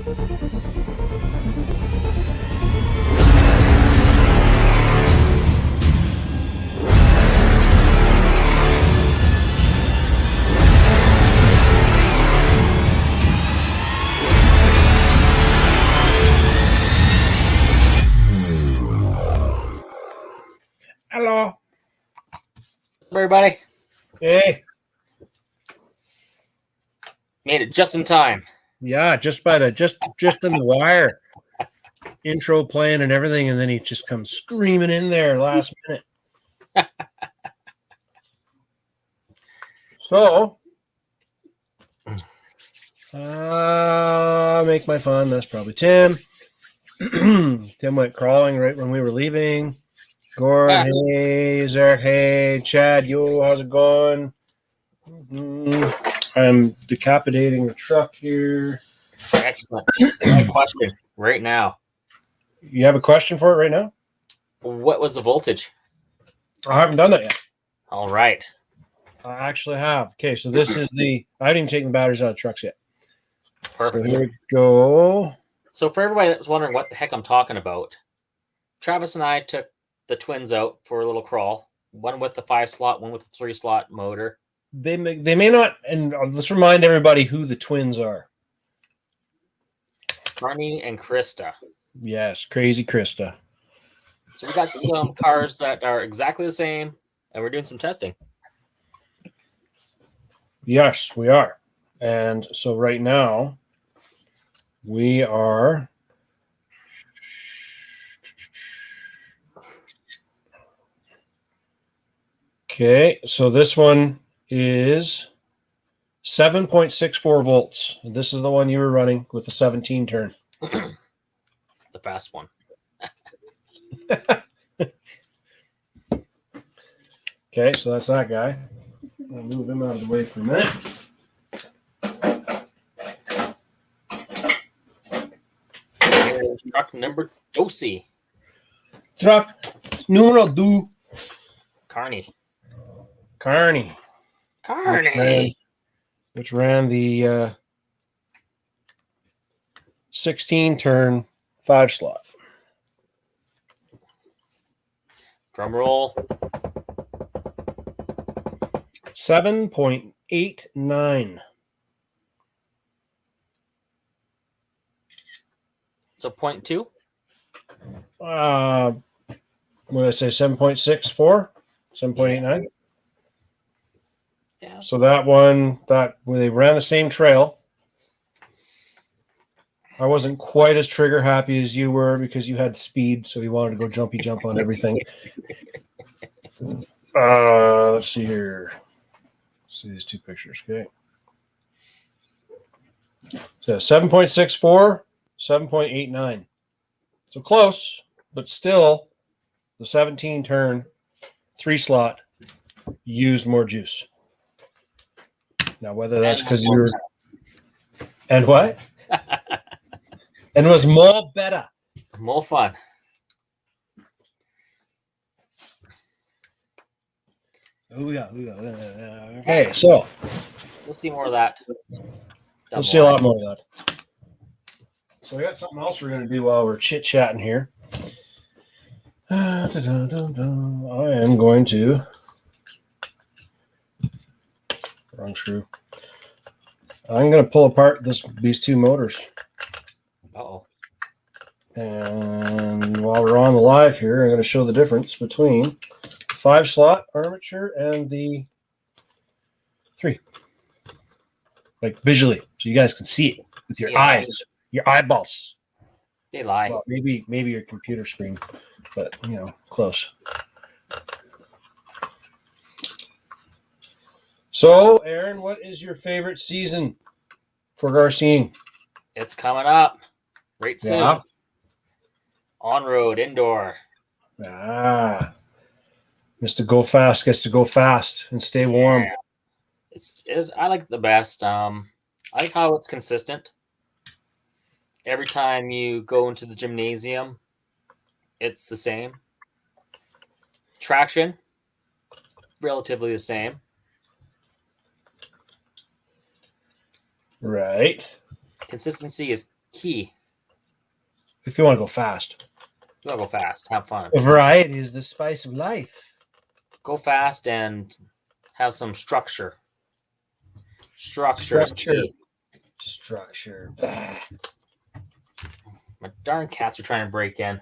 Hello. Everybody, Hey. made it just in time. Yeah, just in the wire. Intro playing and everything, and then he just comes screaming in there last minute. So, make my fun. That's probably Tim. Tim went crawling right when we were leaving. Gord, hey, Zarek, hey, Chad, yo, how's it going? I'm decapitating the truck here. Excellent. I have a question right now. You have a question for it right now? What was the voltage? I haven't done that yet. All right. I actually have. Okay, so this is I haven't even taken the batteries out of the trucks yet. Perfect. So here we go. So for everybody that's wondering what the heck I'm talking about, Travis and I took the twins out for a little crawl. One with the 5-slot, one with the 3-slot motor. They may not, and let's remind everybody who the twins are. Barney and Krista. Yes, crazy Krista. So we got some cars that are exactly the same, and we're doing some testing. Yes, we are. And so right now, we are... Okay, so this one is 7.64 volts. This is the one you were running with the 17 turn. The fast one. Okay, so that's that guy. I'll move him out of the way for a minute. Here's truck number 12. Truck numero 2. Carney. Which ran the 16 turn 5-slot. Drum roll. 7.89. So 0.2? What did I say? 7.64? 7.89? Yeah. So that one, they ran the same trail. I wasn't quite as trigger happy as you were because you had speed, so you wanted to go jumpy jump on everything. Let's see here. Let's see these two pictures, okay? So 7.64, 7.89. So close, but still the 17 turn 3-slot used more juice. Now, whether that's because you were... And what? And was more better. More fun. Okay, so We'll see more of that. We'll see a lot more of that. So we got something else we're going to do while we're chit-chatting here. I am going to... Wrong screw. I'm going to pull apart these two motors. Uh-oh. And while we're on the live here, I'm going to show the difference between the 5-slot armature and the 3. Like visually, so you guys can see it with your eyes, your eyeballs. They lie. Well, maybe your computer screen, but close. So, Aaron, what is your favorite season for Garcine? It's coming up right soon. Yeah. On-road, indoor. Mr. Go Fast gets to go fast and stay warm. Yeah. I like it the best. I like how it's consistent. Every time you go into the gymnasium, it's the same. Traction, relatively the same. Right. Consistency is key. If you want to go fast. You gotta go fast. Have fun. Variety is the spice of life. Go fast and have some structure. Structure is key. Structure. My darn cats are trying to break in.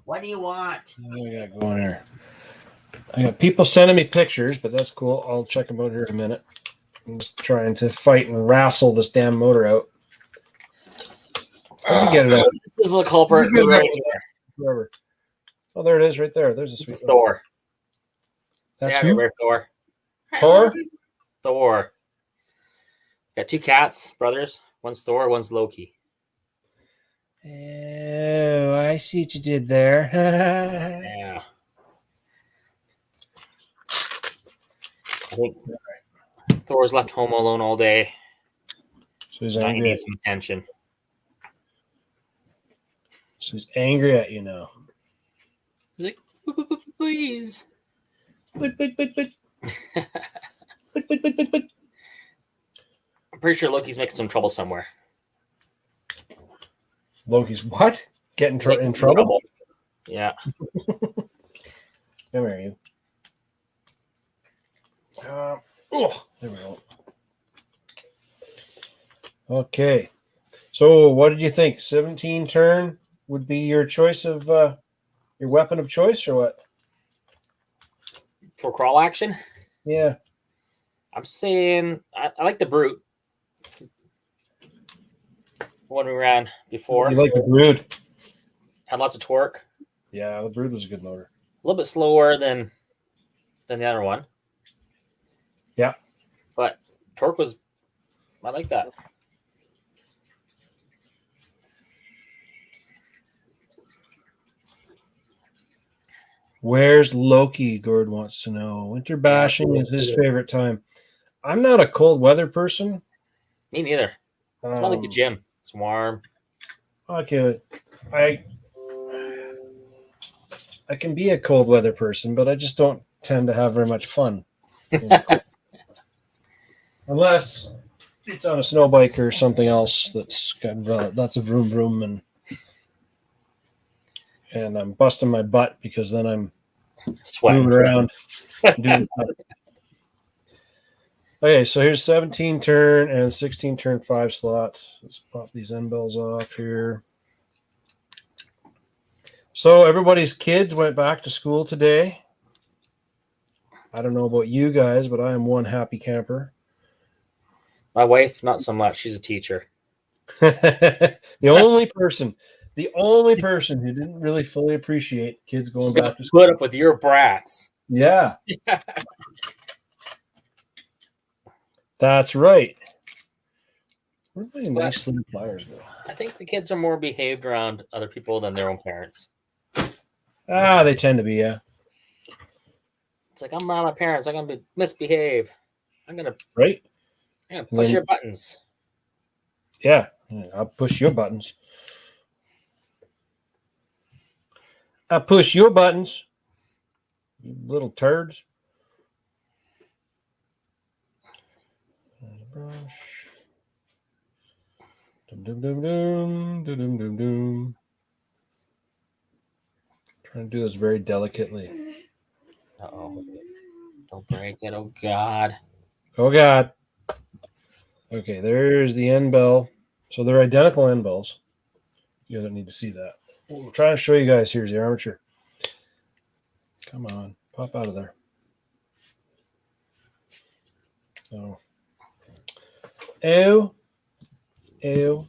What do you want? I gotta go in here. I got people sending me pictures, but that's cool. I'll check them out here in a minute. I'm just trying to fight and wrestle this damn motor out. Let me get it out. This is a culprit right here. Wherever. Oh, there it is, right there. There's a sweet Thor. That's Say you, right, Thor. Thor. Thor. Got 2 cats, brothers. One's Thor, one's Loki. Oh, I see what you did there. Yeah. I think Thor's left home alone all day. So he's Now he angry. needs some attention. So he's angry at you now. He's like, please. But. I'm pretty sure Loki's making some trouble somewhere. Loki's what? Getting in some trouble? Yeah. Come here, you. Oh, there we go. Okay. So, what did you think? 17 turn would be your choice of your weapon of choice, or what? For crawl action? Yeah. I'm saying I like the brute. One we ran before. You like the Brood? Had lots of torque. Yeah, the Brood was a good motor. A little bit slower than the other one. Yeah. But torque was, I like that. Where's Loki? Gord wants to know. Winter bashing is his favorite time. I'm not a cold weather person. Me neither. It's not like the gym. It's warm. Okay, I can be a cold weather person, but I just don't tend to have very much fun. Unless it's on a snow bike or something else that's got lots of vroom vroom and I'm busting my butt because then I'm sweating moving around. Okay, so here's 17 turn and 16 turn 5 slots. Let's pop these end bells off here. So everybody's kids went back to school today. I don't know about you guys, but I am one happy camper. My wife, not so much. She's a teacher. the only person who didn't really fully appreciate kids going back to school. Put up with your brats. Yeah. That's right. Where do my nice little pliers go? I think the kids are more behaved around other people than their own parents. They tend to be, yeah. It's like, I'm around my parents. I'm going to misbehave. I'm going to push your buttons. Yeah, I'll push your buttons. I push your buttons, you little turds. Brush. Dum dum dum dum dum dum dum dum. Trying to do this very delicately. Uh-oh. Don't break it. Oh, God. Oh, God. Okay, there's the end bell. So they're identical end bells. You don't need to see that. What I'm trying to show you guys here is the armature. Come on, pop out of there. Oh. Ew. Ew.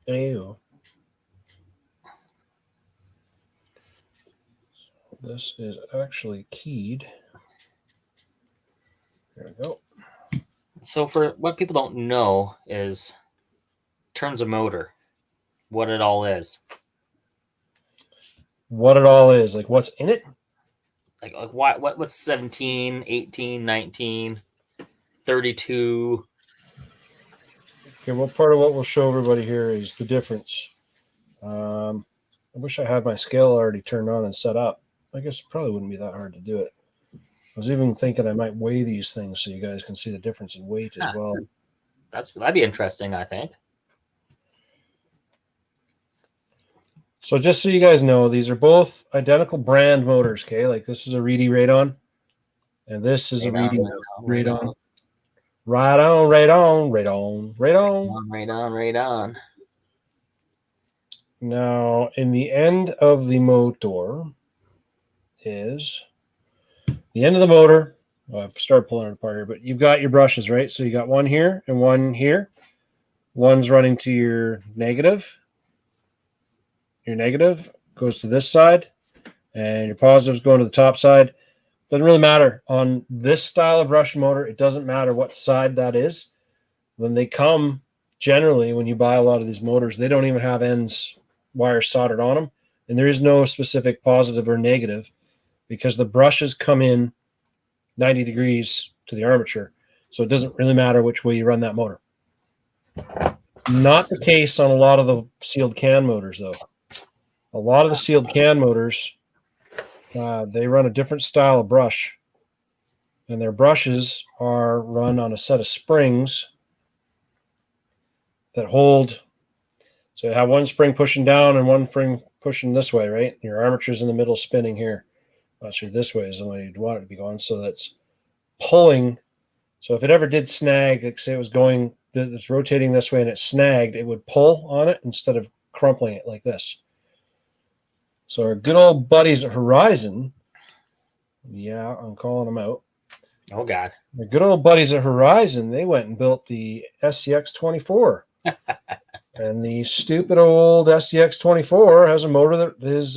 Ew. This is actually keyed. There we go. So for what people don't know is turns a motor, what it all is. What it all is, like what's in it? Like what's 17, 18, 19, 32? Okay, well, part of what we'll show everybody here is the difference. I wish I had my scale already turned on and set up. I guess it probably wouldn't be that hard to do it. was even thinking I might weigh these things so you guys can see the difference in weight as well. That'd be interesting, I think. So just so you guys know, these are both identical brand motors, okay? Like this is a Reedy Radon, and this is a Reedy Radon. Right on, right on, right on, right on. Right on, right on. Now, in the end of the motor is the end of the motor. Well, I've started pulling it apart here, but you've got your brushes, right? So you got one here and one here. One's running to your negative. Your negative goes to this side, and your positive's going to the top side. Doesn't really matter on this style of brush motor. It doesn't matter what side that is. When they come, generally, when you buy a lot of these motors, they don't even have ends wires soldered on them, and there is no specific positive or negative because the brushes come in 90 degrees to the armature, so it doesn't really matter which way you run that motor. Not the case on a lot of the sealed can motors, though. A lot of the sealed can motors, they run a different style of brush, and their brushes are run on a set of springs that hold. So you have one spring pushing down and one spring pushing this way, right? Your armature's in the middle spinning here. Actually, this way is the way you'd want it to be going. So that's pulling. So if it ever did snag, like say it was going, it's rotating this way and it snagged, it would pull on it instead of crumpling it like this. So our good old buddies at Horizon, yeah, I'm calling them out. Oh, God. The good old buddies at Horizon, they went and built the SCX-24. And the stupid old SCX-24 has a motor that is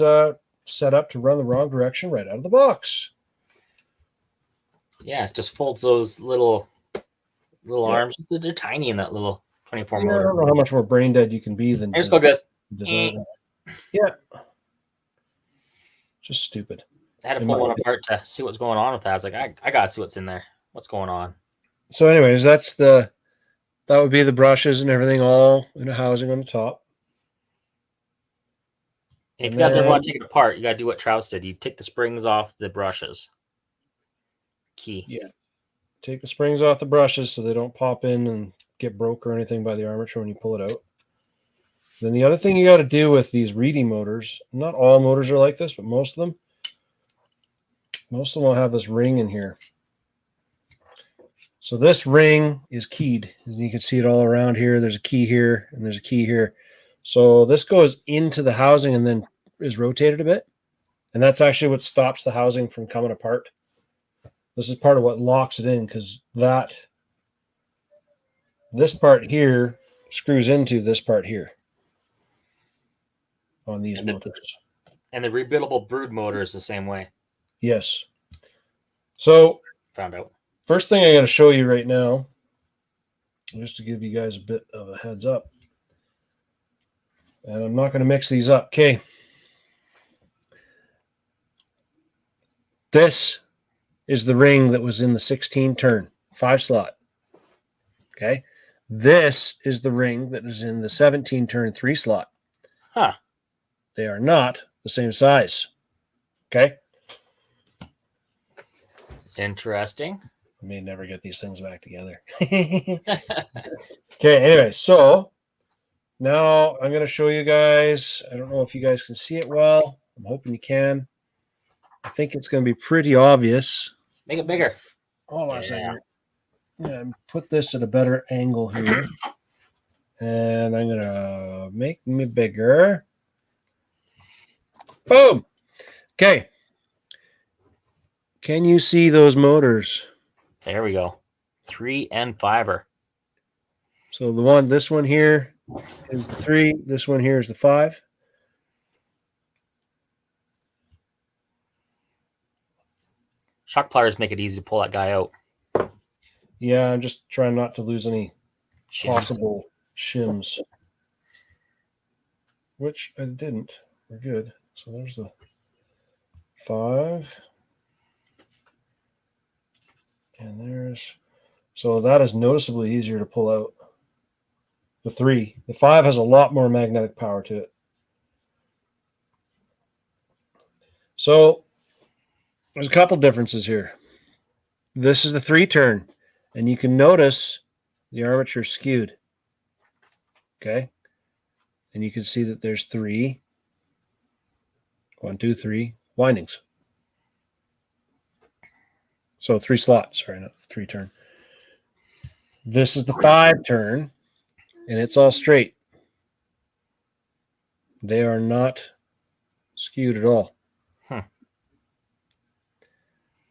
set up to run the wrong direction right out of the box. Yeah, it just folds those little arms. They're tiny in that little 24 motor. I don't know how much more brain dead you can be than I just go this. design. Yeah. Just stupid. I had to pull one apart to see what's going on with that. I was like, I gotta see what's in there. What's going on? So anyways, that would be the brushes and everything all in a housing on the top. And if you guys ever want to take it apart, you gotta do what Travis did. You take the springs off the brushes. Key. Yeah. Take the springs off the brushes so they don't pop in and get broke or anything by the armature when you pull it out. Then the other thing you got to do with these Reedy motors, not all motors are like this, but most of them will have this ring in here. So this ring is keyed. And you can see it all around here. There's a key here and there's a key here. So this goes into the housing and then is rotated a bit. And that's actually what stops the housing from coming apart. This is part of what locks it in because this part here screws into this part here on these motors. And the rebuildable brood motor is the same way. Yes. So found out. First thing I got to show you right now, just to give you guys a bit of a heads up. And I'm not going to mix these up. Okay. This is the ring that was in the 16 turn, 5 slot. Okay. This is the ring that is in the 17 turn, 3 slot. Huh. They are not the same size. Okay. Interesting. I may never get these things back together. Okay. Anyway, so now I'm going to show you guys. I don't know if you guys can see it well. I'm hoping you can. I think it's going to be pretty obvious. Make it bigger. Hold on a second. Yeah, put this at a better angle here. And I'm going to make me bigger. Boom. Okay. Can you see those motors? There we go. 3 and 5er. So this one here is the 3. This one here is the 5. Shock pliers make it easy to pull that guy out. Yeah, I'm just trying not to lose any possible shims. Which I didn't. We're good. So there's the 5. And so that is noticeably easier to pull out. The 3. The 5 has a lot more magnetic power to it. So there's a couple differences here. This is the 3-turn, and you can notice the armature skewed. Okay, and you can see that there's 3 windings. So 3 slots, sorry, not 3-turn. This is the 5-turn, and it's all straight. They are not skewed at all. Hmm.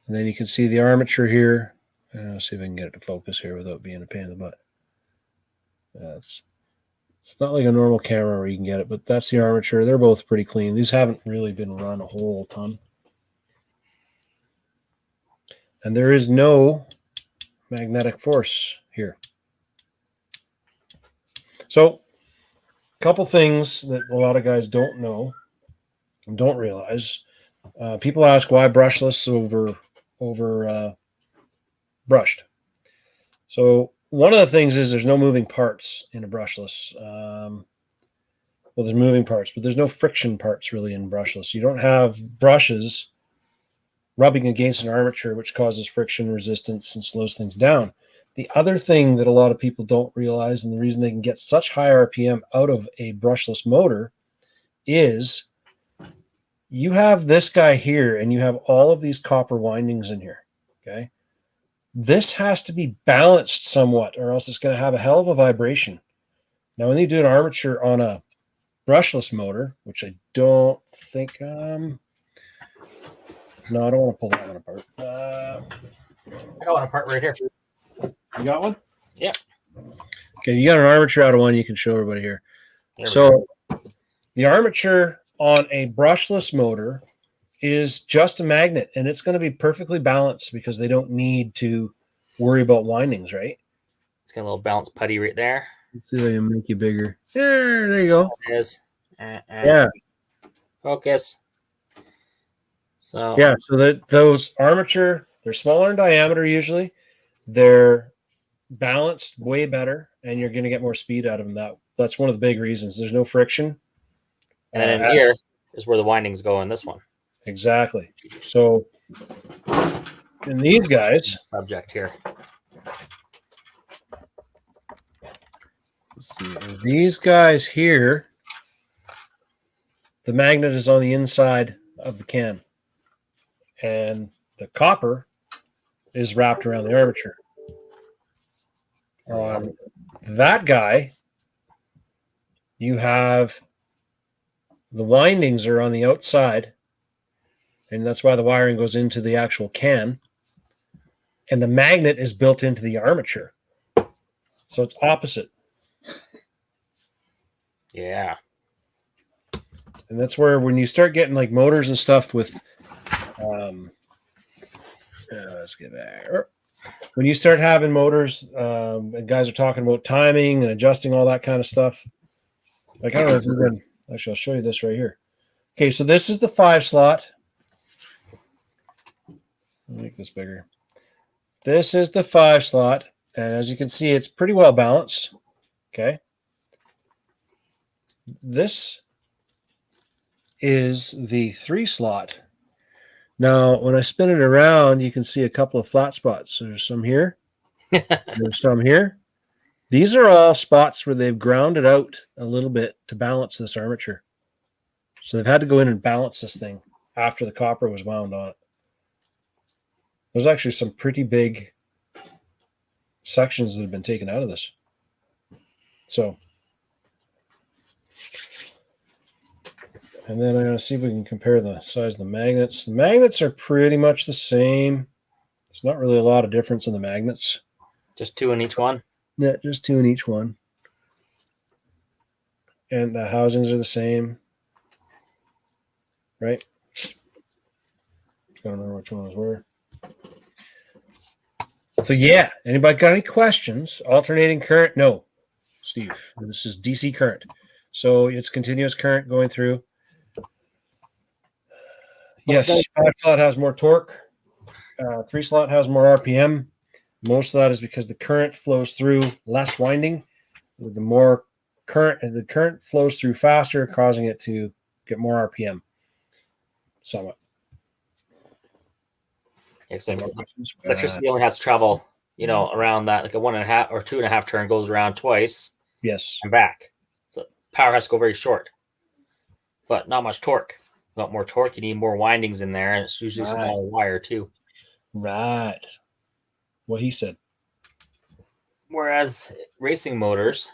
And then you can see the armature here. Let's see if I can get it to focus here without being a pain in the butt. It's not like a normal camera where you can get it, but that's the armature. They're both pretty clean. These haven't really been run a whole ton. And there is no magnetic force here. So, a couple things that a lot of guys don't know and don't realize. People ask why brushless over brushed. So one of the things is there's no moving parts in a brushless. Well, there's moving parts, but there's no friction parts really in brushless. You don't have brushes rubbing against an armature, which causes friction resistance and slows things down. The other thing that a lot of people don't realize, and the reason they can get such high RPM out of a brushless motor, is you have this guy here, and you have all of these copper windings in here, okay? This has to be balanced somewhat, or else it's going to have a hell of a vibration. Now, when you do an armature on a brushless motor, which I don't think, no, I don't want to pull that one apart. I got one apart right here. You got one? Yeah. Okay, you got an armature out of one. You can show everybody here. So the armature on a brushless motor is just a magnet, and it's going to be perfectly balanced because they don't need to worry about windings, right? It's got a little bounce putty right there. Let's see if I can make you bigger. There you go. It is. Yeah. Focus. So Yeah, so that those armature, they're smaller in diameter usually. They're balanced way better, and you're going to get more speed out of them. That's one of the big reasons. There's no friction. And then in here is where the windings go in this one. Exactly. So in these guys, Subject here. let's see, these guys here, the magnet is on the inside of the can, and the copper is wrapped around the armature. On that guy, you have the windings are on the outside, and that's why the wiring goes into the actual can, and the magnet is built into the armature. So it's opposite. Yeah. And that's where when you start getting like motors and stuff with let's get back. When you start having motors and guys are talking about timing and adjusting all that kind of stuff, like I don't know if you can actually, I'll show you this right here. Okay, so this is the 5 slot. Let me make this bigger. This is the 5 slot, and as you can see, it's pretty well balanced. Okay. This is the 3 slot. Now, when I spin it around, you can see a couple of flat spots. There's some here. There's some here. These are all spots where they've ground it out a little bit to balance this armature. So they've had to go in and balance this thing after the copper was wound on it. There's actually some pretty big sections that have been taken out of this. So, and then I'm going to see if we can compare the size of the magnets. The magnets are pretty much the same. There's not really a lot of difference in the magnets. Just 2 in each one? Yeah, just 2 in each one. And the housings are the same. Right? I don't remember which ones were. So yeah, anybody got any questions? Alternating current? No, Steve. This is DC current. So it's continuous current going through. Yes, 5 slot has more torque. 3 slot has more RPM. Most of that is because the current flows through less winding. With the more current, the current flows through faster, causing it to get more RPM. Somewhat. Yeah, so More brushes. electricity only has to travel, around that, like a 1.5 or 2.5 turn goes around twice Yes. and back. So power has to go very short, but not much torque. You want more torque, you need more windings in there, and it's usually Right. small wire too. Right. What he said. Whereas racing motors,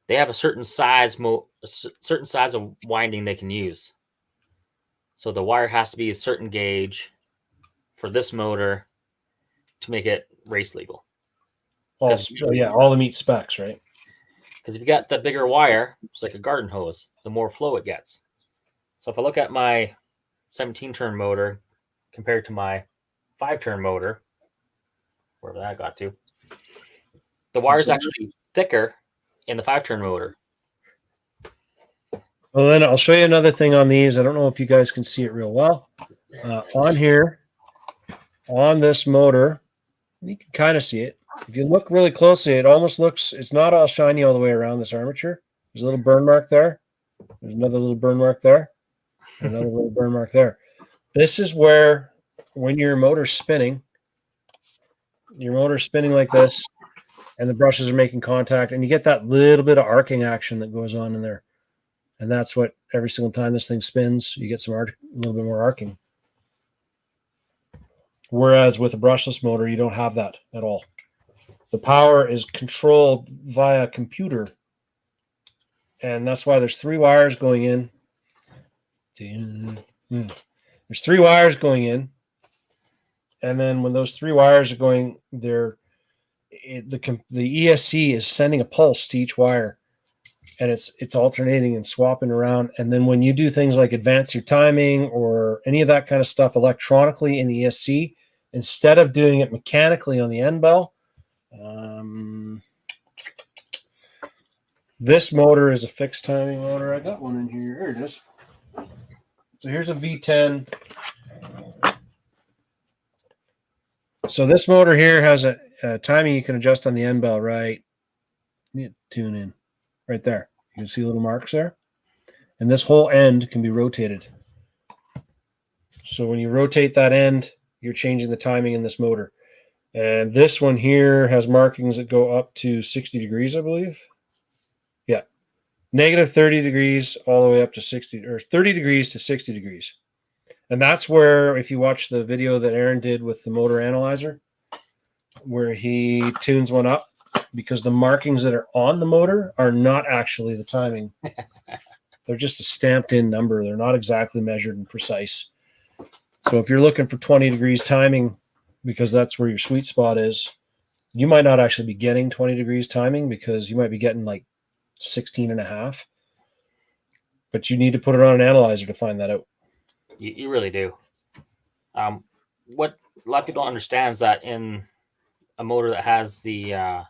they have a certain size of winding they can use. So the wire has to be a certain gauge for this motor to make it race legal. All the meat specs, right? Because if you got the bigger wire, it's like a garden hose, the more flow it gets. So if I look at my 17-turn motor compared to my 5-turn motor, wherever that got to, the wire is actually thicker in the 5-turn motor. Well, then I'll show you another thing on these. I don't know if you guys can see it real well. On here, on this motor, you can kind of see it. If you look really closely, it almost looks, it's not all shiny all the way around this armature. There's a little burn mark there. There's another little burn mark there. Another little burn mark there. This is where, when your motor's spinning like this, and the brushes are making contact, and you get that little bit of arcing action that goes on in there. And that's what every single time this thing spins, you get a little bit more arcing. Whereas with a brushless motor, you don't have that at all. The power is controlled via computer. And that's why there's 3 wires going in. There's 3 wires going in. And then when those 3 wires are going, the ESC is sending a pulse to each wire. And it's alternating and swapping around. And then when you do things like advance your timing or any of that kind of stuff electronically in the ESC, instead of doing it mechanically on the end bell, this motor is a fixed timing motor. I got one in here. Here it is. So here's a V10. So this motor here has a timing you can adjust on the end bell, right? You need to tune in right there. You can see little marks there. And this whole end can be rotated. So when you rotate that end, you're changing the timing in this motor. And this one here has markings that go up to 60 degrees, I believe. Yeah. Negative 30 degrees all the way up to 60, or 30 degrees to 60 degrees. And that's where, if you watch the video that Aaron did with the motor analyzer, where he tunes one up, because the markings that are on the motor are not actually the timing. They're just a stamped in number. They're not exactly measured and precise. So if you're looking for 20 degrees timing, because that's where your sweet spot is, you might not actually be getting 20 degrees timing, because you might be getting like 16 and a half. But you need to put it on an analyzer to find that out. You really do. What a lot of people don't understand is that in a motor that has the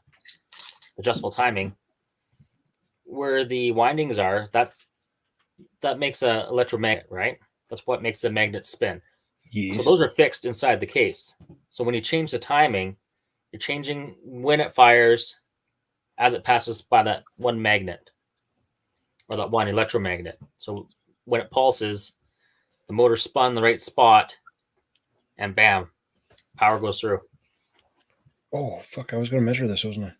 adjustable timing, where the windings are, that makes an electromagnet, right? That's what makes the magnet spin. Yes. So those are fixed inside the case. So when you change the timing, you're changing when it fires as it passes by that one magnet or that one electromagnet. So when it pulses, the motor spun the right spot, and bam, power goes through. Oh, fuck. I was going to measure this, wasn't I?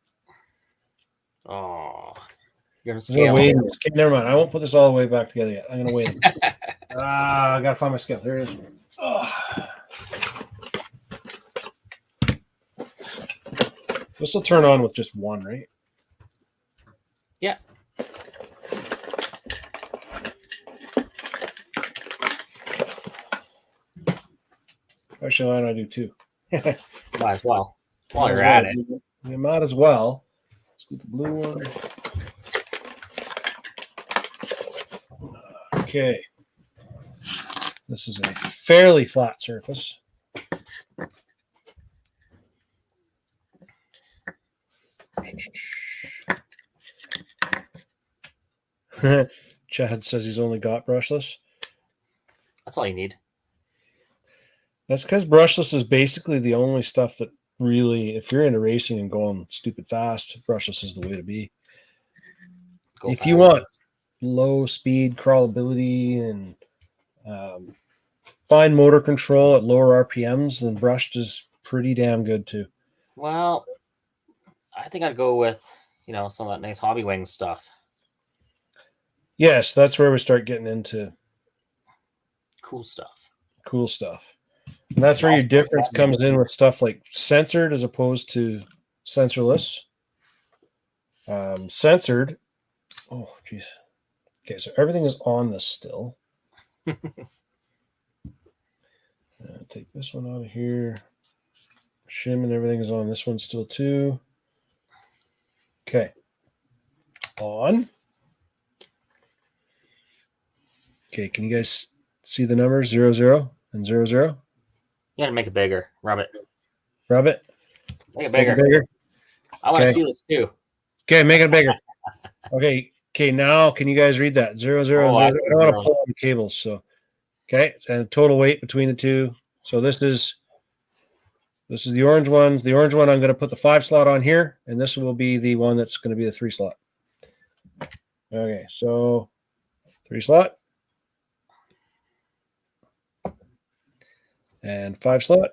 Oh, you're going to scale. Wait. Never mind. I won't put this all the way back together yet. I'm going to wait. I got to find my scale. There it is. Oh. This will turn on with just one, right? Yeah. Actually, why don't I do 2? Might as well. While you're at it. You might as well. Let's do the blue one. Okay. This is a fairly flat surface. Chad says he's only got brushless. That's all you need. That's because brushless is basically the only stuff that really, if you're into racing and going stupid fast, brushless is the way to be. If you want low speed crawlability and fine motor control at lower RPMs, then brushed is pretty damn good too. Well, I think I'd go with, some of that nice hobby wing stuff. Yes, that's where we start getting into Cool stuff. cool stuff. And that's where your difference comes in with stuff like censored as opposed to sensorless. Censored. Oh, geez. Okay, so everything is on this still. Take this one out of here. Shim and everything is on. This one still too. Okay. On. Okay, can you guys see the numbers 00 and 00? You gotta make it bigger. Rub it. Rub it. Make it Make bigger. it bigger. I want to Okay. see this too. Okay, make it bigger. Okay. Okay, now can you guys read that? 00 and 0. I don't want to pull the cables. So okay, and total weight between the two. So this is the orange one. The orange one I'm going to put the 5 slot on here, and this will be the one that's going to be the 3 slot. Okay, so 3 slot. And 5 slot.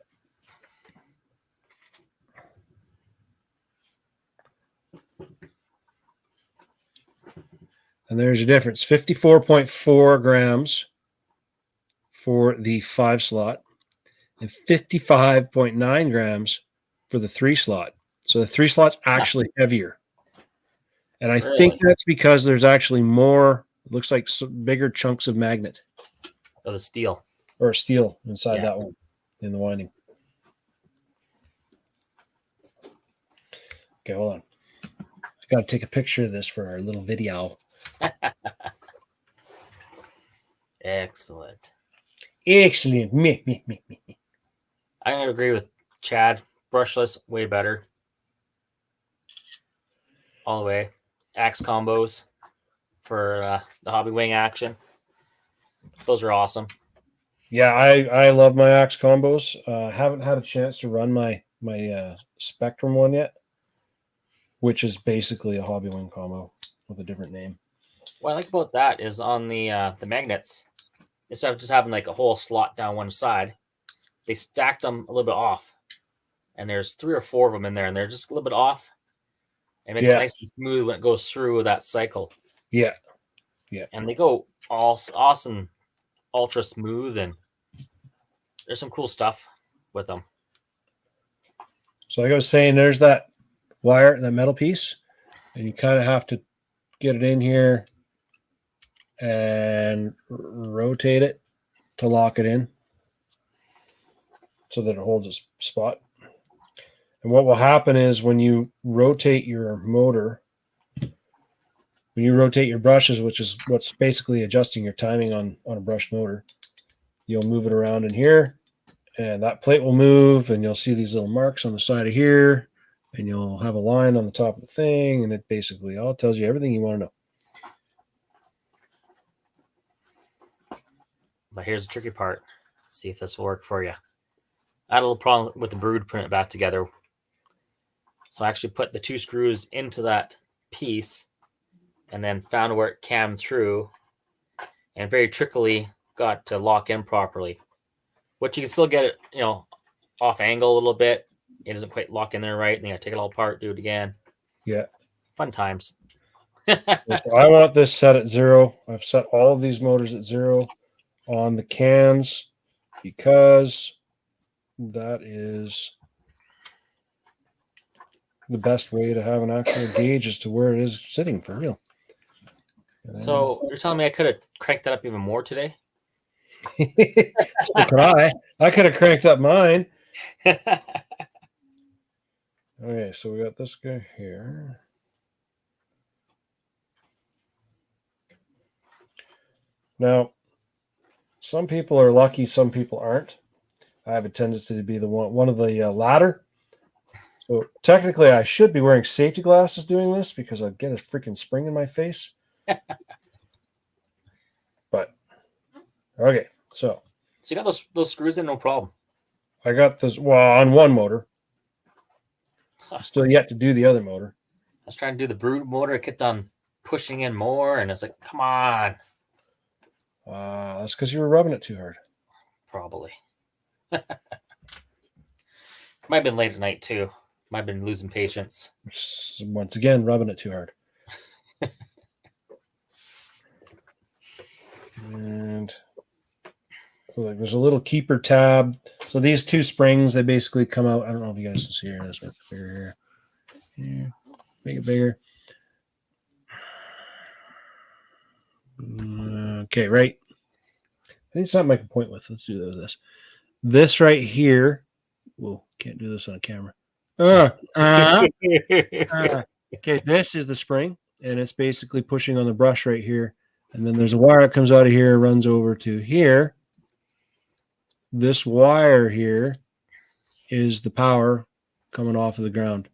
And there's your difference, 54.4 grams for the 5 slot and 55.9 grams for the 3 slot. So the 3 slot's actually heavier. And I think that's because there's actually more, it looks like bigger chunks of magnet. Oh, the steel. Or steel inside that one in the winding. Okay, hold on. I got to take a picture of this for our little video. Excellent. Excellent. Me. I'm going to agree with Chad. Brushless, way better. All the way. Axe combos for the hobby wing action. Those are awesome. Yeah, I love my axe combos. Haven't had a chance to run my Spectrum one yet, which is basically a hobby wing combo with a different name. What I like about that is on the magnets, instead of just having like a whole slot down one side, they stacked them a little bit off, and there's 3 or 4 of them in there, and they're just a little bit off. It makes it nice and smooth when it goes through that cycle. Yeah. And they go all awesome, ultra smooth, and there's some cool stuff with them. So like I was saying, there's that wire, that metal piece, and you kind of have to get it in here and rotate it to lock it in so that it holds its spot. And what will happen is when you rotate your motor, when you rotate your brushes, which is what's basically adjusting your timing on a brushed motor, you'll move it around in here, and that plate will move, and you'll see these little marks on the side of here, and you'll have a line on the top of the thing, and it basically all tells you everything you want to know. But here's the tricky part. Let's see if this will work for you. I had a little problem with the brood putting it back together. So I actually put the 2 screws into that piece and then found where it cammed through and very trickily got to lock in properly. Which you can still get it, off angle a little bit. It doesn't quite lock in there right. And then I take it all apart, do it again. Yeah. Fun times. So I want this set at 0. I've set all of these motors at 0 on the cans because that is the best way to have an actual gauge as to where it is sitting for real. So you're telling me I could have cranked that up even more today? So could I could have cranked up mine. Okay, so we got this guy here. Now, some people are lucky, some people aren't. I have a tendency to be the one of the latter. So technically, I should be wearing safety glasses doing this because I'd get a freaking spring in my face. But okay, so you got those screws in, no problem. I got this on one motor. Still yet to do the other motor. I was trying to do the brood motor. It kept on pushing in more, and it's like, come on. That's because you were rubbing it too hard. Probably. Might have been late at night too. Might have been losing patience. Once again, rubbing it too hard. And so like there's a little keeper tab. So these two springs, they basically come out. I don't know if you guys can see here. Let's make it bigger here. Yeah, make it bigger. Okay, right. I need something I can point with. Let's do this. This right here. Whoa, can't do this on camera. Okay, this is the spring, and it's basically pushing on the brush right here. And then there's a wire that comes out of here, runs over to here. This wire here is the power coming off of the ground.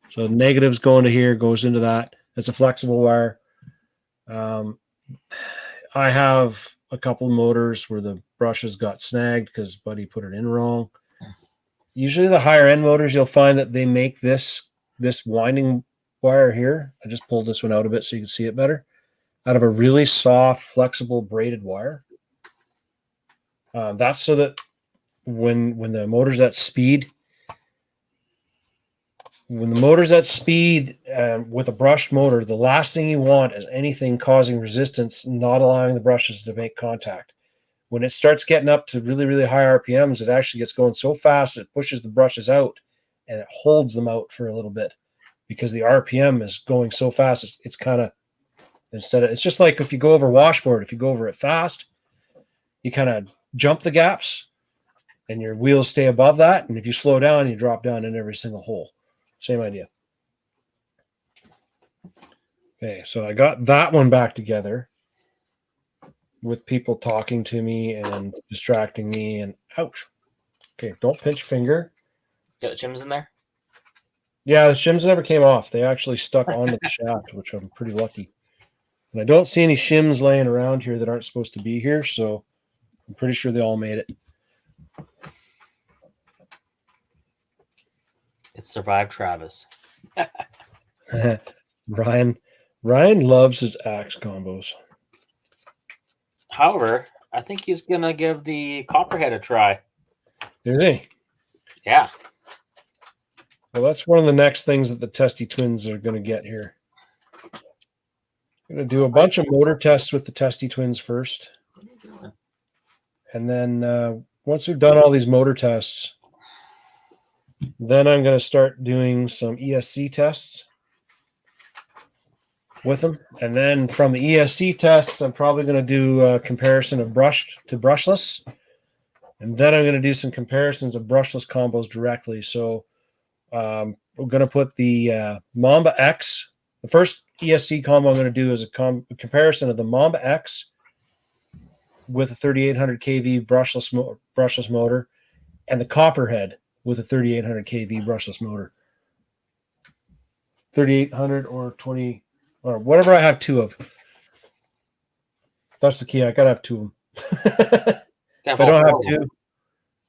So negatives going to here, goes into that. It's a flexible wire. I have a couple motors where the brushes got snagged because Buddy put it in wrong. Usually the higher end motors, you'll find that they make this winding wire here. I just pulled this one out a bit so you can see it better. Out of a really soft, flexible braided wire. That's so that when the motor's at speed, with a brush motor, the last thing you want is anything causing resistance, not allowing the brushes to make contact. When it starts getting up to really, really high RPMs, it actually gets going so fast it pushes the brushes out and it holds them out for a little bit because the RPM is going so fast. It's kind of it's just like if you go over washboard, if you go over it fast, you kind of jump the gaps and your wheels stay above that. And if you slow down, you drop down in every single hole. Same idea. Okay, so I got that one back together with people talking to me and distracting me and ouch. Okay, don't pinch finger. Got the shims in there? Yeah, the shims never came off. They actually stuck onto the shaft, which I'm pretty lucky. And I don't see any shims laying around here that aren't supposed to be here, so I'm pretty sure they all made it. It survived Travis. Ryan loves his axe combos. However, I think he's gonna give the Copperhead a try. Is he? Yeah. Well, that's one of the next things that the Testy Twins are going to get here. I'm going to do a bunch of motor tests with the Testy Twins first. And then once we've done all these motor tests, then I'm going to start doing some ESC tests with them. And then from the ESC tests, I'm probably going to do a comparison of brushed to brushless. And then I'm going to do some comparisons of brushless combos directly. So we're going to put the Mamba X. The first ESC combo I'm going to do is a comparison of the Mamba X with a 3800 kV brushless motor and the Copperhead with a 3800 kV brushless motor. 3800 or 20 or whatever I have two of. That's the key. I got to have two of them. If I don't have two,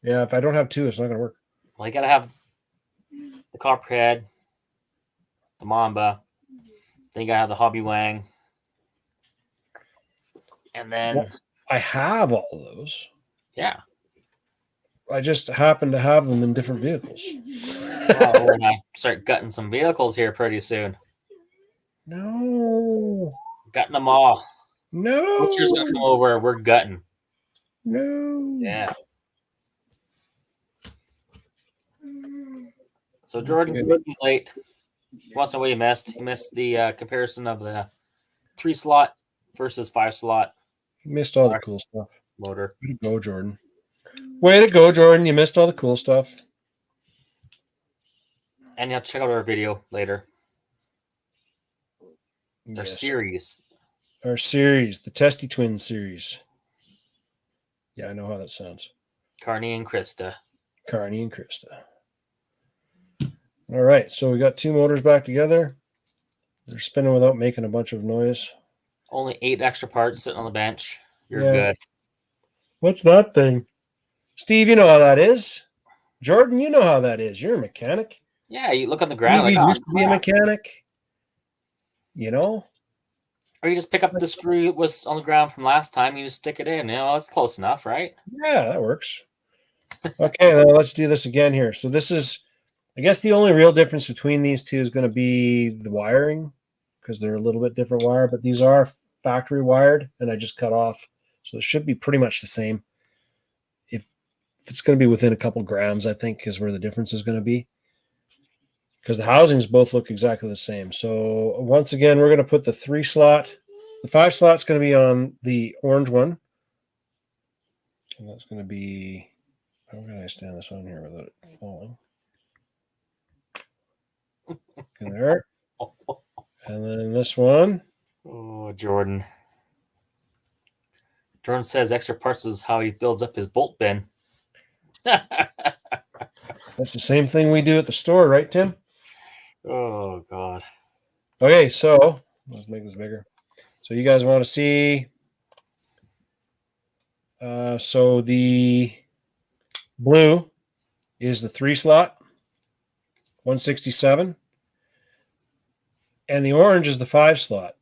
yeah, if I don't have two, it's not going to work. Well, you got to have the Copperhead, the Mamba, then you got to have the Hobby Wang. And then... Well, I have all of those. Yeah. I just happen to have them in different vehicles. Well, we're going to start gutting some vehicles here pretty soon. No. Gutting them all. No. Butcher's going to come over. We're gutting. No. Yeah. So Jordan, he's late. He wants to know what he missed. He missed the comparison of the 3-slot versus 5-slot. You missed all the cool stuff. Motor. Way to go, Jordan. Way to go, Jordan. You missed all the cool stuff. And you have to check out our video later. Our Yes. series. Our series, the Testy Twins series. Yeah, I know how that sounds. Carney and Krista. Carney and Krista. All right, so we got two motors back together. They're spinning without making a bunch of noise. Only 8 extra parts sitting on the bench. You're good. What's that thing? Steve, you know how that is. Jordan, you know how that is. You're a mechanic. Yeah, you look on the ground. You like, used to be a mechanic. You know? Or you just pick up the screw that was on the ground from last time. You just stick it in. That's close enough, right? Yeah, that works. Okay, then let's do this again here. So this is, I guess the only real difference between these two is going to be the wiring, because they're a little bit different wire, but these are factory wired, and I just cut off. So it should be pretty much the same. If it's going to be within a couple grams, I think, is where the difference is going to be. Because the housings both look exactly the same. So once again, we're going to put the 3 slot. The 5 slot's going to be on the orange one. And that's going to be, how can I stand this on here without it falling? There. And then this one. Oh, Jordan. Jordan says extra parts is how he builds up his bolt bin. That's the same thing we do at the store, right, Tim? Oh, God. Okay, so let's make this bigger. So you guys want to see, so the blue is the 3 slot, 167. And the orange is the 5 slot,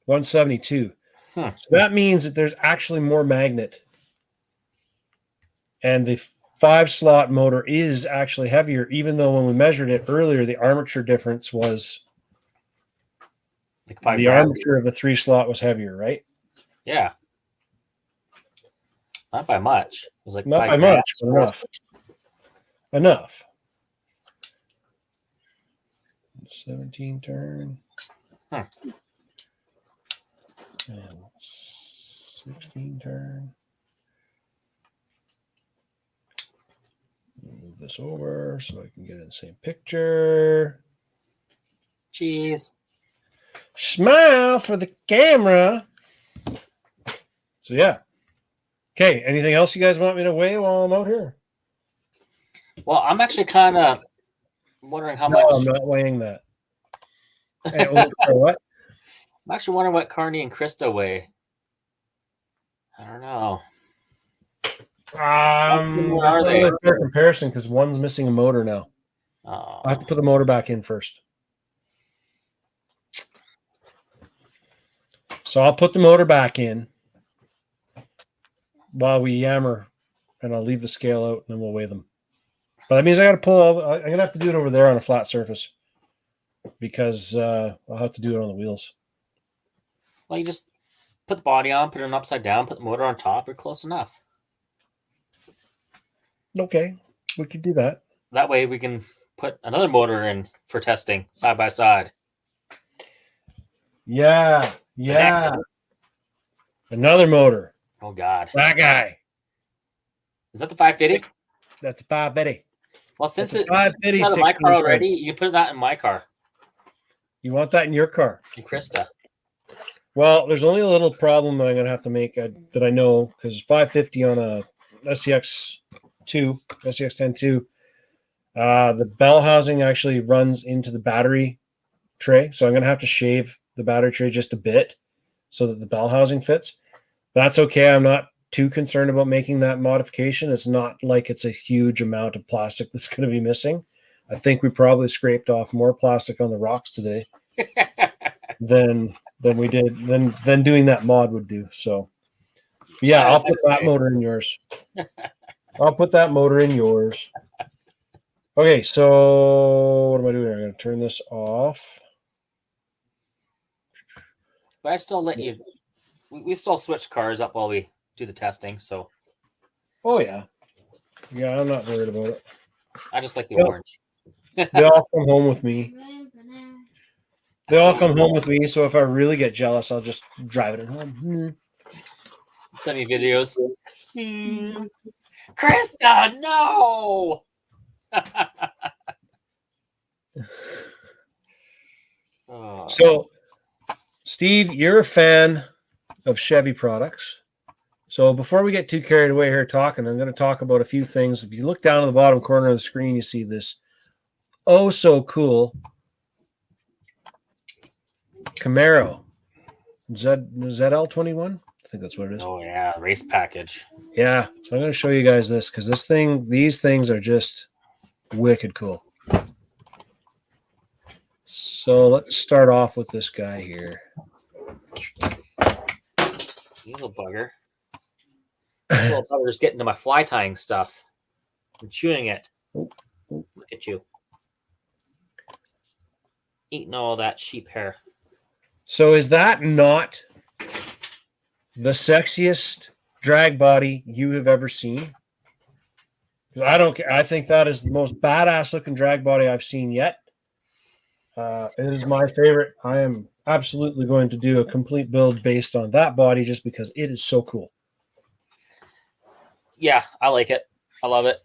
172. So that means that there's actually more magnet. And the 5 slot motor is actually heavier, even though when we measured it earlier, the armature difference was like 5 the grams. armature of the 3 slot was heavier, right? Yeah. Not by much. It was like Not 5 by grams. much, but enough. Enough. 17 turn. And 16 turn. Move this over so I can get in the same picture. Cheese. Smile for the camera. So yeah. Okay. Anything else you guys want me to weigh while I'm out here? Well, I'm actually kind of wondering how No, much. I'm not weighing that. What? I'm actually wondering what Carney and Krista weigh. I don't know. What are That's they? not a fair comparison because one's missing a motor now. Oh. I have to put the motor back in first. So I'll put the motor back in while we yammer, and I'll leave the scale out, and then we'll weigh them. But that means I got to pull. I'm gonna have to do it over there on a flat surface because I'll have to do it on the wheels. Well, you just put the body on, put it upside down, put the motor on top. You're close enough. Okay, we could do that. That way we can put another motor in for testing side by side. Yeah. Another motor. Oh, God. That guy. Is that the 550? That's a 550. Well, since That's it's a 550. out of my car already, you can put that in my car. You want that in your car? And Krista. Well, there's only a little problem that I'm going to have to make that I know, because 550 on a SCX10-2, the bell housing actually runs into the battery tray. So I'm going to have to shave the battery tray just a bit so that the bell housing fits. That's okay. I'm not too concerned about making that modification. It's not like it's a huge amount of plastic that's going to be missing. I think we probably scraped off more plastic on the rocks today than we did than doing that mod would do. So yeah, I'll put that motor in yours. I'll put that motor in yours. Okay, so what am I doing? I'm going to turn this off. But I still let you. We still switch cars up while we do the testing. So. Oh yeah, I'm not worried about it. I just like the orange. They all come home with me. They all come home with me. So if I really get jealous, I'll just drive it at home. Send me videos. Krista, no. So, Steve, you're a fan of Chevy products. So before we get too carried away here talking, I'm going to talk about a few things. If you look down to the bottom corner of the screen, you see this oh so cool Camaro ZL21. I think that's what it is. Oh yeah, race package. Yeah, so I'm going to show you guys this because these things are just wicked cool. So let's start off with this guy here. You little bugger. This little bugger's getting to my fly tying stuff. I'm chewing it. Oh, oh. Look at you. Eating all that sheep hair. So is that not the sexiest drag body you have ever seen? Because I don't care. I think that is the most badass looking drag body I've seen yet. It is my favorite. I am absolutely going to do a complete build based on that body just because it is so cool. Yeah, I like it. I love it.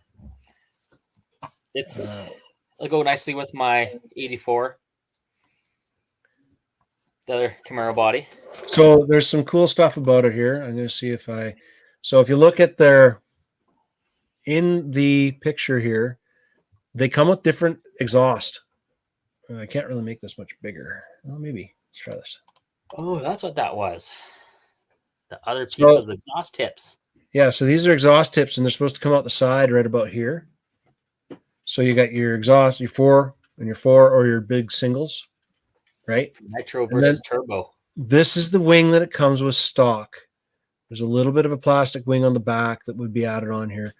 It'll go nicely with my 84. The other Camaro body. So there's some cool stuff about it here. I'm going to see if I. So if you look at in the picture here, they come with different exhaust. I can't really make this much bigger. Well, maybe. Let's try this. Oh, that's what that was. The other piece So, was the exhaust tips. Yeah, so these are exhaust tips, and they're supposed to come out the side right about here. So you got your exhaust, your 4 and your 4 or your big singles, right? Nitro versus turbo. This is the wing that it comes with stock. There's a little bit of a plastic wing on the back that would be added on here,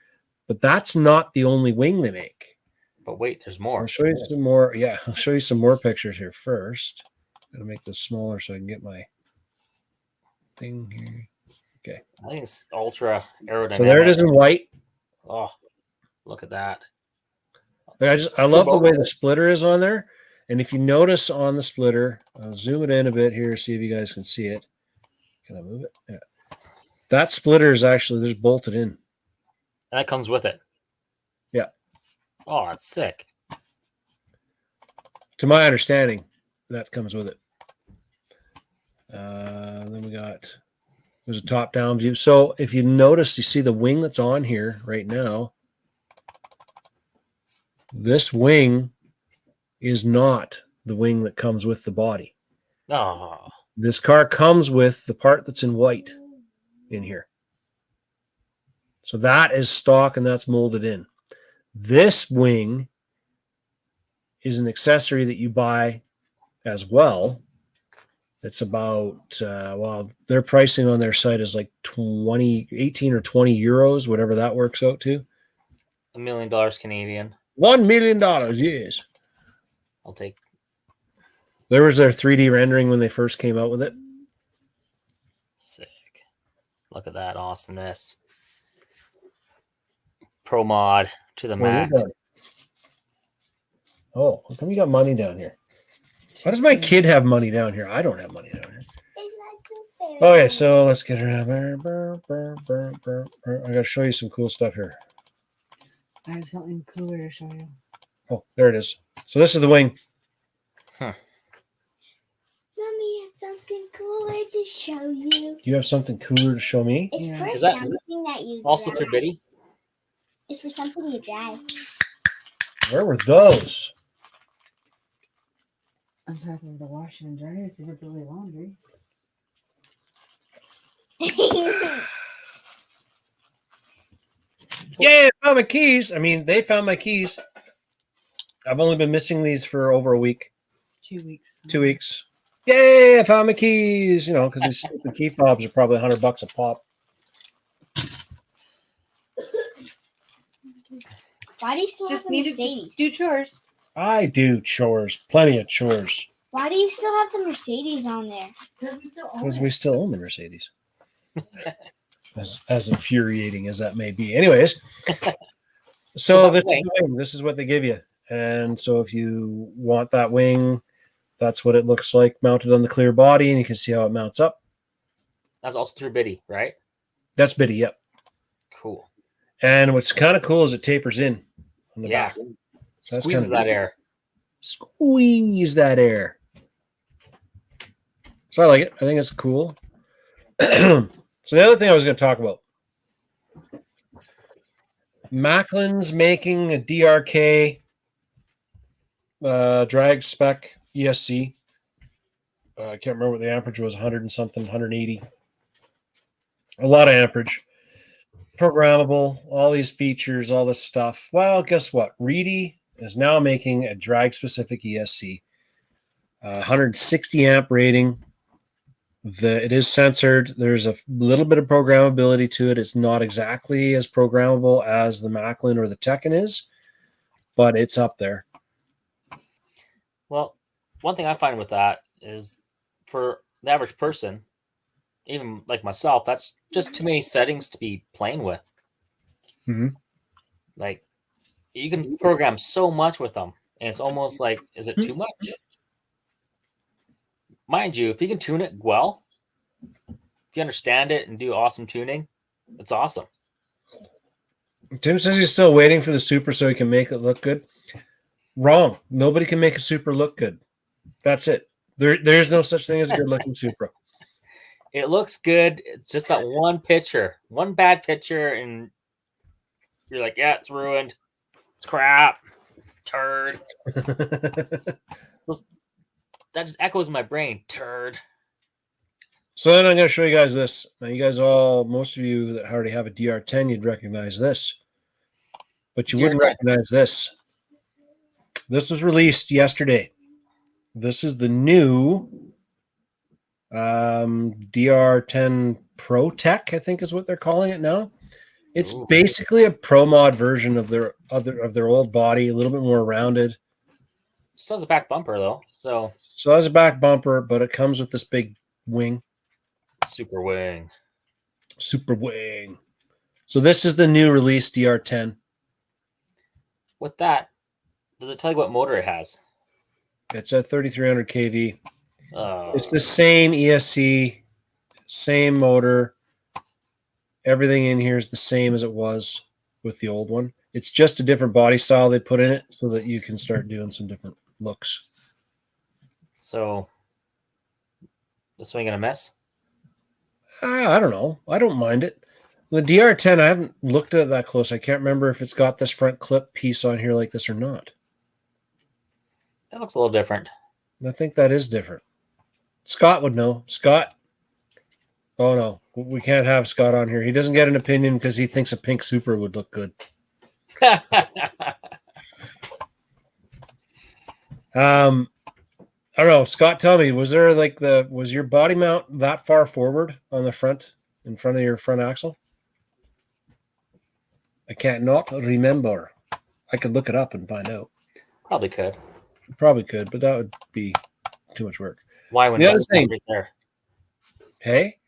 but that's not the only wing they make. But wait, there's more. I'll show you some more. Yeah, I'll show you some more pictures here first. I'm gonna make this smaller so I can get my thing here. Okay. I think it's ultra aerodynamic. So there it is in white. Oh, look at that. I love the way the splitter is on there. And if you notice on the splitter, I'll zoom it in a bit here, see if you guys can see it. Can I move it? Yeah. That splitter is actually, there's bolted in. And that comes with it. Yeah. Oh, that's sick. To my understanding, that comes with it. Then we got, there's a top-down view. So if you notice, you see the wing that's on here right now. This wing is not the wing that comes with the body. Oh. This car comes with the part that's in white in here. So that is stock and that's molded in. This wing is an accessory that you buy as well. It's about, well, their pricing on their site is like 18 or 20 euros, whatever that works out to. $1 million Canadian. $1 million, yes. I'll take. There was their 3D rendering when they first came out with it. Sick. Look at that awesomeness. Pro mod to the max. Oh, how come you got money down here? Why does my kid have money down here? I don't have money down here. Okay, so let's get around. I got to show you some cool stuff here. I have something cooler to show you. Oh, there it is. So this is the wing. Huh. Mommy has something cooler to show you. You have something cooler to show me? It's Yeah. for Is that something that you Also drive. through Biddy? It's for something you drive. Where were those? I'm talking the washer and dryer if you were doing laundry. Yeah, I found my keys. I mean, they found my keys. I've only been missing these for over a week, 2 weeks. 2 weeks. Yay, I found my keys. You know, because these stupid key fobs are probably $100 a pop. Why do you still Just have the need to Mercedes? do chores. I do chores, plenty of chores, Why do you still have the Mercedes on there? because we still own the Mercedes. As infuriating as that may be. Anyways, so this is the wing. This is what they give you. And so if you want that wing, that's what it looks like mounted on the clear body, and you can see how it mounts up. That's also through Biddy, right? That's Biddy, yep. Cool. And what's kind of cool is it tapers in on the Yeah. back. That's Squeezes kinda that neat. air. Squeeze that air. So I like it. I think it's cool. So the other thing I was going to talk about, Macklin's making a DRK drag spec ESC. I can't remember what the amperage was, 100 and something, 180. A lot of amperage. Programmable, all these features, all this stuff. Well, guess what? Reedy is now making a drag specific ESC. 160 amp rating. It is censored. There's a little bit of programmability to it. It's not exactly as programmable as the Macklin or the Tekken is, but it's up there. Well, one thing I find with that is for the average person, even like myself, that's just too many settings to be playing with. Mhm. Like you can program so much with them, and it's almost like, is it too much? Mind you, if you can tune it well, if you understand it and do awesome tuning, it's awesome. Tim says he's still waiting for the Super so he can make it look good. Wrong. Nobody can make a Supra look good. That's it. There's no such thing as a good-looking Supra. It looks good. It's just that one picture, one bad picture, and you're like, yeah, it's ruined. It's crap. Turd. That just echoes in my brain. Turd. So then I'm going to show you guys this. Now, you guys most of you that already have a DR10, you'd recognize this. But you wouldn't DR10. recognize this. This was released yesterday. This is the new DR10 Pro Tech, I think is what they're calling it now. It's Ooh. basically a pro mod version of their old body, a little bit more rounded. Still has a back bumper though, so it has a back bumper, but it comes with this big wing. super wing. Super wing. So this is the new release DR10. With that, does it tell you what motor it has? It's a 3300 kV. Oh, It's the same ESC, same motor. Everything in here is the same as it was with the old one. It's just a different body style they put in it so that you can start doing some different looks. so this swing gonna miss? I don't know. I don't mind it. The DR10, I haven't looked at it that close. I can't remember if it's got this front clip piece on here like this or not. That looks a little different. I think that is different. Scott would know. Scott? Oh, no. We can't have Scott on here. He doesn't get an opinion because he thinks a pink Supra would look good. I don't know. Scott, tell me, was your body mount that far forward on the front, in front of your front axle? I can't not remember. I could look it up and find out. Probably could. Probably could, but that would be too much work. Why when The other Scott's thing- right there? Hey?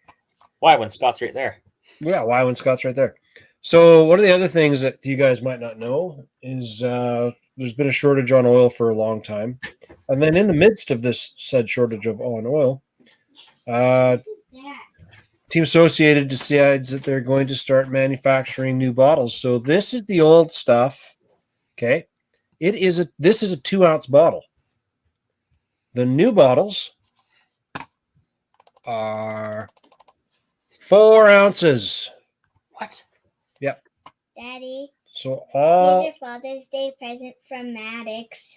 Why when Scott's right there? Yeah, why when Scott's right there? So one of the other things that you guys might not know is there's been a shortage on oil for a long time. And then in the midst of this said shortage on oil, Team Associated decides that they're going to start manufacturing new bottles. So this is the old stuff. Okay. This is a 2-ounce bottle. The new bottles are 4 ounces. What? Daddy, So here's your Father's Day present from Maddox.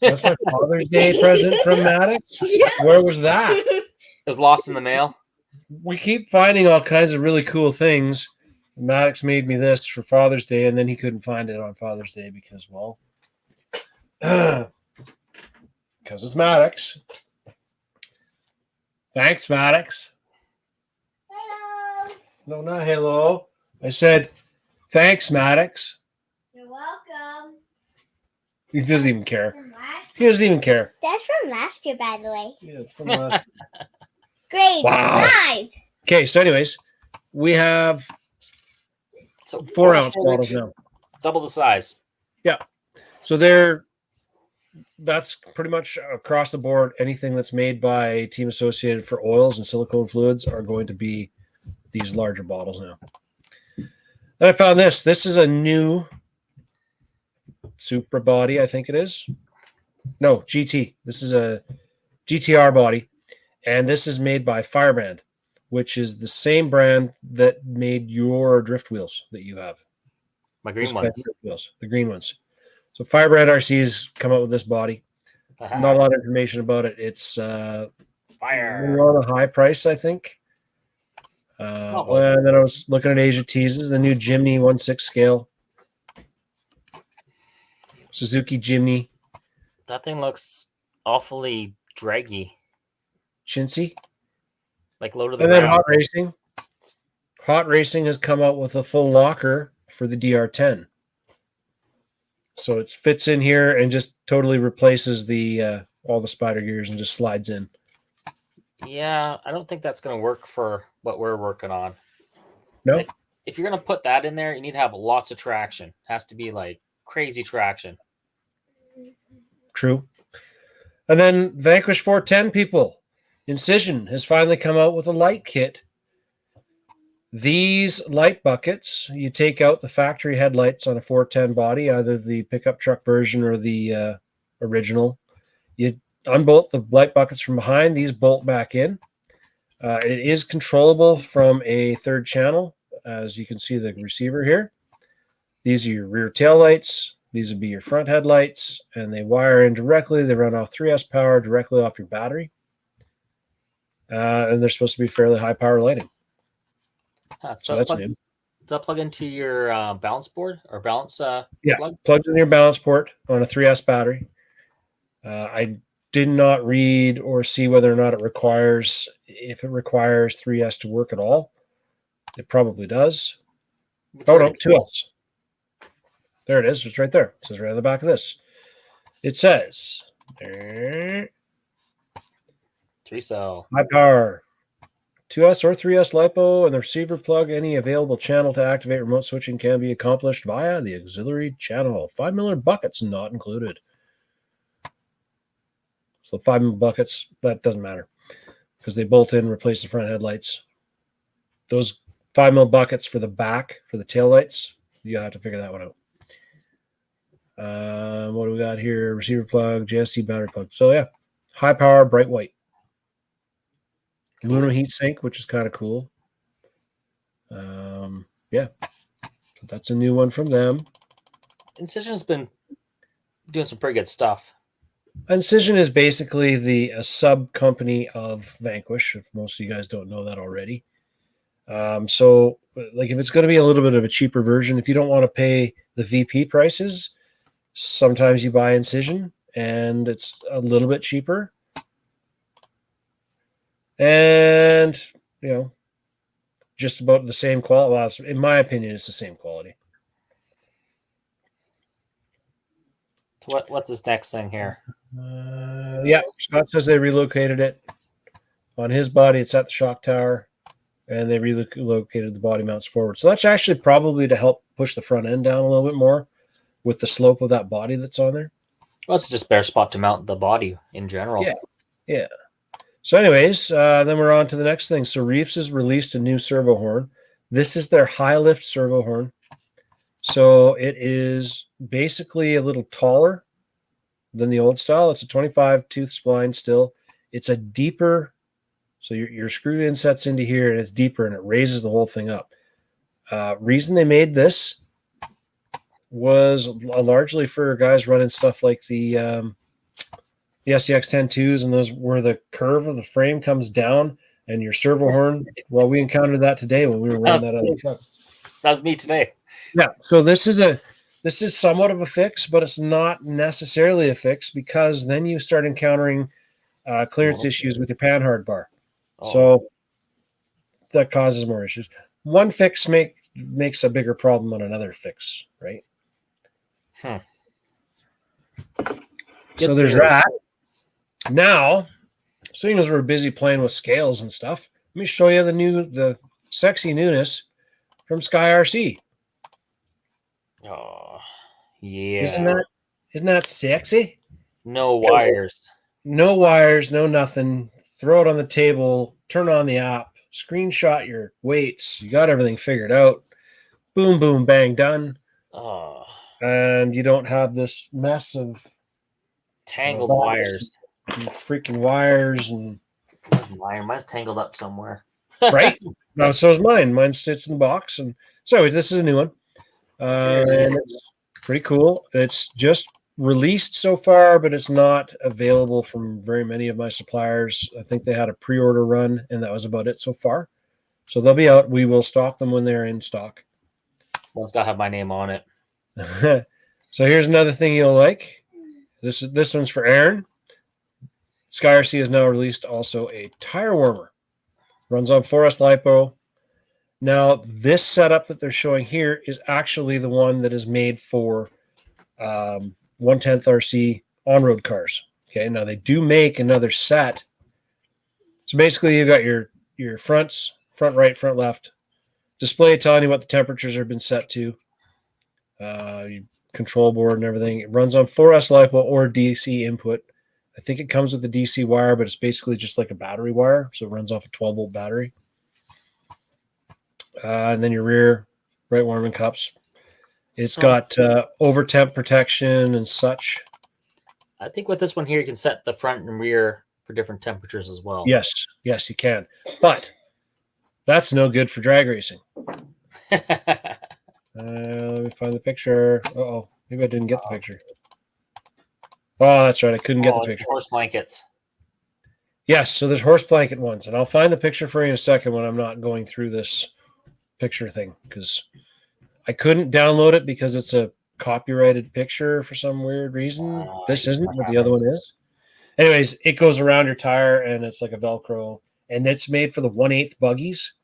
that's my Father's Day present from Maddox. Yeah. Where was that? It was lost in the mail. We keep finding all kinds of really cool things. Maddox made me this for Father's Day, and then he couldn't find it on Father's Day because, well, because it's Maddox. Thanks, Maddox. Hello. No, not hello. I said, thanks, Maddox. You're welcome. He doesn't even care. From last He doesn't even care. That's from last year, by the way. Yeah, it's from last. Grade Wow. 5. Okay, so anyways, we have So 4-ounce bottles now. Double the size. So that's pretty much across the board. Anything that's made by Team Associated for oils and silicone fluids are going to be these larger bottles now. Then I found this. This is a new Supra body, I think it is. No, GT. This is a GTR body. And this is made by Firebrand, which is the same brand that made your drift wheels that you have. My green Those ones. drift wheels, the green ones. So Firebrand RC's come out with this body. Aha. Not a lot of information about it. It's Fire. on a high price, I think. Probably. And then I was looking at Asia Teases, the new Jimny 1/6 scale. Suzuki Jimny. That thing looks awfully draggy. Chintzy. like low to the And then ground. Hot Racing has come out with a full locker for the DR10. So it fits in here and just totally replaces the all the spider gears and just slides in. Yeah, I don't think that's going to work for what we're working on. No? Like, if you're going to put that in there, you need to have lots of traction. It has to be like crazy traction. True. And then Vanquish 410 people. Incision has finally come out with a light kit. These light buckets, you take out the factory headlights on a 410 body, either the pickup truck version or the original. You unbolt the light buckets from behind. These bolt back in. It is controllable from a third channel, as you can see the receiver here. These are your rear tail lights. These would be your front headlights, and they wire in directly. They run off 3S power directly off your battery. And they're supposed to be fairly high power lighting. So that's new. Does that plug into your balance board or balance Yeah, plug? plugged in your balance port on a 3S battery. I did not read or see whether or not if it requires 3S to work at all. It probably does. Oh, no, 2S. There it is. It's right there. It says right on the back of this. It says 3-cell. high power 2S or 3S LiPo and the receiver plug. Any available channel to activate remote switching can be accomplished via the auxiliary channel. 5mm buckets not included. So 5mm buckets, that doesn't matter because they bolt in, replace the front headlights. Those 5mm buckets for the back, for the tail lights, you have to figure that one out. What do we got here? Receiver plug, JST battery plug. So yeah, high power, bright white. Aluminum heat sink, which is kind of cool. Yeah, so that's a new one from them. Incision's been doing some pretty good stuff. Incision is basically a sub company of Vanquish, if most of you guys don't know that already. So like if it's going to be a little bit of a cheaper version, if you don't want to pay the VP prices, sometimes you buy Incision and it's a little bit cheaper. And, just about the same quality. Well, in my opinion, it's the same quality. So what's this next thing here? Yeah, Scott says they relocated it. On his body, it's at the shock tower, and they relocated the body mounts forward. So that's actually probably to help push the front end down a little bit more with the slope of that body that's on there. Well, it's just a better spot to mount the body in general. Yeah. So anyways, then we're on to the next thing. So Reefs has released a new servo horn. This is their high lift servo horn. So it is basically a little taller than the old style. It's a 25 tooth spline still. It's a deeper, so your screw in sets into here and it's deeper and it raises the whole thing up. Reason they made this was largely for guys running stuff like the SCX 10.2s and those where the curve of the frame comes down and your servo horn. Well, we encountered that today when we were running that other truck. That was me today. Yeah. So this is somewhat of a fix, but it's not necessarily a fix because then you start encountering clearance issues with your panhard bar. So that causes more issues. One fix makes a bigger problem on another fix, right? So there's that. Now, seeing as we're busy playing with scales and stuff, let me show you the sexy newness from Sky RC. Oh, yeah. Isn't that sexy? No wires. No wires, no nothing. Throw it on the table, turn on the app, screenshot your weights. You got everything figured out. Boom, boom, bang, done. Oh. And you don't have this mess of tangled wires. And freaking wires and mine's tangled up somewhere. Right? No, so is mine. Mine sits in the box. And so anyways, this is a new one. And it's pretty cool. It's just released so far, but it's not available from very many of my suppliers. I think they had a pre-order run, and that was about it so far. So they'll be out. We will stock them when they're in stock. Well, it's got to have my name on it. So here's another thing you'll like. This one's for Aaron. Sky RC has now released also a tire warmer. Runs on 4S LiPo. Now, this setup that they're showing here is actually the one that is made for 110th RC on-road cars. Okay, now they do make another set. So basically, you've got your fronts, front right, front left. Display telling you what the temperatures have been set to. Your control board and everything. It runs on 4S LiPo or DC input. I think it comes with a DC wire, but it's basically just like a battery wire. So it runs off a 12-volt battery. And then your rear right warming cups. It's got over temp protection and such. I think with this one here, you can set the front and rear for different temperatures as well. Yes, you can. But that's no good for drag racing. Let me find the picture. Uh-oh, maybe I didn't get the picture. Oh, that's right. I couldn't get the picture. Horse blankets. Yes, so there's horse blanket ones. And I'll find the picture for you in a second when I'm not going through this picture thing, because I couldn't download it because it's a copyrighted picture for some weird reason. This isn't, but the other one is. Anyways, it goes around your tire, and it's like a Velcro. And it's made for the 1/8 buggies.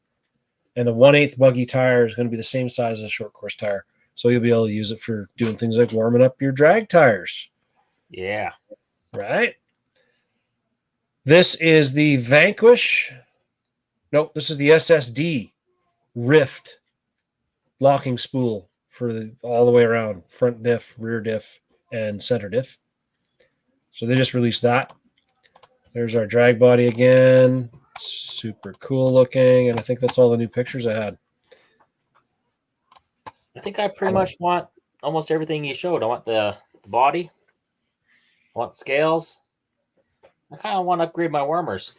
And the 1/8 buggy tire is going to be the same size as a short course tire. So you'll be able to use it for doing things like warming up your drag tires. Yeah. Right? This is the Vanquish. Nope, this is the SSD Rift locking spool for all the way around. Front diff, rear diff, and center diff. So they just released that. There's our drag body again. Super cool looking. And I think that's all the new pictures I had. I think I pretty much want almost everything you showed. I want the body. I want scales. I kind of want to upgrade my warmers.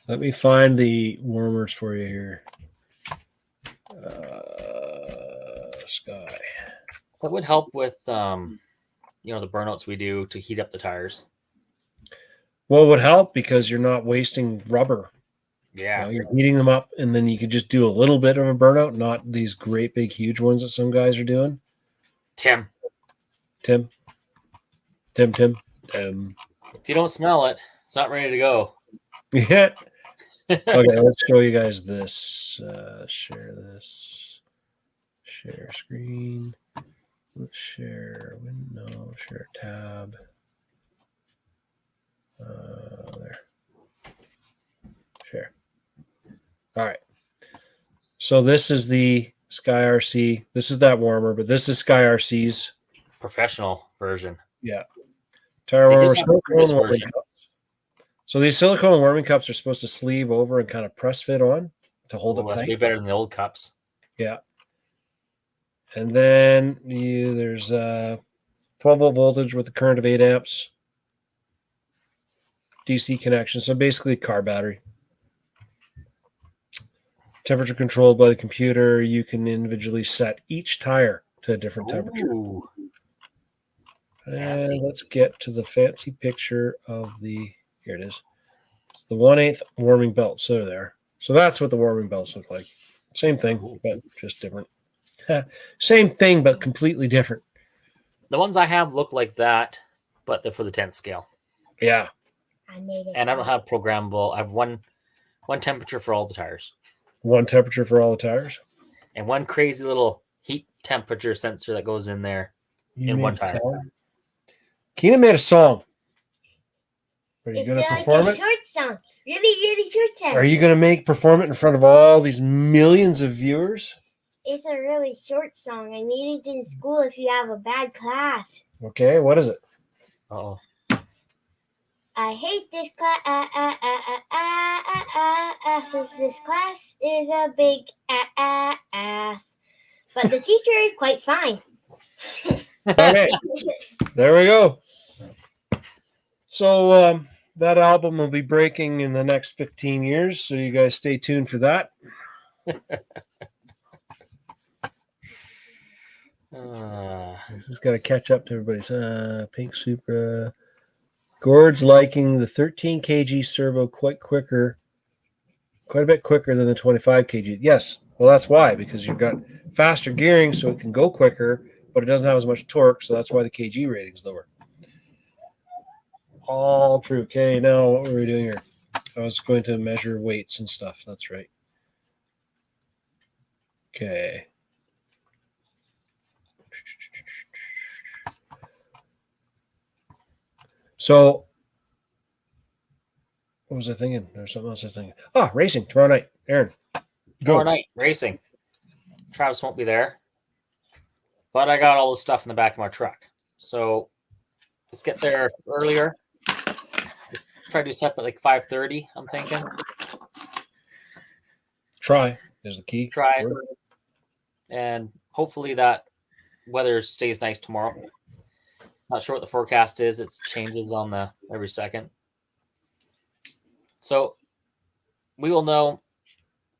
Let me find the warmers for you here. Sky. That would help with, the burnouts we do to heat up the tires. Well, it would help because you're not wasting rubber. Yeah. You're heating them up, and then you could just do a little bit of a burnout, not these great big huge ones that some guys are doing. Tim. If you don't smell it, it's not ready to go. Yeah. Okay, let's show you guys this. Share this. Share screen. Let's share window. Share tab. There. Share. All right. So this is the Sky RC. This is that warmer, but this is Sky RC's professional version. Yeah. Tire warmer, silicone warming cups. So these silicone warming cups are supposed to sleeve over and kind of press fit on to hold it tight. That's way better than the old cups. Yeah. And then there's 12-volt voltage with a current of 8 amps. DC connection. So basically a car battery. Temperature controlled by the computer. You can individually set each tire to a different temperature. Ooh. And let's get to the fancy picture of the, here it is. It's the 1/8 warming belts. So there. So that's what the warming belts look like. Same thing, but just different. Same thing, but completely different. The ones I have look like that, but they're for the 10th scale. Yeah. And I don't have programmable. I have one temperature for all the tires. One temperature for all the tires? And one crazy little heat temperature sensor that goes in there in one tire. Keenan made a song. Are you going to perform it? Short song. Really, really short song. Are you going to perform it in front of all these millions of viewers? It's a really short song. I need it in school if you have a bad class. Okay, what is it? Uh-oh. I hate this class. This class is a big ass. But the teacher is quite fine. Okay, there we go. So that album will be breaking in the next 15 years, so you guys stay tuned for that. Just got to catch up to everybody's Pink Supra. Gord's liking the 13 kg servo quite a bit quicker than the 25 kg. Yes, well, that's why, because you've got faster gearing, so it can go quicker, but it doesn't have as much torque, so that's why the kg rating's lower. All true. Okay, now what were we doing here? I was going to measure weights and stuff. That's right. Okay. So, what was I thinking? There's something else I was thinking. Racing tomorrow night. Aaron, Tomorrow go. night, racing. Travis won't be there, but I got all the stuff in the back of my truck. So let's get there earlier. Try to do Sept at like 5:30, I'm thinking. Try is the key. Try. word. And hopefully that weather stays nice tomorrow. Not sure what the forecast is. It changes on the every second. So we will know.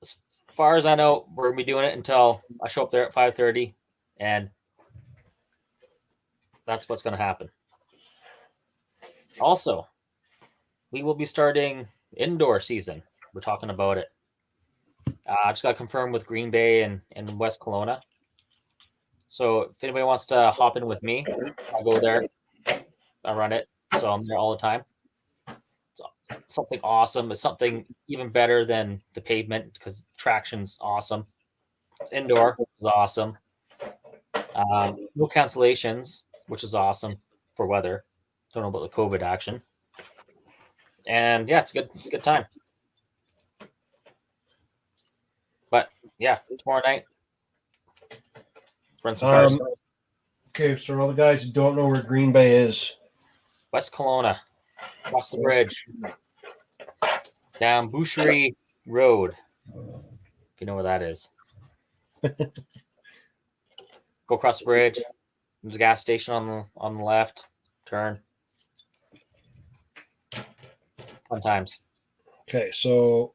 As far as I know, we're gonna be doing it until I show up there at 5:30, and that's what's gonna happen. Also, we will be starting indoor season. We're talking about it. I just got confirmed with Green Bay and West Kelowna. So if anybody wants to hop in with me, I'll go there. I run it, so I'm there all the time. So something awesome. It's something even better than the pavement because traction's awesome. It's indoor, is awesome. No cancellations, which is awesome for weather. Don't know about the COVID action. And yeah, it's a good time. But yeah, tomorrow night, run some cars. Okay, so all the guys who don't know where Green Bay is, West Kelowna, across the bridge, down Boucherie Road, if you know where that is. Go across the bridge. There's a gas station on the left. Turn. Fun times. Okay, so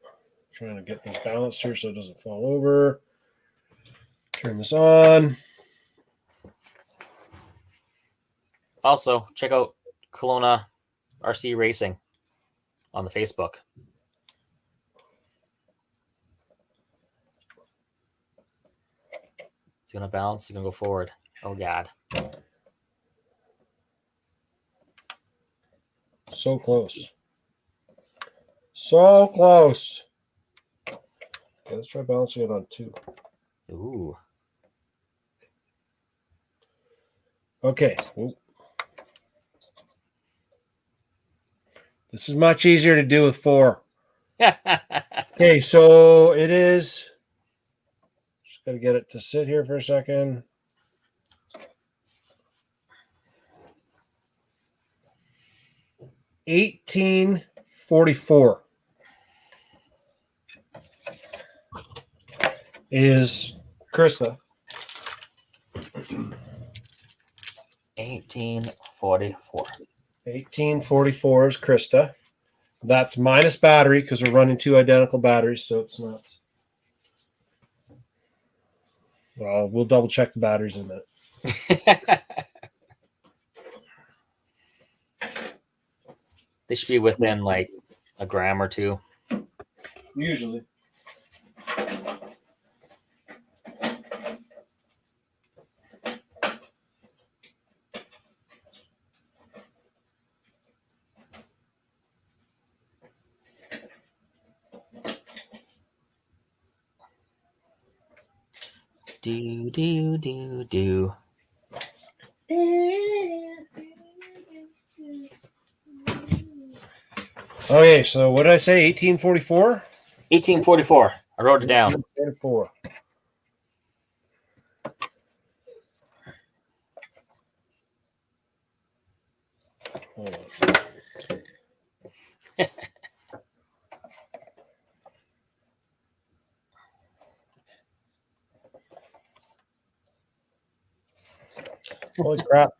trying to get this balanced here so it doesn't fall over. Turn this on. Also, check out Kelowna RC Racing on the Facebook. It's gonna balance. It's gonna go forward. Oh God! So close. So close. Okay, let's try balancing it on 2. Ooh. Okay. Ooh. This is much easier to do with 4. Okay, so it is. Just got to get it to sit here for a second. $18.44 is Krista. 1844. 1844 is Krista. That's minus battery because we're running 2 identical batteries, so it's not. Well, we'll double check the batteries in a minute. They should be within like a gram or 2. Usually. Do. Okay, so what did I say? 1844? 1844. I wrote it down. 1844. Hold on. Holy crap.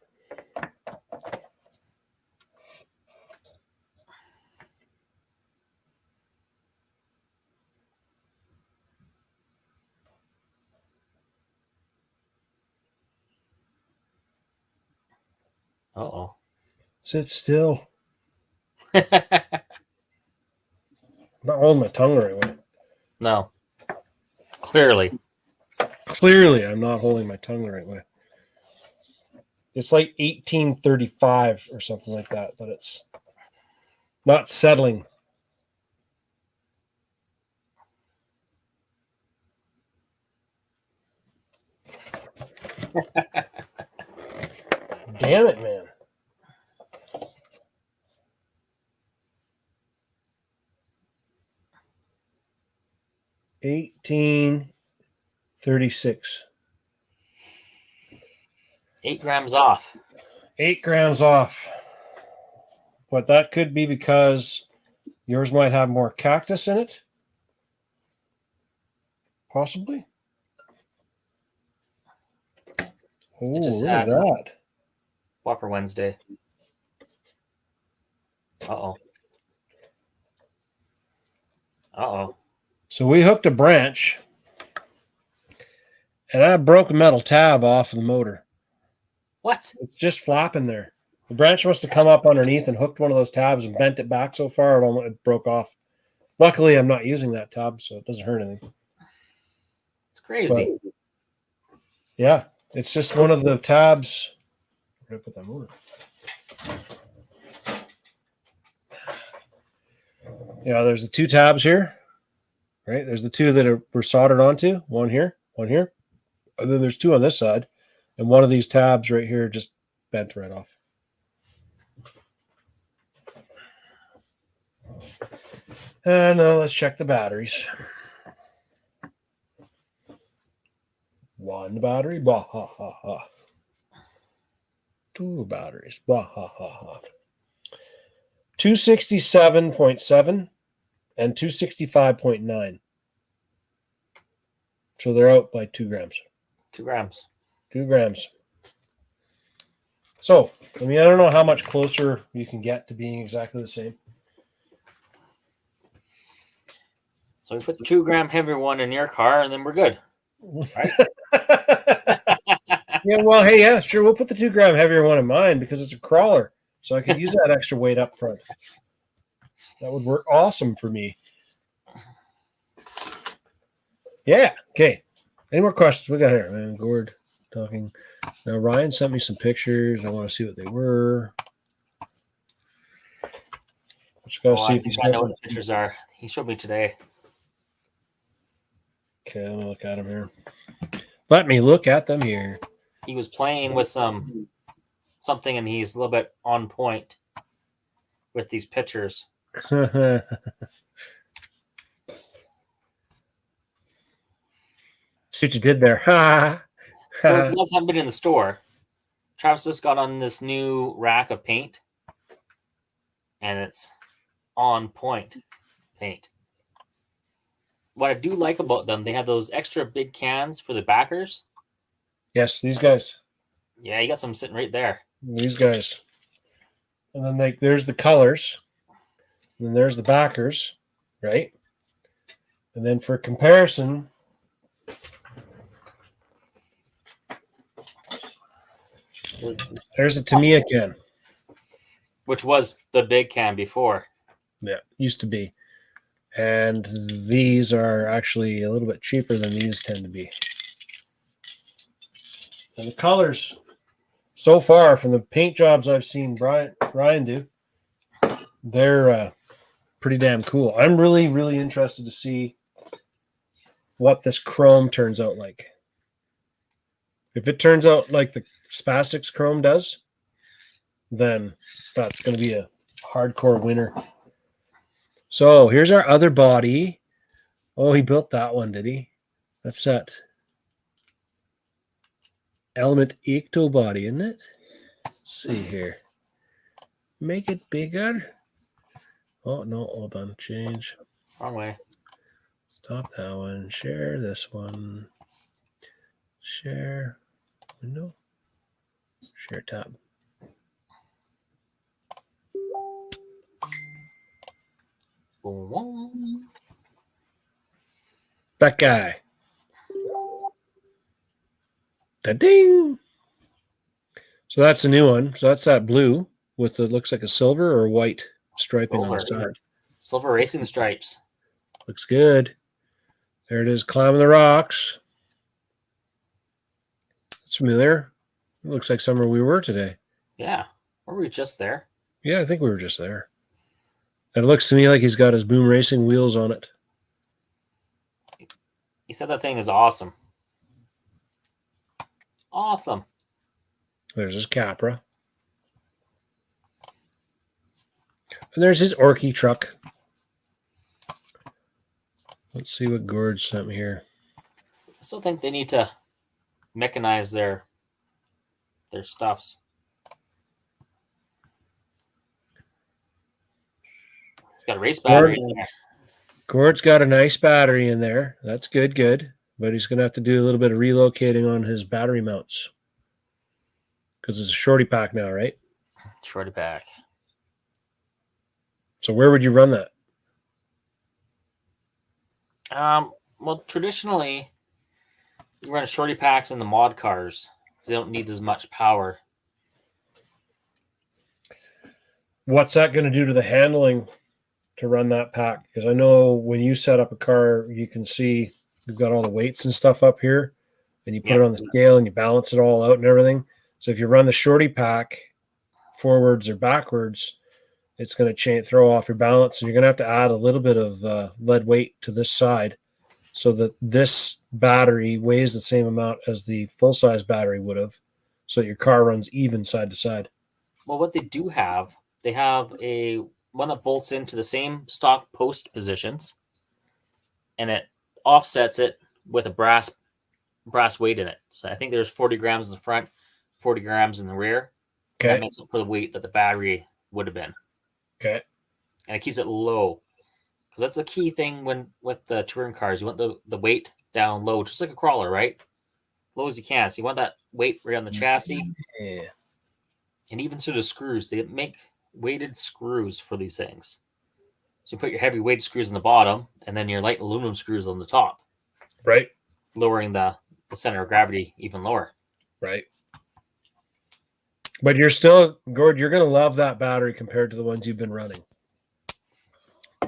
Uh-oh. Sit still. I'm not holding my tongue the right way. No. Clearly. Clearly, I'm not holding my tongue the right way. It's like 1835 or something like that, but it's not settling. Damn it, man. $18.36. 8 grams off. 8 grams off. But that could be because yours might have more cactus in it. Possibly. Oh, just look at had- that. Whopper Wednesday. Uh-oh. Uh-oh. So we hooked a branch, and I broke a metal tab off of the motor. What? It's just flapping there. The branch must have come up underneath and hooked one of those tabs and bent it back so far it broke off. Luckily, I'm not using that tab, so it doesn't hurt anything. It's crazy. But, yeah, it's just one of the tabs. Where did I put that motor? Yeah, there's the 2 tabs here, right? There's the 2 that were soldered onto, one here, and then there's 2 on this side, and one of these tabs right here just bent right off. Now let's check the batteries. 1 battery, bah ha ha ha. 2 batteries, bah ha ha ha. 267.7 and 265.9. So they're out by 2 grams. 2 grams. 2 grams. So, I mean, I don't know how much closer you can get to being exactly the same. So we put the 2 gram heavier one in your car, and then we're good. Right? Yeah, well, hey, yeah, sure. We'll put the 2 gram heavier one in mine because it's a crawler. So I could use that extra weight up front. That would work awesome for me. Yeah. Okay. Any more questions? We got here, man. Gord talking. Now, Ryan sent me some pictures. I want to see what they were. Just got to see I if think he's I know what the pictures are. He showed me today. Okay, let me look at them here. Let me look at them here. He was playing with something, and he's a little bit on point with these pictures. See what you did there. So if you guys haven't been in the store, Travis just got on this new rack of paint, and it's on point paint. What I do like about them, they have those extra big cans for the backers. Yes, these guys. Yeah, you got some sitting right there. These guys. And then there's the colors. And then there's the backers, right? And then for comparison, there's a Tamiya can. Which was the big can before. Yeah, used to be. And these are actually a little bit cheaper than these tend to be. And the colors, so far from the paint jobs I've seen Ryan do, they're pretty damn cool. I'm really, really interested to see what this chrome turns out like. If it turns out like the Spastics chrome does, then that's going to be a hardcore winner. So here's our other body. Oh, he built that one, did he? That's that Element Ecto body, isn't it? Let's see here. Make it bigger. Oh, no, hold on. Change. Wrong way. Stop that one. Share this one. Share window. Share tab. That guy. Da-ding. So that's a new one. So that's that blue with the looks like a silver or white striping on the side. Silver racing stripes. Looks good. There it is, climbing the rocks. It's familiar. It looks like somewhere we were today. Yeah. Were we just there? Yeah, I think we were just there. It looks to me like he's got his Boom Racing wheels on it. He said that thing is awesome. Awesome. There's his Capra. And there's his Orky truck. Let's see what Gord sent me here. I still think they need to mechanize their stuffs. Got a race battery in there. Gord's got a nice battery in there. That's good. But he's going to have to do a little bit of relocating on his battery mounts. Because it's a shorty pack now, right? Shorty pack. So where would you run that? Well, traditionally, you run shorty packs in the mod cars because they don't need as much power. What's that going to do to the handling to run that pack? Because I know when you set up a car, you can see you've got all the weights and stuff up here, and you put it on the scale and you balance it all out and everything. So if you run the shorty pack forwards or backwards, it's going to throw off your balance, and you're going to have to add a little bit of lead weight to this side so that this battery weighs the same amount as the full-size battery would have, so that your car runs even side to side. Well, what they do have, they have a one that bolts into the same stock post positions, and it offsets it with a brass weight in it. So I think there's 40 grams in the front, 40 grams in the rear. Okay. That makes up for the weight that the battery would have been. Okay. And it keeps it low. Because that's the key thing with the touring cars. You want the weight down low, just like a crawler, right? Low as you can. So you want that weight right on the chassis. Yeah. And even through the screws. They make weighted screws for these things. So you put your heavy weight screws on the bottom, and then your light aluminum screws on the top. Right. Lowering the center of gravity even lower. Right. But you're still, Gord, you're going to love that battery compared to the ones you've been running.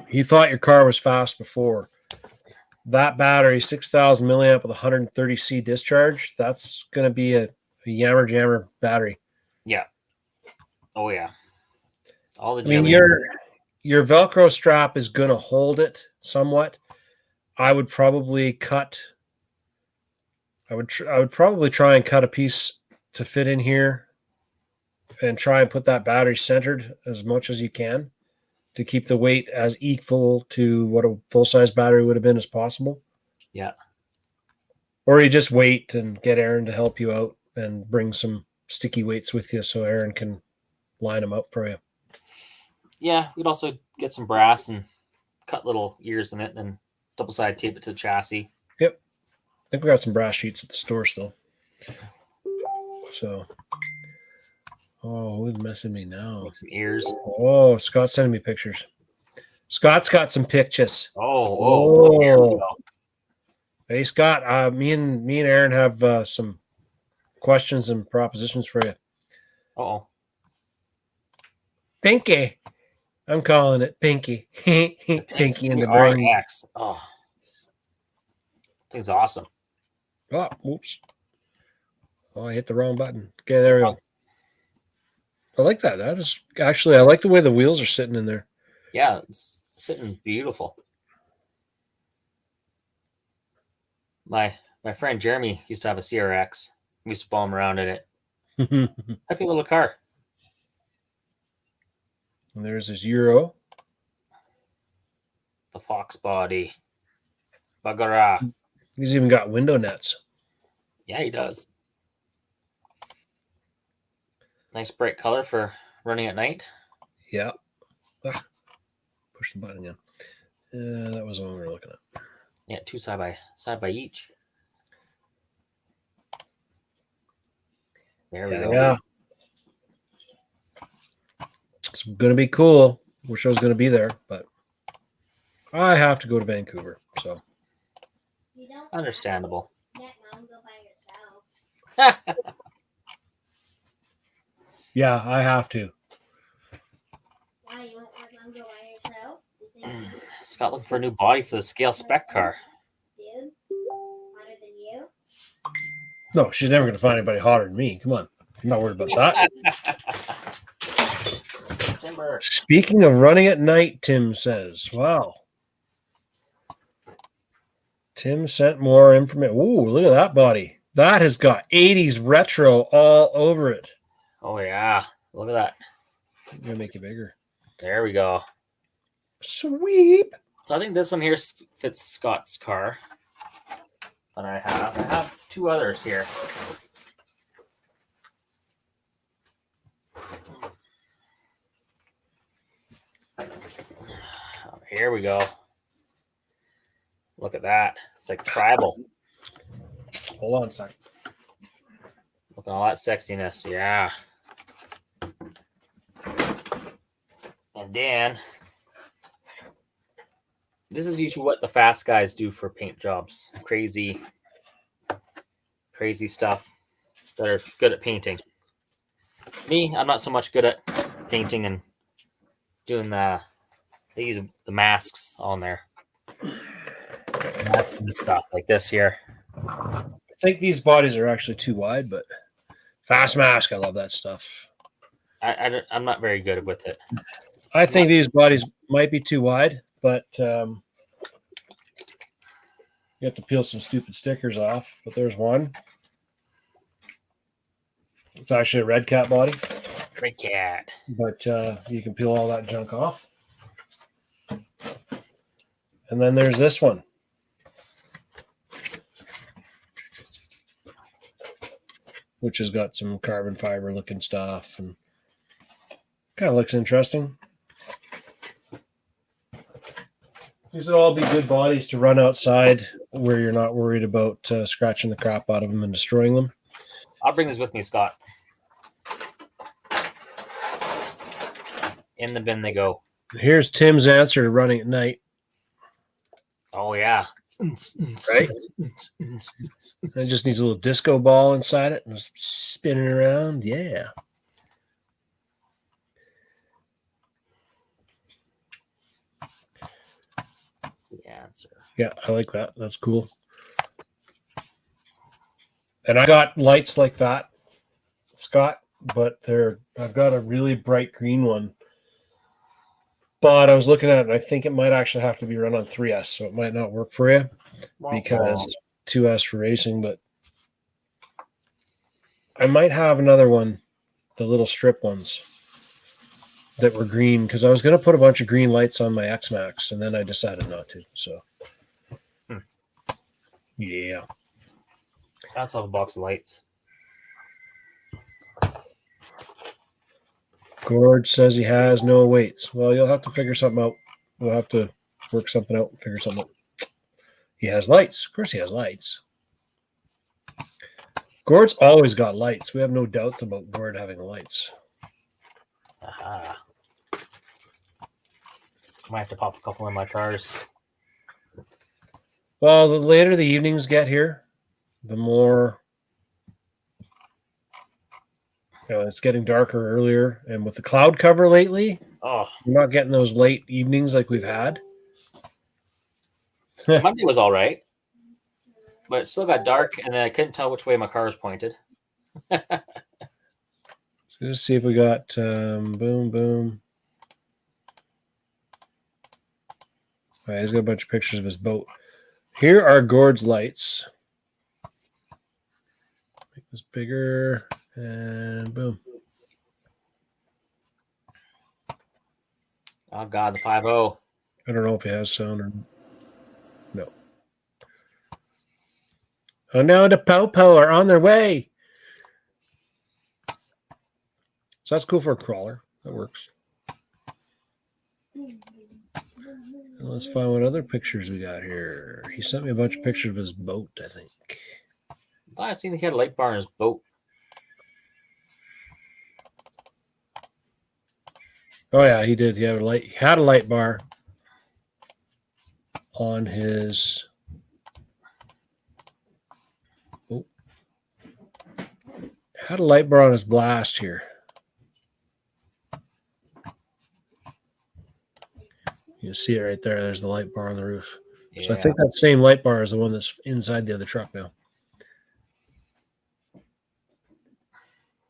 You thought your car was fast before. That battery, 6,000 milliamp with 130C discharge, that's going to be a yammer jammer battery. Yeah. Oh, yeah. All the I mean, your Velcro strap is going to hold it somewhat. I would probably I would probably try and cut a piece to fit in here and try and put that battery centered as much as you can to keep the weight as equal to what a full-size battery would have been as possible. Yeah. Or you just wait and get Aaron to help you out and bring some sticky weights with you so Aaron can line them up for you. Yeah, we'd also get some brass and cut little ears in it and double-sided tape it to the chassis. Yep. I think we got some brass sheets at the store still. So... Oh, who's messing me now? Make some ears. Oh, Scott's sending me pictures. Scott's got some pictures. Oh. Here we go. Hey, Scott. Me and Aaron have some questions and propositions for you. Uh-oh. Pinky. I'm calling it Pinky. Pinky in the brain. RX. Oh. Thing's awesome. Oh, whoops. Oh, I hit the wrong button. Okay, there we go. I like that. That is actually, I like the way the wheels are sitting in there. Yeah, it's sitting beautiful. My friend Jeremy used to have a CRX. We used to bomb around in it. Happy little car. And there's his Euro. The Fox body. Bagara. He's even got window nets. Yeah, he does. Nice bright color for running at night. Yeah. Push the button again. That was the one we were looking at. Yeah, two side by each. There we go. Yeah. It's going to be cool. Wish I was going to be there, but I have to go to Vancouver. So You don't Understandable. let Mom go by herself. yeah, I have to. Why you won't let Mom go by herself? You think Scott looking for a new body for the scale spec car. dude hotter than you? No, she's never going to find anybody hotter than me. Come on. I'm not worried about that. Stand first. Speaking of running at night, Tim says, wow. Tim sent more information. Ooh, look at that body. That has got 80s retro all over it. Oh yeah, look at that. I'm going to make it bigger. There we go. Sweep. So I think this one here fits Scott's car. And I have two others here. Here we go. Look at that. It's like tribal. Hold on a second. Look at all that sexiness. Yeah. And then, this is usually what the fast guys do for paint jobs. Crazy stuff that are good at painting. Me, I'm not so much good at painting and doing they use the masks on there. Masks and stuff like this here. I think these bodies are actually too wide, but fast mask, I love that stuff. I'm not very good with it. I think these bodies might be too wide, but you have to peel some stupid stickers off. But there's one. It's actually a red cat body, Great cat. but you can peel all that junk off. And then there's this one. Which has got some carbon fiber looking stuff and kind of looks interesting. These would all be good bodies to run outside where you're not worried about scratching the crap out of them and destroying them. I'll bring this with me, Scott. In the bin they go. Here's Tim's answer to running at night. Oh yeah. Right? It just needs a little disco ball inside it and just spinning around. Yeah. The answer. Yeah, I like that. That's cool. And I got lights like that, Scott, but I've got a really bright green one. But I was looking at it, and I think it might actually have to be run on 3S, so it might not work for you because 2S for racing. But I might have another one, the little strip ones that were green, because I was going to put a bunch of green lights on my X-Max, and then I decided not to. So, yeah. That's off a box of lights. Gord says he has no weights. Well, you'll have to figure something out. We'll have to work something out and figure something out. He has lights. Of course he has lights. Gord's always got lights. We have no doubt about Gord having lights. Aha. Might have to pop a couple in my cars. Well, the later the evenings get here, the more it's getting darker earlier. And with the cloud cover lately, Oh, we're not getting those late evenings like we've had. Monday was all right, but it still got dark, and then I couldn't tell which way my car was pointed. So let's see if we got boom, boom. All right, he's got a bunch of pictures of his boat. Here are Gord's lights. Make this bigger, and boom. Oh God, the 5.0. I don't know if he has sound or no. Oh no, the Popo are on their way. So that's cool for a crawler. That works. And let's find what other pictures we got here. He sent me a bunch of pictures of his boat, I think. I thought I seen he had a light bar in his boat. Oh yeah, he did. He had a light bar on his. Oh, had a light bar on his blast here. You see it right there. There's the light bar on the roof. Yeah. So I think that same light bar is the one that's inside the other truck now.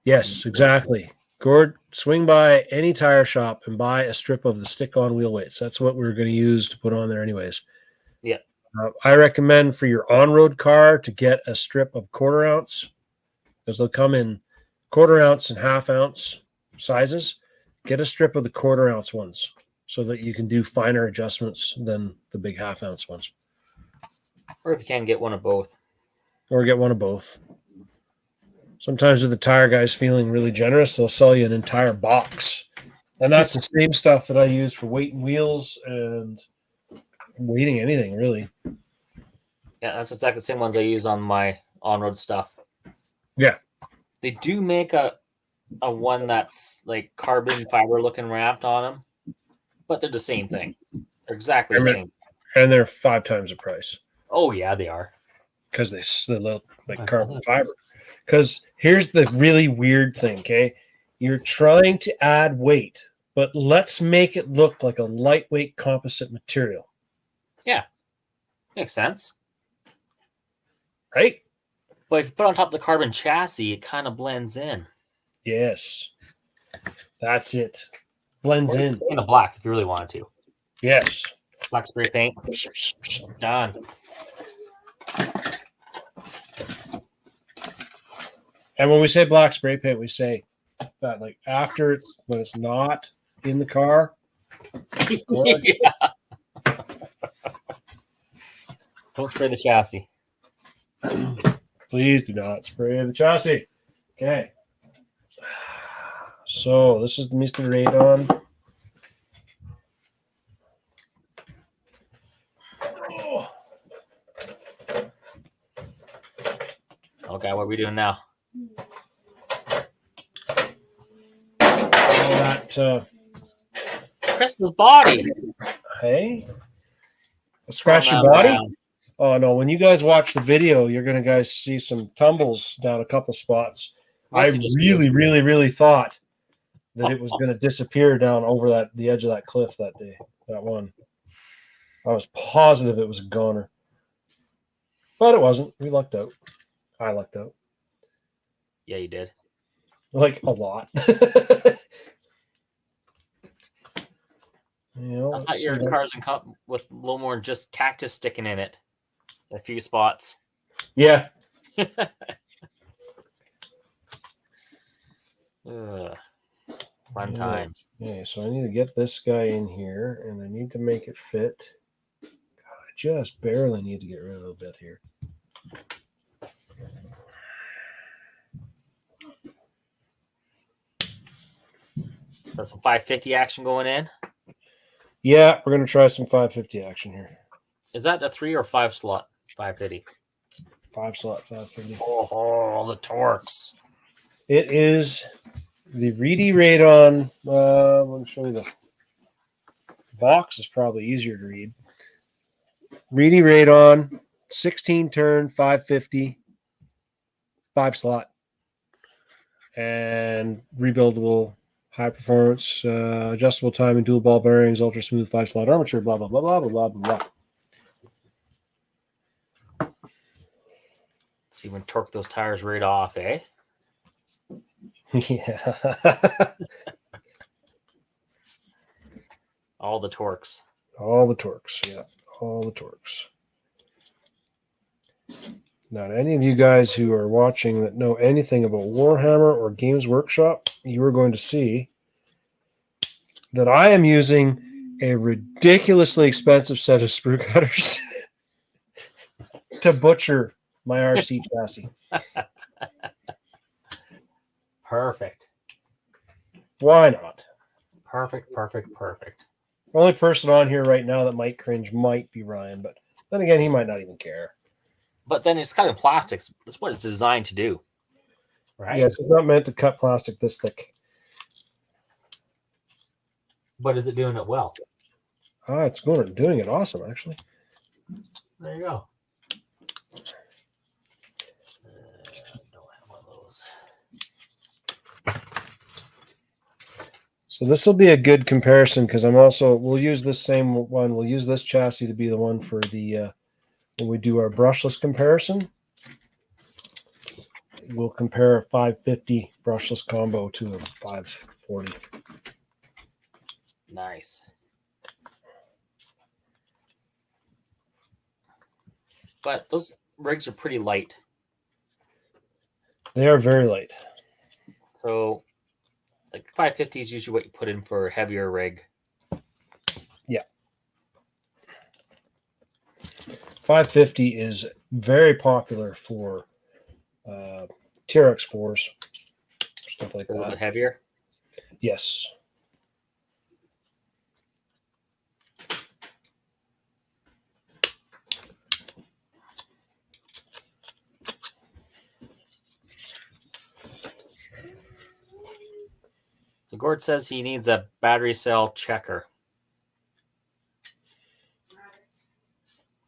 Yes, exactly. Gord, swing by any tire shop and buy a strip of the stick-on wheel weights. That's what we're going to use to put on there anyways. Yeah. I recommend for your on-road car to get a strip of 1/4 ounce, because they'll come in 1/4 ounce and 1/2 ounce sizes. Get a strip of the 1/4 ounce ones so that you can do finer adjustments than the big 1/2 ounce ones. Or if you can, get one of both. Or get one of both. Sometimes with the tire guys feeling really generous, they'll sell you an entire box. And that's the same stuff that I use for weighting wheels and weighting anything, really. Yeah, that's exactly the same ones I use on my on-road stuff. Yeah. They do make a one that's like carbon fiber looking wrapped on them, but they're the same thing. They're exactly the same. And they're 5 times the price. Oh yeah, they are. Because they look like carbon fiber. Because here's the really weird thing, okay? You're trying to add weight, but let's make it look like a lightweight composite material. Yeah. Makes sense. Right? But if you put it on top of the carbon chassis, it kind of blends in. Yes. That's it. Blends in. In a black if you really wanted to. Yes. Black spray paint. Done. And when we say black spray paint, we say that like after it's when it's not in the car. Yeah. Don't spray the chassis. Please do not spray the chassis. Okay. So this is the Mr. Radon. Okay, what are we doing now? That Chris's body. hey, scratch your body. Around. Oh no! When you guys watch the video, you're gonna guys see some tumbles down a couple spots. I really thought that it was gonna disappear down over the edge of that cliff that day. That one, I was positive it was a goner, but it wasn't. We lucked out. I lucked out. Yeah, you did. Like a lot. I thought your car's in with a little more than just cactus sticking in it. A few spots. Yeah. Fun times. Okay, so I need to get this guy in here, and I need to make it fit. God, I just barely need to get rid of a little bit here. So some 550 action going in. Yeah, we're gonna try some 550 action here. Is that the 3 or 5 slot 550? 5 slot 550. Oh, the torques. It is the Reedy Radon. Let me show you the box. Is probably easier to read. Reedy Radon, 16 turn 550, 5 slot, and rebuildable. High performance, adjustable timing, dual ball bearings, ultra smooth 5 slot armature, blah, blah, blah, blah, blah, blah, blah. See when torque those tires right off, eh? Yeah. All the torques. All the torques, yeah. All the torques. Now, to any of you guys who are watching that know anything about Warhammer or Games Workshop, you are going to see that I am using a ridiculously expensive set of sprue cutters to butcher my RC chassis. Perfect. Why not? Perfect. The only person on here right now that might cringe might be Ryan, but then again, he might not even care. But then it's cut in plastics. That's what it's designed to do. Right? Yes, it's not meant to cut plastic this thick. But is it doing it well? It's doing it awesome, actually. There you go. Don't have one of those. So this will be a good comparison because we'll use this same one. We'll use this chassis to be the one for the when we do our brushless comparison. we'll compare a 550 brushless combo to a 540. Nice. But those rigs are pretty light. They are very light. So, like 550 is usually what you put in for a heavier rig. 550 is very popular for TRX4s, stuff like A little bit that. heavier. Yes. So Gord says he needs a battery cell checker.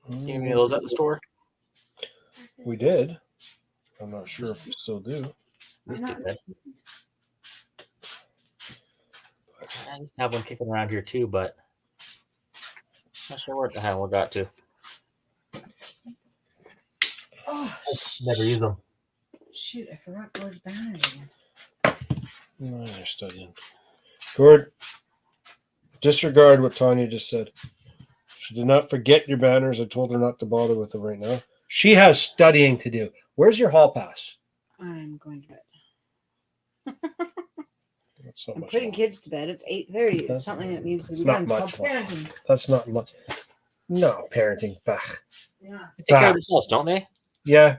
Do you have any of those at the store? We did. I'm not sure if we still do. We used to did. I used to have one kicking around here too, but not sure where the hell we got to. Oh, Never use them. shoot. I forgot Gord's banner again. No, you're studying. Gord, disregard what Tanya just said. She did not forget your banners. I told her not to bother with them right now. She has studying to do. Where's your hall pass? I'm going to bed. That's not I'm much. putting more. kids to bed. It's 8:30. It's That's something that needs to be not done. much It's called more. parenting. That's not much. No, parenting. Bah. Yeah. They take care Bah. of themselves, don't they? Yeah,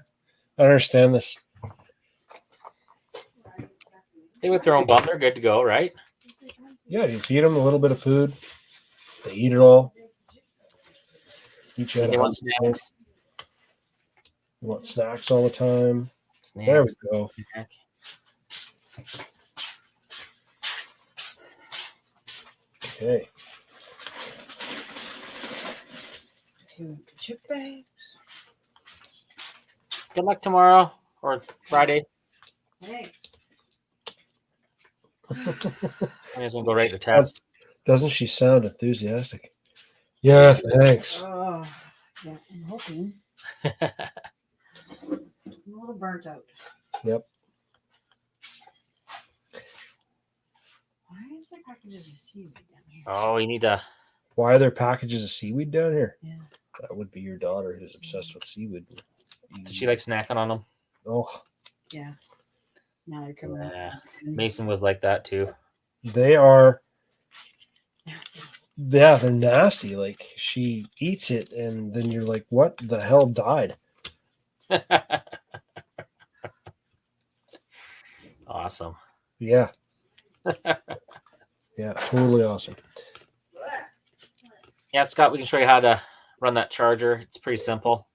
I understand this. They whip their own bum. They're good to go, right? Yeah, you feed them a little bit of food. They eat it all. Each They want snacks. You want snacks all the time. Snacks. There we go. Snack. Okay. Two chip bags. Good luck tomorrow or Friday. Hey. I'm just gonna go write the test. Doesn't she sound enthusiastic? Yeah, thanks. Oh, yeah. I'm hoping. I'm a little burnt out. Yep. Why is there packages of seaweed down here? Oh, you need to. Why are there packages of seaweed down here? Yeah. That would be your daughter who's obsessed with seaweed. Does she like snacking on them? Oh, Yeah. Now they're coming Yeah. out. Mason was like that too. they are. Nasty. Yeah, they're nasty. Like she eats it, and then you're like, "What the hell died?" Awesome. Yeah. Yeah, totally awesome. Yeah, Scott, we can show you how to run that charger. It's pretty simple.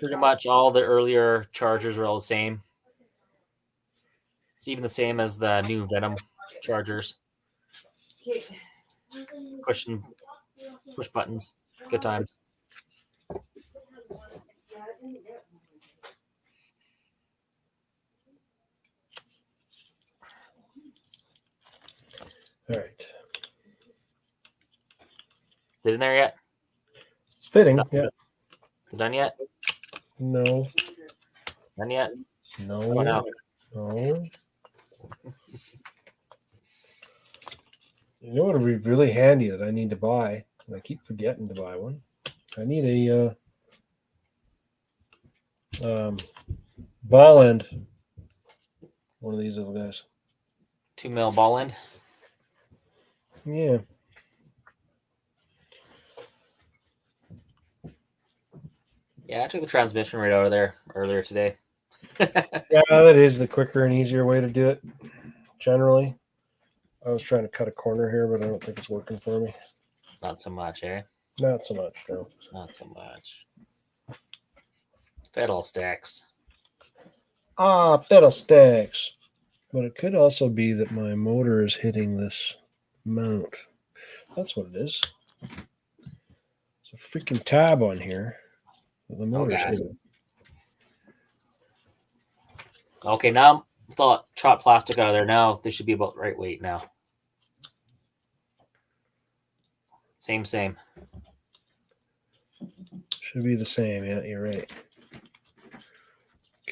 Pretty much all the earlier chargers are all the same. It's even the same as the new Venom chargers. Okay. Push buttons. Good times. All right. Is it in there yet? It's fitting. Yeah. Done yet? No. Done yet? No. Oh, no. No. You know what would be really handy that I need to buy, and I keep forgetting to buy one. I need a ball end. One of these little guys. 2 mil ball end. Yeah. Yeah, I took the transmission right out of there earlier today. Yeah, that is the quicker and easier way to do it. Generally, I was trying to cut a corner here, but I don't think it's working for me. Not so much, eh? Not so much, no. Not so much. Pedal stacks. Pedal stacks. But it could also be that my motor is hitting this mount. That's what it is. It's a freaking tab on here. The motor's God. hitting. Okay, now thought chop plastic out of there. Now they should be about the right weight now. Same. Should be the same. Yeah, you're right.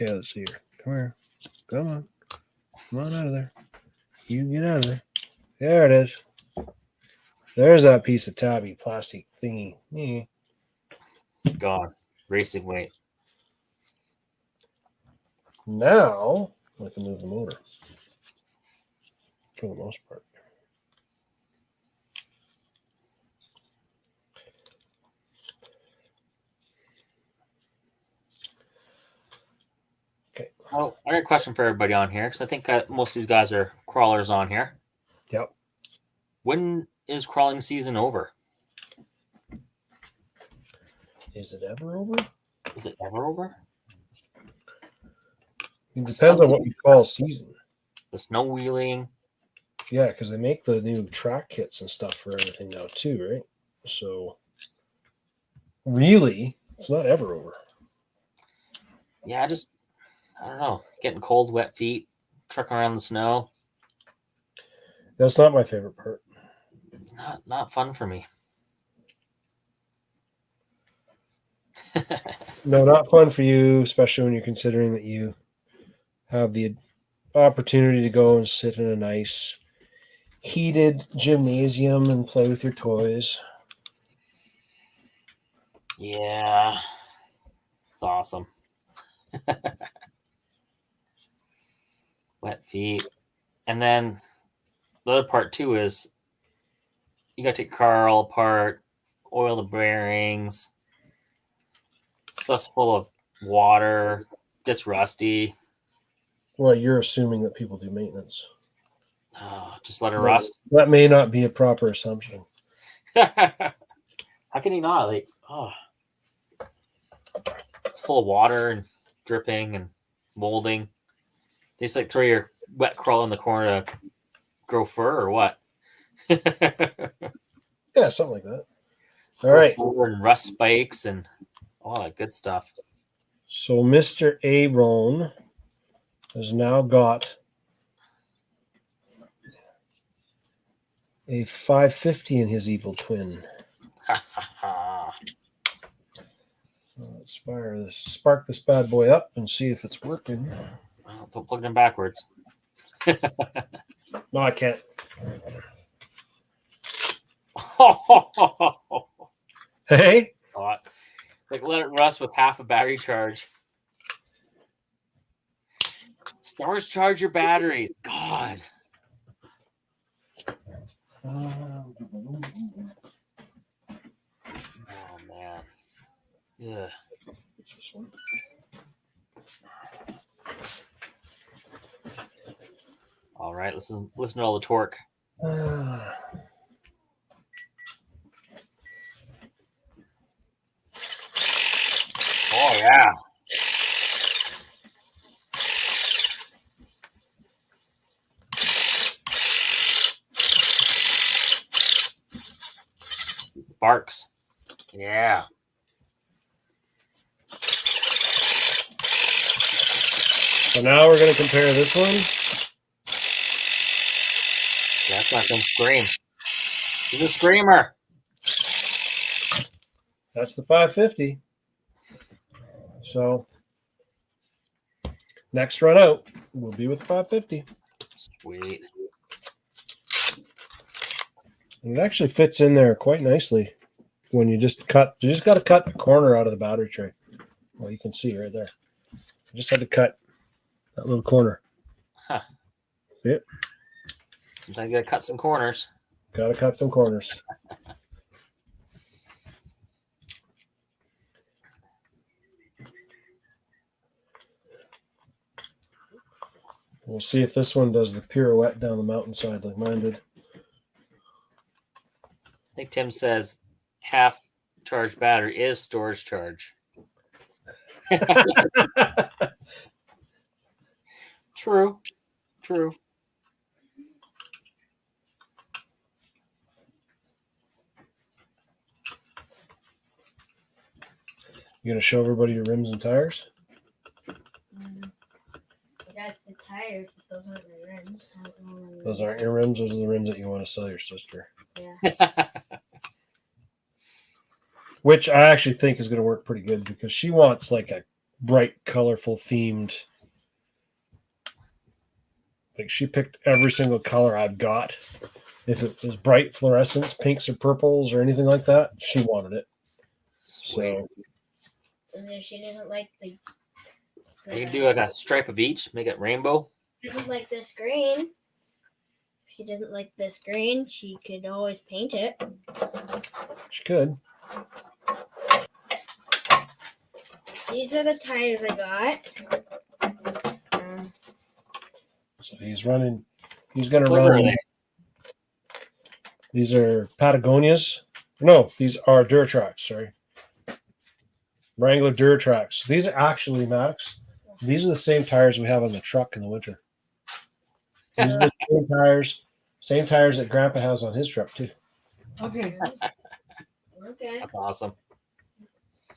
Okay, let's see here. Come here. Come on. Come on out of there. You get out of there. There it is. There's that piece of tabby plastic thingy. Yeah. Gone. Racing weight. Now I can move the motor for the most part. Okay. So I got a question for everybody on here because I think most of these guys are crawlers on here. Yep. When is crawling season over? Is it ever over? Is it ever over? It depends on what you call season. The snow wheeling. Yeah, because they make the new track kits and stuff for everything now too, right? So really, it's not ever over. Yeah, I don't know. Getting cold, wet feet, trucking around the snow. That's not my favorite part. Not fun for me. No, not fun for you, especially when you're considering that you have the opportunity to go and sit in a nice heated gymnasium and play with your toys. Yeah. It's awesome. Wet feet. And then the other part too is you got to take car all apart, oil the bearings. Stuff's full of water, gets rusty. Well, you're assuming that people do maintenance. Just let it rust. That may not be a proper assumption. How can you not? Like, it's full of water and dripping and molding. You just like throw your wet crawl in the corner to grow fur or what? Yeah, something like that. All Grow right. fur and rust spikes and all that good stuff. So Mr. Aaron has now got a 550 in his evil twin. Let's spark this bad boy up and see if it's working. Well, don't plug them backwards. No, I can't. Hey? Like let it rust with half a battery charge. Stars charge your batteries. God. Oh man. Yeah. What's this one? All right, listen to all the torque. Oh yeah. Sparks. Yeah. So now we're going to compare this one. That's not gonna scream. He's a screamer. That's the 550. So next run out will be with 550. Sweet. And it actually fits in there quite nicely when you just got to cut a corner out of the battery tray. Well, you can see right there. I just had to cut that little corner. Huh. Yep. Sometimes you gotta cut some corners. Got to cut some corners. We'll see if this one does the pirouette down the mountainside like mine did. I think Tim says half charge battery is storage charge. True. You gonna show everybody your rims and tires? I got the tires, but those aren't my rims. Those aren't your rims. Those are the rims that you want to sell your sister. Yeah. Which I actually think is going to work pretty good because she wants like a bright, colorful themed. Like she picked every single color I've got. If it was bright fluorescents, pinks or purples or anything like that, she wanted it. Sweet. So And then she doesn't like the You can do like a stripe of each, make it rainbow. She doesn't like this green. If she doesn't like this green, she could always paint it. she could. These are the tires I got. So he's running. He's going to Flavor are run. they? These are Patagonias. No, these are Duratrax. Sorry, Wrangler Duratrax. These are actually, Max. These are the same tires we have on the truck in the winter. These are the same tires that Grandpa has on his truck too. Okay. Okay. That's awesome.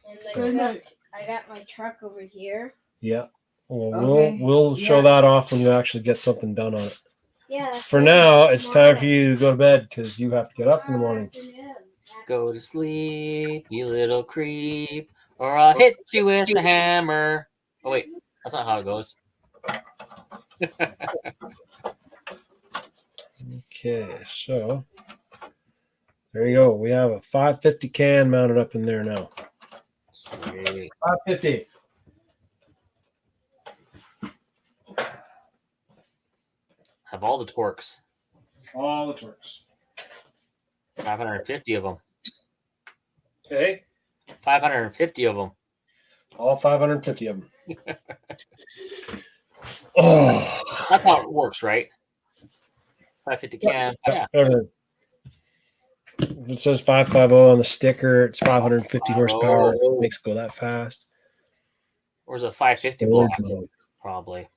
And So- I got my truck over here. Yeah. Well, Okay. we'll show Yeah. that off when you actually get something done on it. Yeah. For now, it's time for you to go to bed because you have to get up in the morning. Go to sleep, you little creep, or I'll hit you with the hammer. Oh wait, that's not how it goes. Okay, so there you go. We have a 550 can mounted up in there now. Sweet. 550. Have all the torques. All the torques. 550 of them. Okay. 550 of them. All 550 of them. Oh. That's how it works, right? 550 can. Yeah. Everything. If it says 550 on the sticker, it's 550 horsepower. It makes it go that fast. Or is it 550 block? Probably.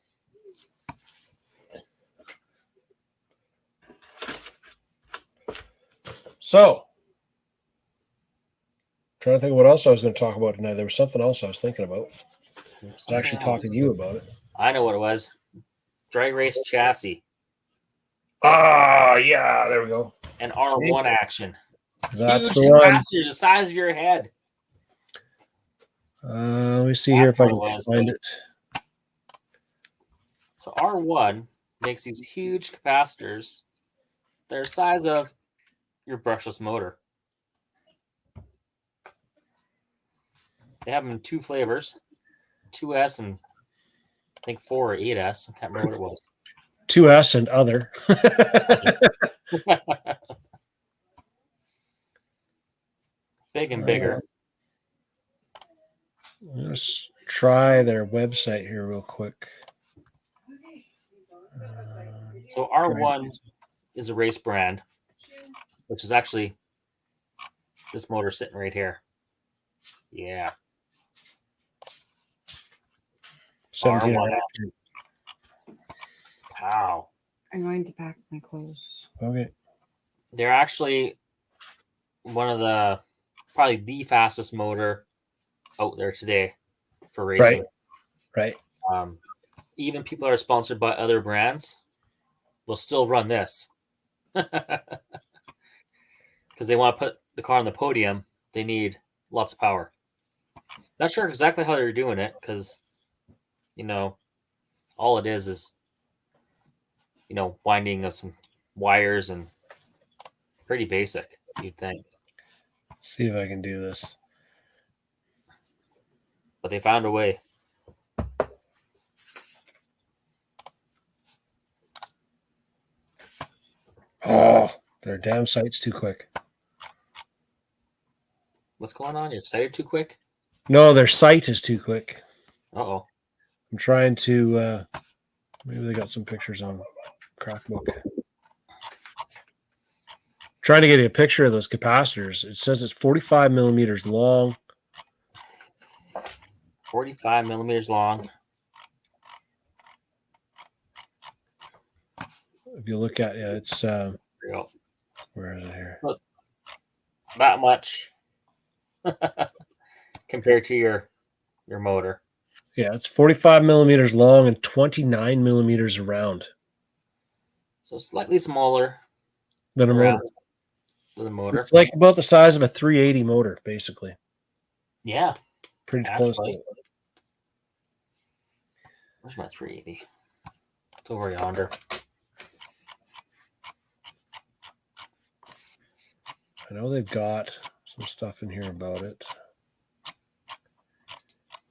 So, trying to think of what else I was going to talk about tonight. There was something else I was thinking about. I was actually talking to you about it. I know what it was. Drag race chassis Ah, yeah, there we go. and R1 action. That's Huge the one. capacitors the size of your head. Let me see here if I can find it. So R1 makes these huge capacitors. They're the size of your brushless motor. They have them in two flavors, 2S and I think 4 or 8S. I can't remember what it was. 2S and other. Big and bigger. Let's try their website here real quick. So R1 is a race brand, which is actually this motor sitting right here. Yeah. 17 R1. action. Wow. I'm going to pack my clothes. Okay. They're actually one of the probably the fastest motor out there today for racing. Right. Even people that are sponsored by other brands will still run this because they want to put the car on the podium. They need lots of power. Not sure exactly how they're doing it because, all it is, winding of some wires and pretty basic, you'd think. See if I can do this. But they found a way. Oh, their damn site's too quick. What's going on? You're excited too quick? No, their site is too quick. Uh-oh. I'm trying to maybe they got some pictures on Crackbook. Trying to get a picture of those capacitors. It says it's 45 millimeters long. 45 millimeters long. If you look at it, it's There you go. where is it here? That much compared to your motor. Yeah, it's 45 millimeters long and 29 millimeters around So slightly smaller than a around motor. than a motor. It's like about the size of a 380 motor, basically. Yeah. Pretty close. Actually. Where's my 380? It's over yonder. I know they've got some stuff in here about it.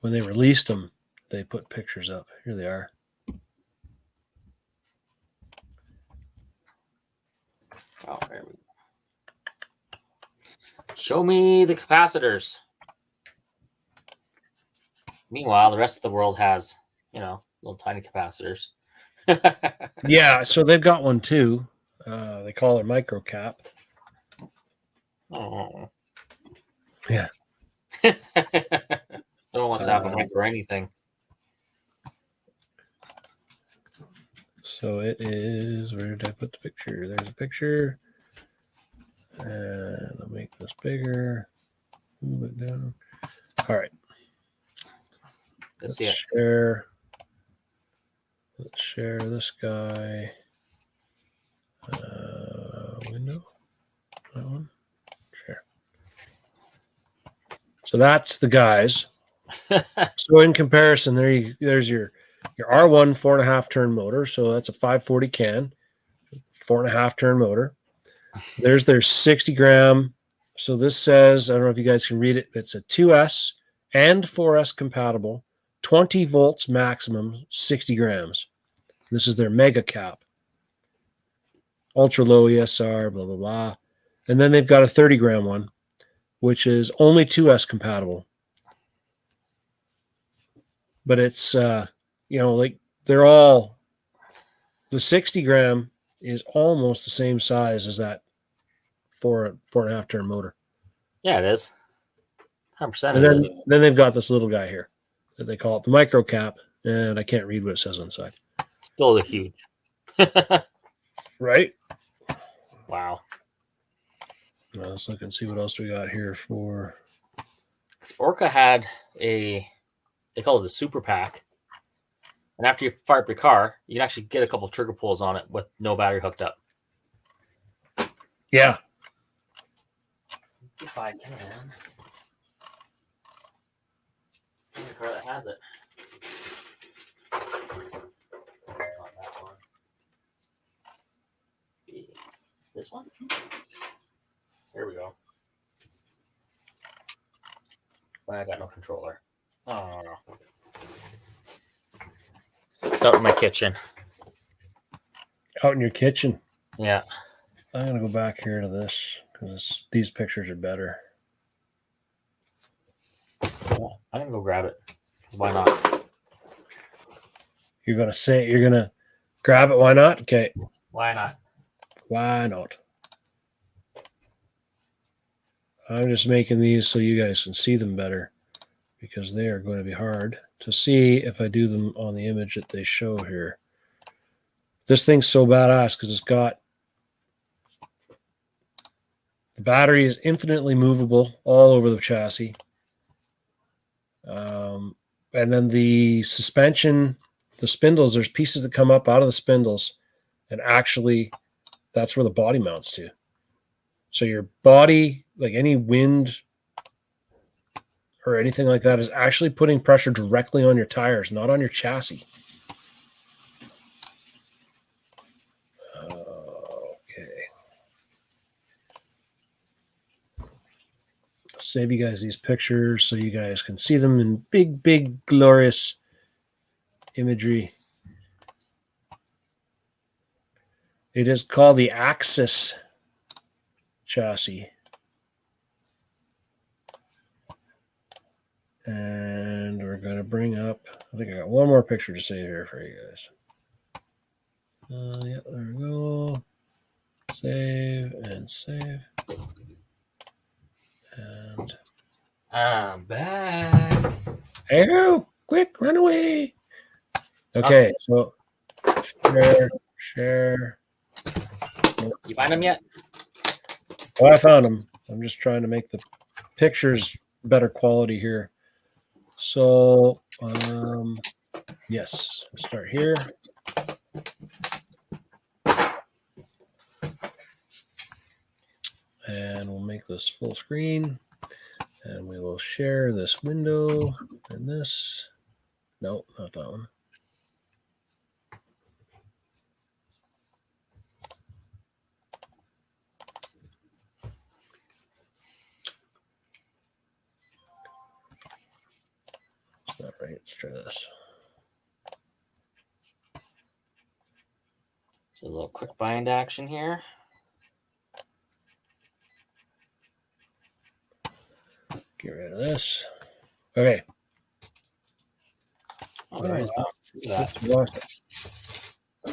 When they released them, they put pictures up. Here they are. Oh, there we go. Show me the capacitors. Meanwhile, the rest of the world has, little tiny capacitors. Yeah, so they've got one too. They call it micro cap. Oh. Yeah. No one wants to have a mic or anything. So it is. Where did I put the picture? There's a picture. And I'll make this bigger. Move it down. All right. Let's see it. Share. Let's share this guy. Window. That one. Share. So that's the guys. So in comparison, there's your R1 4.5 turn motor. So that's a 540 can, 4.5 turn motor. There's their 60 gram. So this says, I don't know if you guys can read it, but it's a 2S and 4S compatible, 20 volts maximum, 60 grams. This is their mega cap. Ultra low ESR, blah, blah, blah. And then they've got a 30 gram one, which is only 2S compatible. But it's, like they're all, the 60 gram is almost the same size as that 4.5 turn motor. Yeah, it is. 100% And it then, is. then they've got this little guy here that they call it the micro cap, and I can't read what it says on the side. Still huge. Right? Wow. Let's look and see what else we got here for. Orca had they call it a super pack. And after you fire up your car, you can actually get a couple trigger pulls on it with no battery hooked up. Yeah. If I can. Find the car that has it. Not that one. This one? Here we go. Well, I got no controller. Oh. It's out in my kitchen. Out in your kitchen. Yeah. I'm going to go back here to this because these pictures are better. I'm going to go grab it. 'Cause why not? You're going to grab it. Why not? Okay. Why not? Why not? I'm just making these so you guys can see them better because they are going to be hard to see if I do them on the image that they show here. This thing's so badass because it's got the battery is infinitely movable all over the chassis. And then the suspension, the spindles, there's pieces that come up out of the spindles, and actually that's where the body mounts to. So your body, like any wind or anything like that, is actually putting pressure directly on your tires, not on your chassis. Okay. I'll save you guys these pictures so you guys can see them in big, big, glorious imagery. It is called the Axis chassis. And we're going to bring up, I think I got one more picture to save here for you guys. Yeah, there we go. Save and save. And I'm back. oh, quick, run away. Okay, so share. You find them yet? Oh, I found them. I'm just trying to make the pictures better quality here. So, yes, start here. And we'll make this full screen. And we will share this window and this. No, not that one. That's not right. Let's try this. A little quick bind action here. Get rid of this. Okay. Oh, there you go. Look at that. Oops, lost it.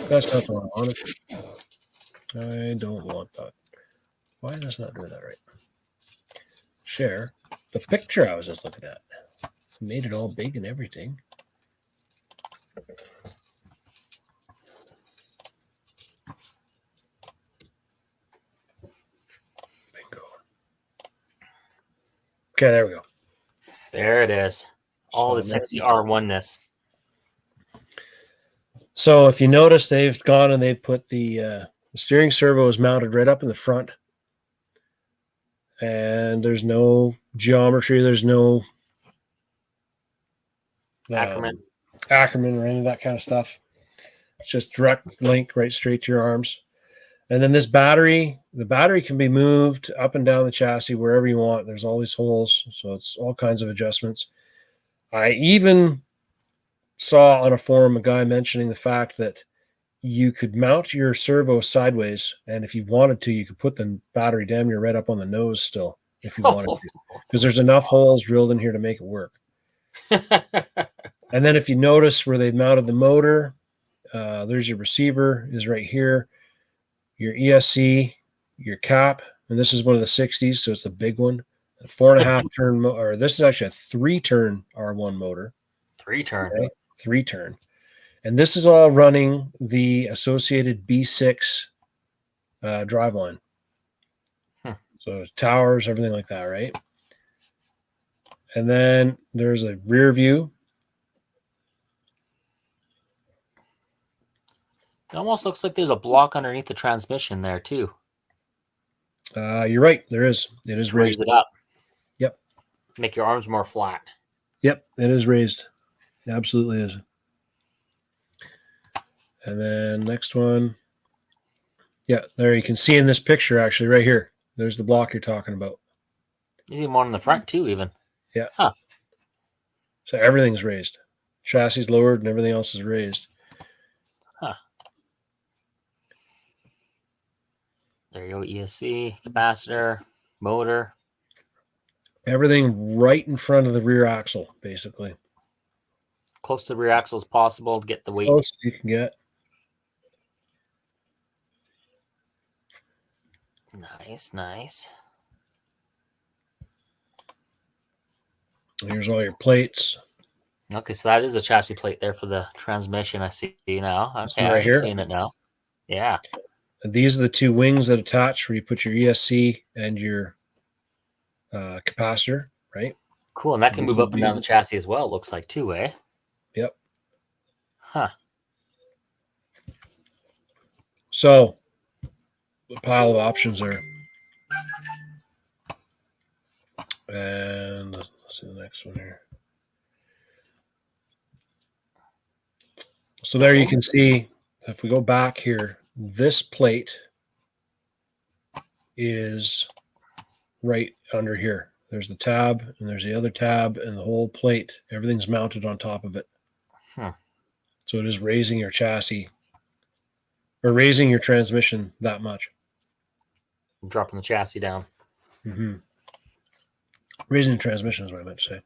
That's not the one I wanted. I don't want that. Why is this not doing that right? Share. The picture I was just looking at. Made it all big and everything. Bingo. Okay, there we go. There it is. All the So sexy R1-ness. So if you notice, they've gone and they put the steering servo is mounted right up in the front, and there's no geometry, there's no Ackerman. Ackerman or any of that kind of stuff. It's just direct link right straight to your arms. And then this battery, the battery can be moved up and down the chassis wherever you want. There's all these holes, so it's all kinds of adjustments. I even saw on a forum a guy mentioning the fact that you could mount your servo sideways, and if you wanted to, you could put the battery damn near right up on the nose still, if you wanted to, because there's enough holes drilled in here to make it work. And then if you notice where they've mounted the motor, there's your receiver is right here, your ESC, your cap, and this is one of the 60s, so it's a big one. A 4.5 turn, or this is actually a 3-turn R1 motor. 3-turn. Okay? 3-turn. And this is all running the associated B6 driveline. So towers, everything like that, right? And then there's a rear view. It almost looks like there's a block underneath the transmission there too. You're right. There is. It is Raise raised. it up. Yep. Make your arms more flat. Yep. It is raised. It absolutely is. And then next one. Yeah, there you can see in this picture actually right here. There's the block you're talking about. There's even one in the front too, even. Yeah. Huh. So everything's raised. Chassis lowered and everything else is raised. Huh. There you go. ESC, capacitor, motor. Everything right in front of the rear axle, basically. Close to the rear axle as possible to get the weight. Close as you can get. Nice, nice. Here's all your plates. Okay, so that is a chassis plate there for the transmission. I see now. This Okay, one right I'm here. seeing it now. Yeah. And these are the two wings that attach where you put your ESC and your capacitor, right? Cool, and that can move up and down the chassis as well, it looks like, too, eh? Yep. Huh. So, a pile of options there. And let's see the next one here. So there you can see, if we go back here, this plate is right under here. There's the tab, and there's the other tab, and the whole plate. Everything's mounted on top of it. So it is raising your chassis, or raising your transmission that much. Dropping the chassis down. Mm-hmm. Raising the transmission is what I meant to say.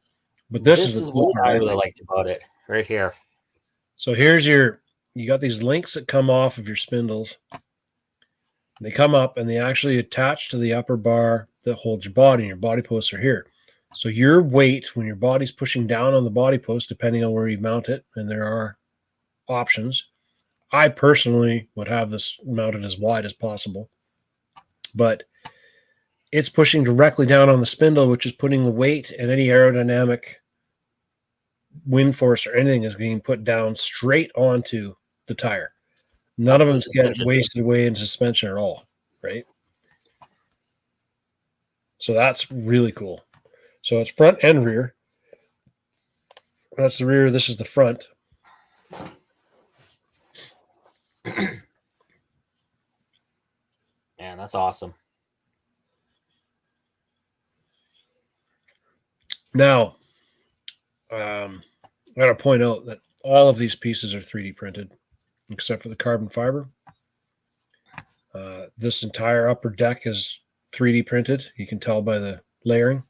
But this is what I really liked about it, right here. So here's you got these links that come off of your spindles. They come up and they actually attach to the upper bar that holds your body, and your body posts are here. So your weight, when your body's pushing down on the body post, depending on where you mount it, and there are options. I personally would have this mounted as wide as possible, but it's pushing directly down on the spindle, which is putting the weight and any aerodynamic wind force or anything is being put down straight onto the tire. None of them get wasted away in suspension at all, right? So that's really cool. So it's front and rear. That's the rear. This is the front. Man, that's awesome. Now, I got to point out that all of these pieces are 3D printed, except for the carbon fiber. This entire upper deck is 3D printed. You can tell by the layering.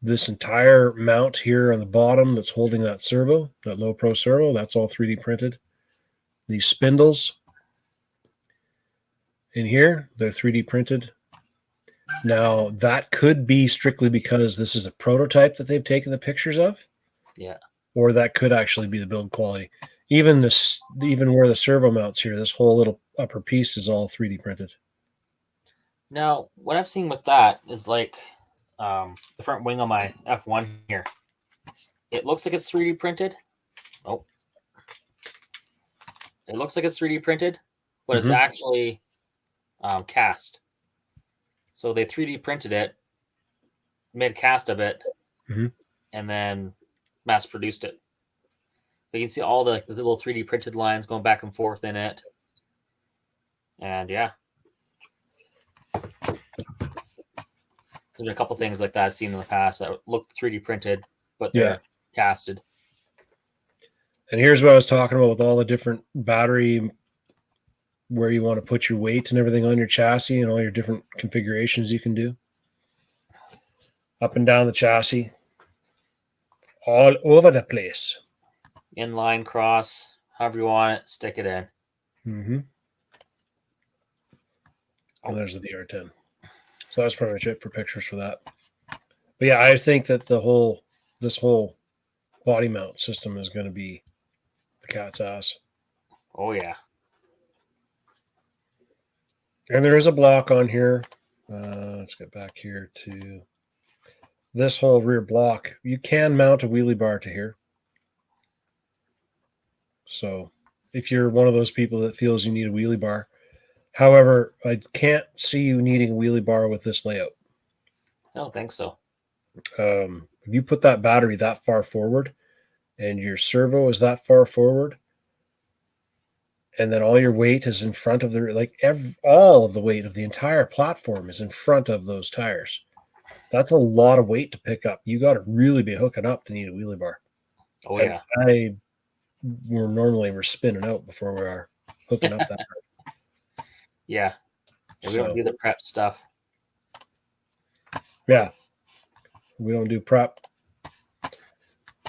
This entire mount here on the bottom that's holding that servo, that low pro servo, that's all 3D printed. These spindles in here, they're 3D printed. Now, that could be strictly because this is a prototype that they've taken the pictures of. Yeah. Or that could actually be the build quality. Even where the servo mounts here, this whole little upper piece is all 3D printed. Now, what I've seen with that is like the front wing on my F1 here. It looks like it's 3D printed. Oh. It looks like it's 3D printed, but it's actually cast. So they 3D printed it, made a cast of it, and then mass produced it. But you can see all the little 3D printed lines going back and forth in it. And yeah. There's a couple things like that I've seen in the past that look 3D printed, but they're casted. And here's what I was talking about with all the different battery, where you want to put your weight and everything on your chassis and all your different configurations you can do. Up and down the chassis. All over the place. Inline, cross, however you want it, stick it in. Mm-hmm. And there's the DR10. So that's pretty much it for pictures for that. But yeah, I think that this whole body mount system is going to be the cat's ass. Oh yeah. And there is a block on here. Let's get back here to this whole rear block. You can mount a wheelie bar to here. So if you're one of those people that feels you need a wheelie bar, however, I can't see you needing a wheelie bar with this layout. I don't think so. If you put that battery that far forward and your servo is that far forward, and then all your weight is in front of all of the weight of the entire platform is in front of those tires. That's a lot of weight to pick up. You got to really be hooking up to need a wheelie bar. Oh and yeah. We're spinning out before we are hooking up that. Yeah. We don't do the prep stuff. Yeah. We don't do prep.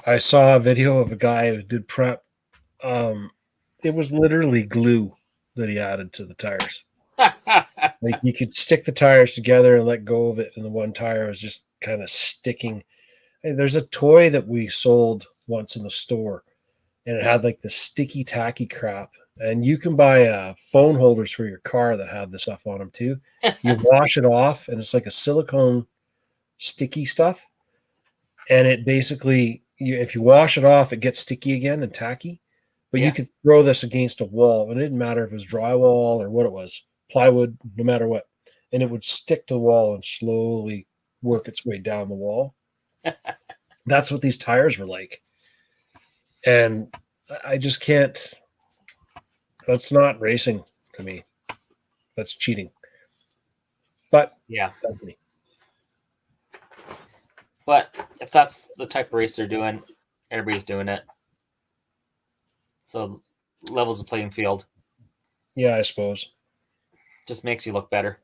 I saw a video of a guy who did prep. It was literally glue that he added to the tires. Like you could stick the tires together and let go of it, and the one tire was just kind of sticking. Hey, there's a toy that we sold once in the store, and it had like the sticky tacky crap. And you can buy phone holders for your car that have this stuff on them too. You wash it off, and it's like a silicone sticky stuff. And it basically, if you wash it off, it gets sticky again and tacky. But you could throw this against a wall, and it didn't matter if it was drywall or what it was, plywood, no matter what. And it would stick to the wall and slowly work its way down the wall. That's what these tires were like. And I just can't. That's not racing to me. That's cheating. But yeah. That's me. But if that's the type of race they're doing, everybody's doing it. So levels the playing field. Yeah, I suppose. Just makes you look better,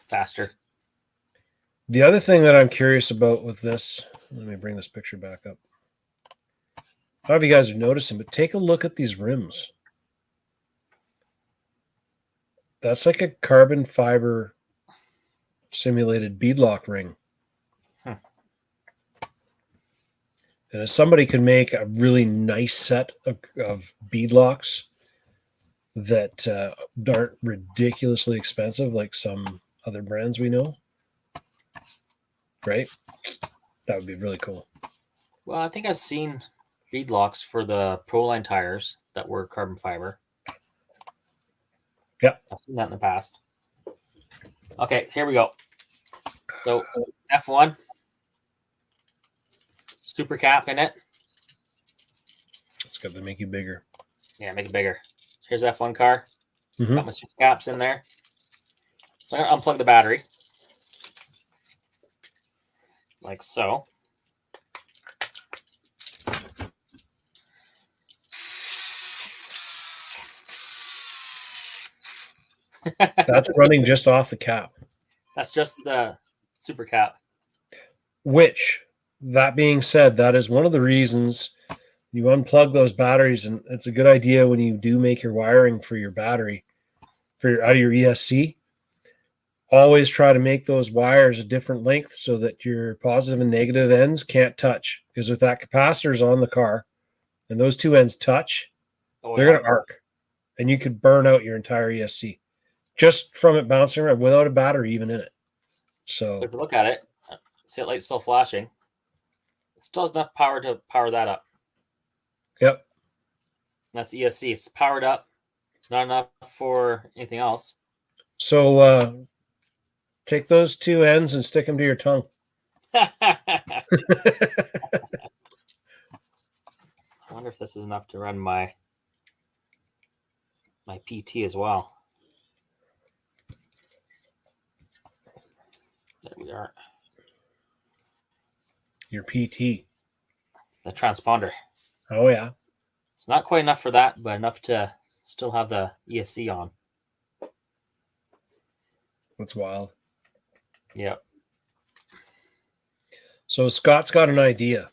faster. The other thing that I'm curious about with this, let me bring this picture back up. I don't know if you guys are noticing, but take a look at these rims. That's like a carbon fiber simulated beadlock ring. And if somebody could make a really nice set of beadlocks that aren't ridiculously expensive like some other brands we know, right? That would be really cool. Well, I think I've seen beadlocks for the Proline tires that were carbon fiber. Yeah. I've seen that in the past. Okay, here we go. So F1. Super cap in it. It's got to make you bigger. Yeah, make it bigger. Here's F1 car. Mm-hmm. Got my super caps in there. So I'm going to unplug the battery. Like so. That's running just off the cap. That's just the super cap. Which, that being said, that is one of the reasons you unplug those batteries, and it's a good idea when you do make your wiring for your battery, out of your ESC. Always try to make those wires a different length so that your positive and negative ends can't touch. Because if that capacitor is on the car and those two ends touch, they're going to arc, and you could burn out your entire ESC just from it bouncing around without a battery even in it. So if you look at it, see, the light's still flashing. It still has enough power to power that up. Yep. That's the ESC. It's powered up. Not enough for anything else. So take those two ends and stick them to your tongue. I wonder if this is enough to run my PT as well. There we are. Your PT. The transponder. Oh, yeah. It's not quite enough for that, but enough to still have the ESC on. That's wild. Yep. So Scott's got an idea.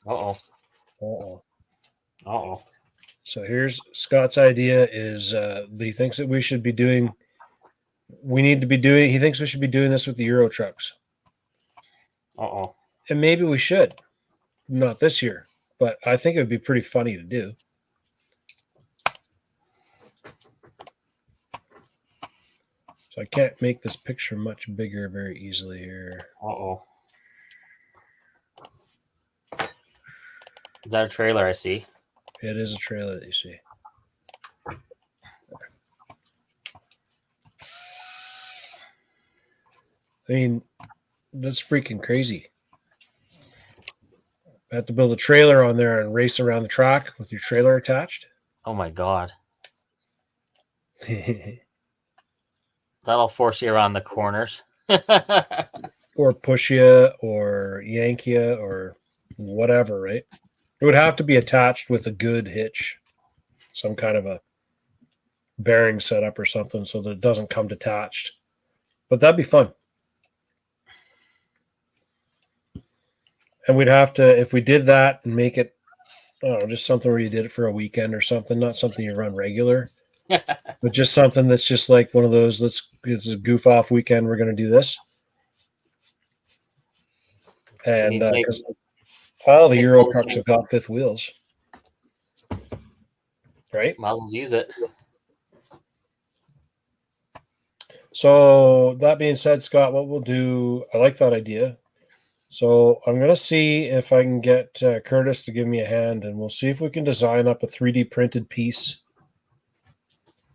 Uh-oh. Uh-oh. Uh-oh. So here's Scott's idea is that he thinks that he thinks we should be doing this with the Euro trucks. Uh-oh. And maybe we should. Not this year, but I think it would be pretty funny to do. So I can't make this picture much bigger very easily here. Uh-oh. Is that a trailer I see? It is a trailer that you see. I mean, that's freaking crazy. I have to build a trailer on there and race around the track with your trailer attached. Oh my god. That'll force you around the corners. Or push you or yank you or whatever, right? It would have to be attached with a good hitch, some kind of a bearing setup or something so that it doesn't come detached. But that'd be fun. And we'd have to, if we did that and make it, I don't know, just something where you did it for a weekend or something, not something you run regular, but just something that's just like one of those, it's a goof off weekend, we're going to do this. And because all the Euro trucks have got fifth wheels. Right? Might as well use it. So that being said, Scott, what we'll do, I like that idea. So I'm going to see if I can get Curtis to give me a hand, and we'll see if we can design up a 3D printed piece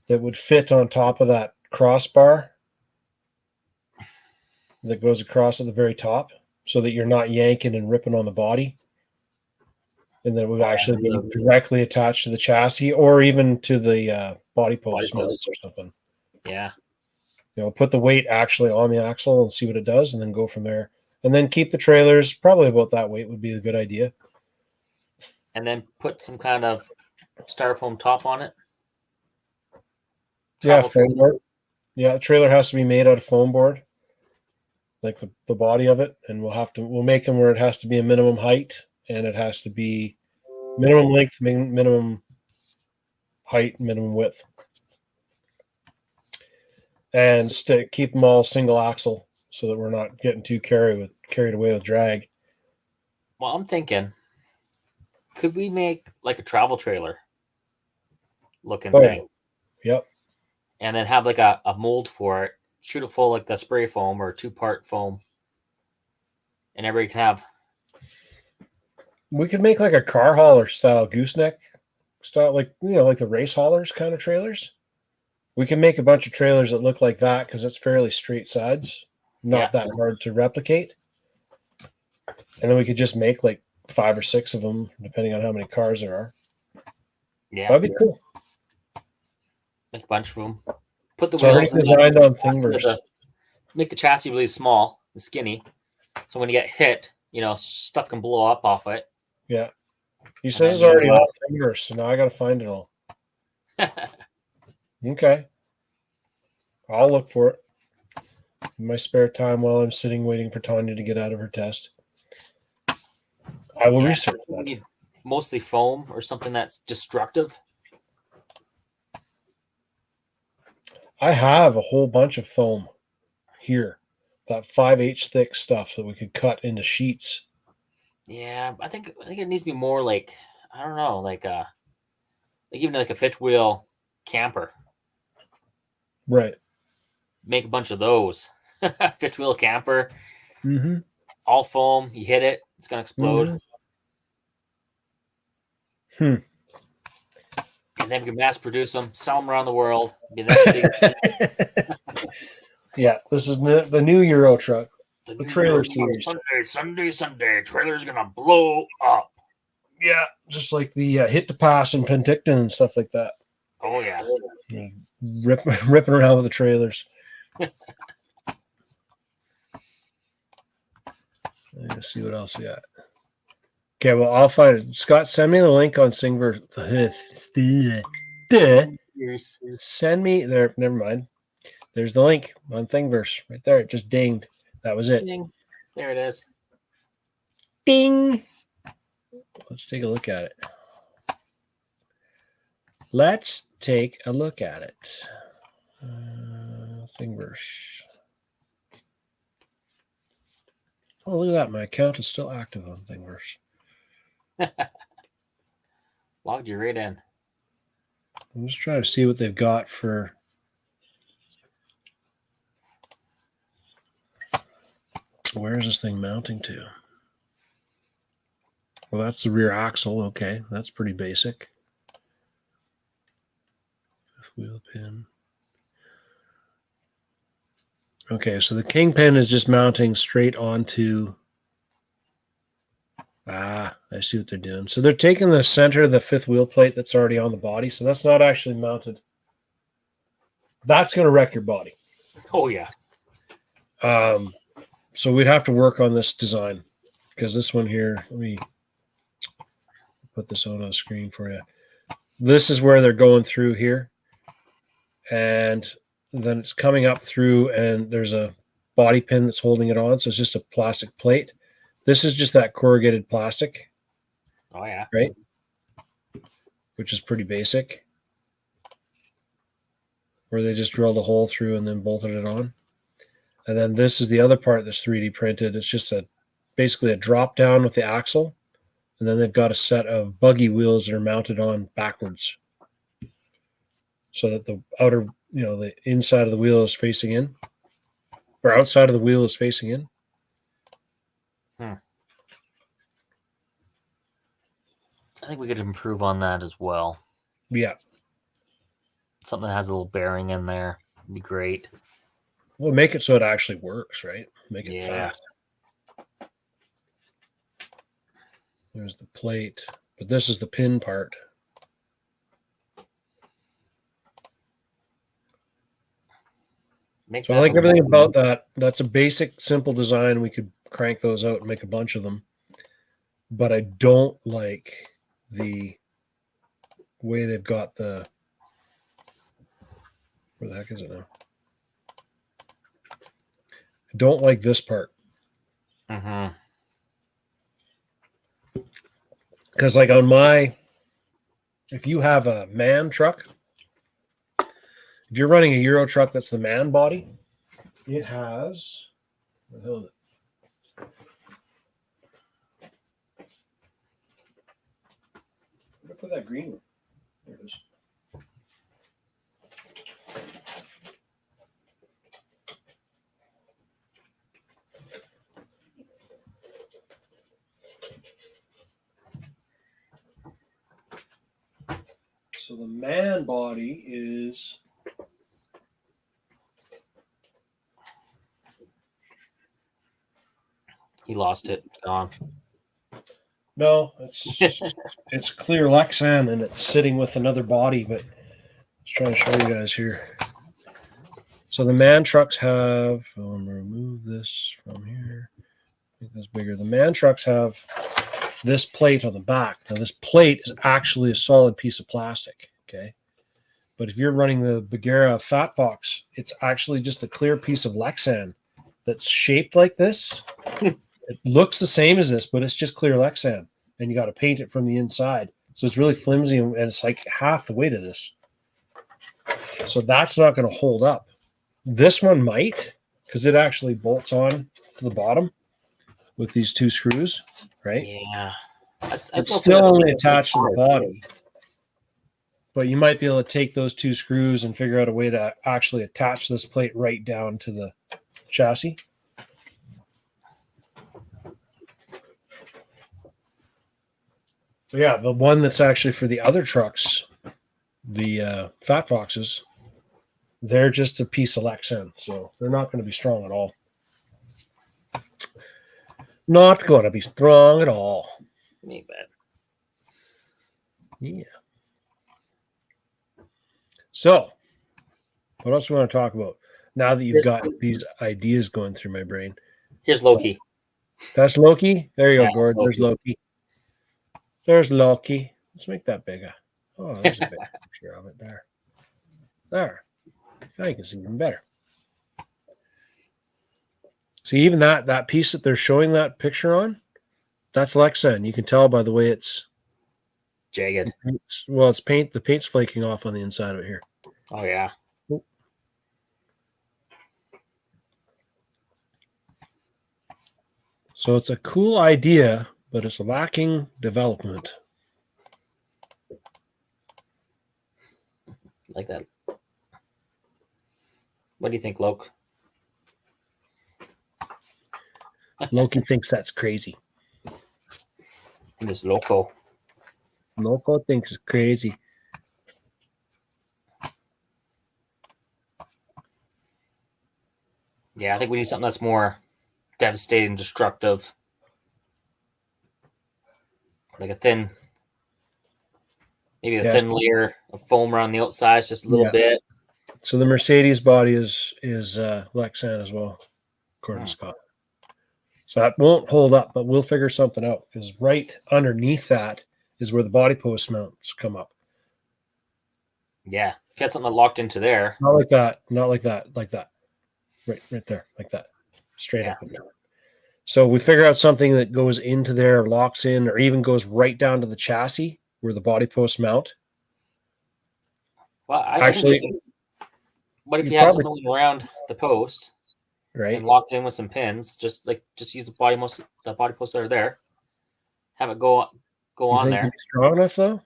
that would fit on top of that crossbar that goes across at the very top so that you're not yanking and ripping on the body. And then it would actually be directly attached to the chassis or even to the body post mounts or something. Yeah. You know, put the weight actually on the axle and see what it does and then go from there. And then keep the trailers probably about that weight would be a good idea. And then put some kind of styrofoam top on it. Yeah, foam board. Yeah, the trailer has to be made out of foam board, like the body of it. And we'll make them where it has to be a minimum height and it has to be minimum length, minimum height, minimum width. And keep them all single axle so that we're not getting too carried away with drag. Well, I'm thinking, could we make like a travel trailer looking thing? Yep. And then have like a mold for it, shoot it full like the spray foam or 2-part foam. And everybody can have. We could make like a car hauler style gooseneck style, like, you know, like the race haulers kind of trailers. We can make a bunch of trailers that look like that because it's fairly straight sides, not that hard to replicate. And then we could just make like 5 or 6 of them, depending on how many cars there are. Yeah, that'd be cool. Make a bunch of them. Put the wheels already designed on Thingiverse. Make the chassis really small and skinny, so when you get hit, you know, stuff can blow up off it. Yeah, he says it's already on Thingiverse, so now I got to find it all. Okay. I'll look for it in my spare time while I'm sitting waiting for Tanya to get out of her test. I will research We that. need mostly foam or something that's destructive. I have a whole bunch of foam here, that 5/8 thick stuff that we could cut into sheets. Yeah, I think it needs to be more like, I don't know, like even like a fifth wheel camper. Right. Make a bunch of those. Fifth wheel camper, Mm-hmm. all foam. You hit it, it's gonna explode. Hmm. And then we can mass produce them, sell them around the world. Be the next big Yeah, this is the new Euro truck. the The new trailer Euro series. Sunday. Trailer's gonna blow up. Yeah, just like the hit to pass and Penticton and stuff like that. Oh yeah. Ripping around with the trailers. Let's see what else we got. Okay, well, I'll find it. Scott, send me the link on Singverse. Send me there. Never mind. There's the link on Thingiverse right there. It just dinged. That was it. Ding. There it is. Ding. Let's take a look at it. Let's take a look at it. Thingiverse. Oh, look at that. My account is still active on Thingiverse. Logged you right in. I'm just trying to see what they've got for. Where is this thing mounting to? Well, that's the rear axle. Okay, that's pretty basic. Fifth wheel pin. Okay, so the kingpin is just mounting straight onto. I see what they're doing. So they're taking the center of the fifth wheel plate that's already on the body. So that's not actually mounted. That's going to wreck your body. Oh yeah. So we'd have to work on this design because this one here, let me put this on the screen for you. This is where they're going through here. And then it's coming up through and there's a body pin that's holding it on. So it's just a plastic plate. This is just that corrugated plastic. Oh yeah. Right? Which is pretty basic. Where they just drilled a hole through and then bolted it on. And then this is the other part that's 3D printed. It's just basically a drop down with the axle. And then they've got a set of buggy wheels that are mounted on backwards. So that the outer, the inside of the wheel is facing in. Or outside of the wheel is facing in. I think we could improve on that as well. Yeah. Something that has a little bearing in there would be great. Well, make it so it actually works, right? Make it fast. There's the plate, but this is the pin part. So I like everything about that. That's a basic, simple design. We could crank those out and make a bunch of them. But I don't like the way they've got the. Where the heck is it now? I don't like this part. Because like on if you have a man truck, if you're running a Euro truck that's the man body, it has, where the hell is it? Where did I put that green one? There it is. So the man body is He lost it. Gone. no, it's clear Lexan and it's sitting with another body, but let's try to show you guys here. So the man trucks have, I'm going to remove this from here. Make this bigger. The man trucks have this plate on the back. Now this plate is actually a solid piece of plastic. Okay. But if you're running the Bagheera Fat Fox, it's actually just a clear piece of Lexan that's shaped like this. It looks the same as this, but it's just clear Lexan, and you got to paint it from the inside. So it's really flimsy, and it's like half the weight of this. So that's not going to hold up. This one might, because it actually bolts on to the bottom with these two screws, right? Yeah. It's still only attached to the body. But you might be able to take those two screws and figure out a way to actually attach this plate right down to the chassis. But yeah, the one that's actually for the other trucks, the Fat Foxes, they're just a piece of Lexan, so they're not going to be strong at all. Not going to be strong at all. Ain't bad. Yeah. So, what else do we want to talk about now that you've got these ideas going through my brain? Here's Loki. That's Loki. There you Yeah, go, Gord. There's Loki. There's Loki. Let's make that bigger. Oh, there's a big picture of it there. There. Now you can see even better. See, even that piece that they're showing that picture on, that's Lexan. You can tell by the way it's Jagged. it's paint. The paint's flaking off on the inside of it here. Oh, yeah. So it's a cool idea, but it's lacking development. Like that. What do you think, Loke? Loki thinks that's crazy. I think it's Loco. Loco thinks it's crazy. Yeah, I think we need something that's more devastating, destructive. Like a thin, maybe a thin layer of foam around the outside, just a little bit. So the Mercedes body is Lexan as well, according to Scott. So that won't hold up, but we'll figure something out because right underneath that is where the body post mounts come up. Yeah, if you had something locked into there. Not like that. Not like that. Like that. Right there. Like that. Straight up and down. So we figure out something that goes into there, locks in, or even goes right down to the chassis where the body posts mount. Well, what if you had something around the post, right, and locked in with some pins? Just use the body posts that are there. Have it go on there. Strong enough though?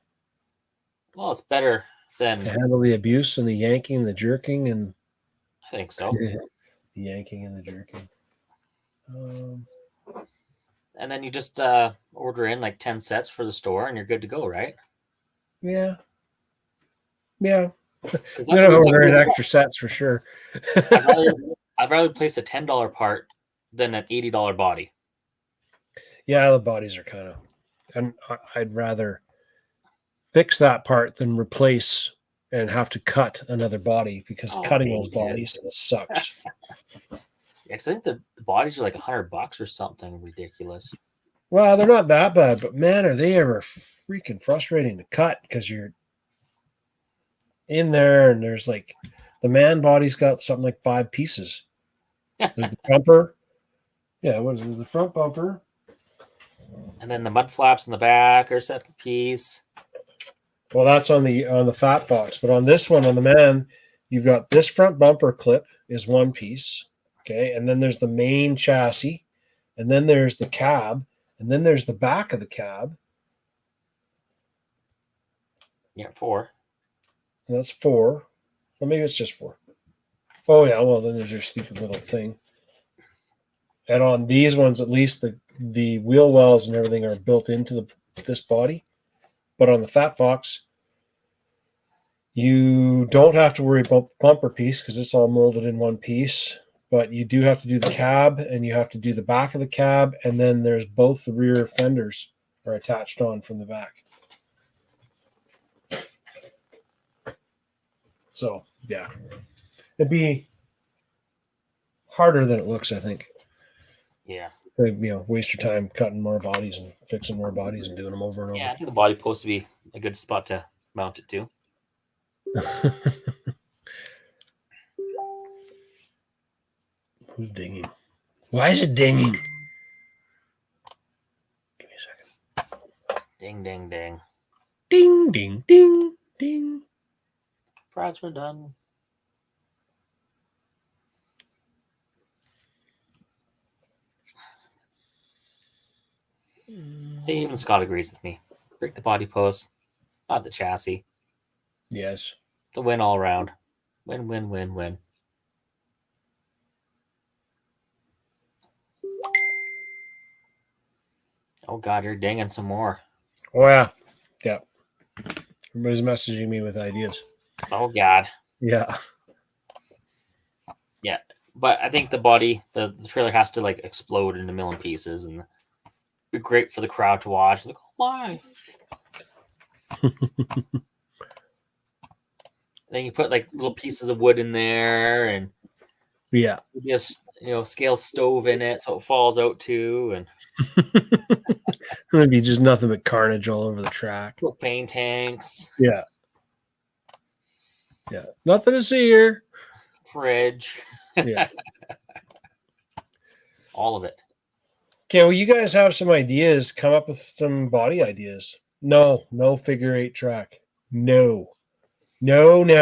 Well, it's better than to handle the abuse and the yanking and the jerking, and I think so. The yanking and the jerking. And then you just order in like 10 sets for the store, and you're good to go, right? Yeah. Yeah. We're gonna order in extra sets for sure. I'd rather place a $10 part than an $80 body. Yeah, the bodies are kind of, and I'd rather fix that part than replace and have to cut another body because cutting those bodies sucks. Yeah, because I think the bodies are like $100 or something ridiculous. Well, they're not that bad, but man, are they ever freaking frustrating to cut because you're in there and there's like the man body's got something like 5 pieces. There's the bumper. Yeah, what is it? The front bumper. And then the mud flaps in the back are a separate piece. Well, that's on the Fat Fox, but on this one, on the man, you've got this front bumper clip is one piece, okay, and then there's the main chassis, and then there's the cab, and then there's the back of the cab. Yeah, 4. And that's 4. Well, maybe it's just 4. Oh yeah, well then there's your stupid little thing. And on these ones, at least the wheel wells and everything are built into this body. But on the Fat Fox, you don't have to worry about bumper piece because it's all molded in one piece. But you do have to do the cab, and you have to do the back of the cab, and then there's both the rear fenders are attached on from the back. So yeah, it'd be harder than it looks, I think. Yeah. Waste your time cutting more bodies and fixing more bodies and doing them over and over. Yeah, I think the body post to be a good spot to mount it to. Who's dinging? Why is it dinging? Give me a second. Ding, ding, ding. Ding, ding, ding, ding. Fries were done. See, even Scott agrees with me. Break the body pose, not the chassis. Yes. The win all around. Win, win, win, win. Oh God, you're dinging some more. Oh yeah. Yeah. Everybody's messaging me with ideas. Oh God. Yeah. Yeah. But I think the body, the trailer has to like explode into a million pieces and be great for the crowd to watch. Like, oh my. Then you put like little pieces of wood in there and Yeah. just scale stove in it so it falls out too, and It'd be just nothing but carnage all over the track. propane tanks, Yeah. Yeah. Nothing to see here. fridge, Yeah. all of it. Okay, well, you guys have some ideas. Come up with some body ideas. No figure eight track. No. No.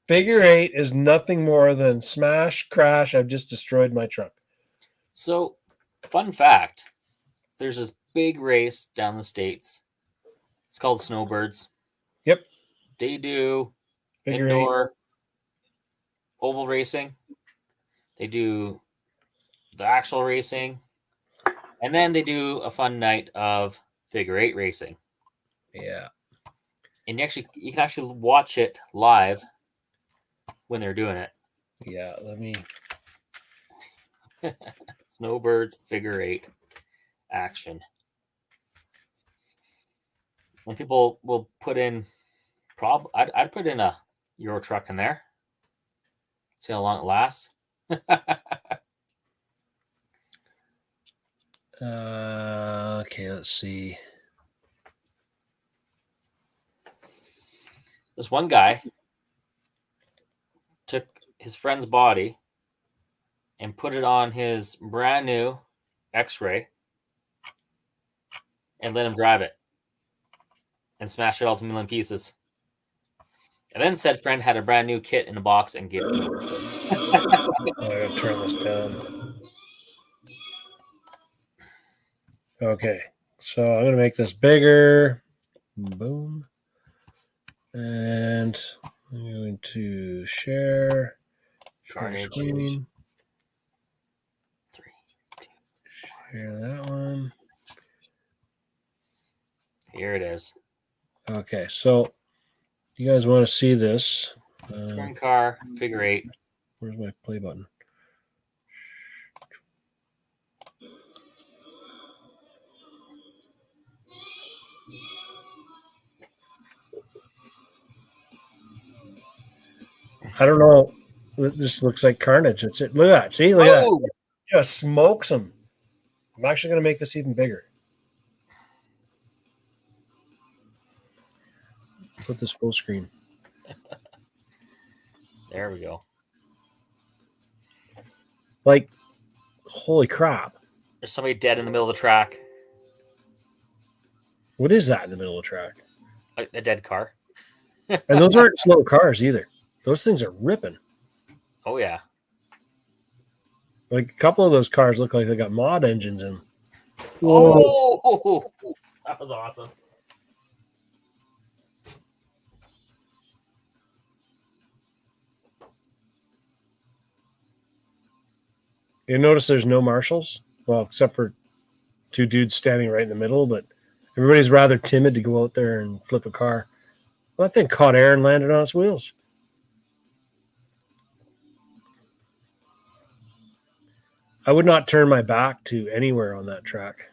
Figure eight is nothing more than smash, crash. I've just destroyed my truck. So, fun fact: there's this big race down the States. It's called Snowbirds. Yep. They do Figure indoor oval racing. They do the actual racing, and then they do a fun night of figure eight racing. eight. Yeah. And you can actually watch it live when they're doing it. Yeah. Let me. Snowbirds figure eight action. And people will put in I'd put in a Euro truck in there. See how long it lasts. Okay, let's see. This one guy took his friend's body and put it on his brand new X-Ray and let him drive it and smash it all to a million pieces. And then said friend had a brand new kit in a box and gave it to him. I gotta turn this down. Okay, so I'm gonna make this bigger. Boom. And I'm going to share Carnage. screen. 3, 2. Share that one. Here it is. Okay, so you guys want to see this? Touring car, figure eight. Where's my play button? I don't know. This looks like carnage. That's it. Look at that. See? Look at that. Just smokes them. I'm actually going to make this even bigger. Put this full screen. There we go. Like, holy crap. There's somebody dead in the middle of the track. What is that in the middle of the track? A dead car. And those aren't slow cars either. Those things are ripping. Oh, yeah. Like, a couple of those cars look like they got mod engines in them. Oh, that was awesome. You notice there's no marshals? Well, except for two dudes standing right in the middle, but everybody's rather timid to go out there and flip a car. Well, that thing caught air and landed on its wheels. I would not turn my back to anywhere on that track.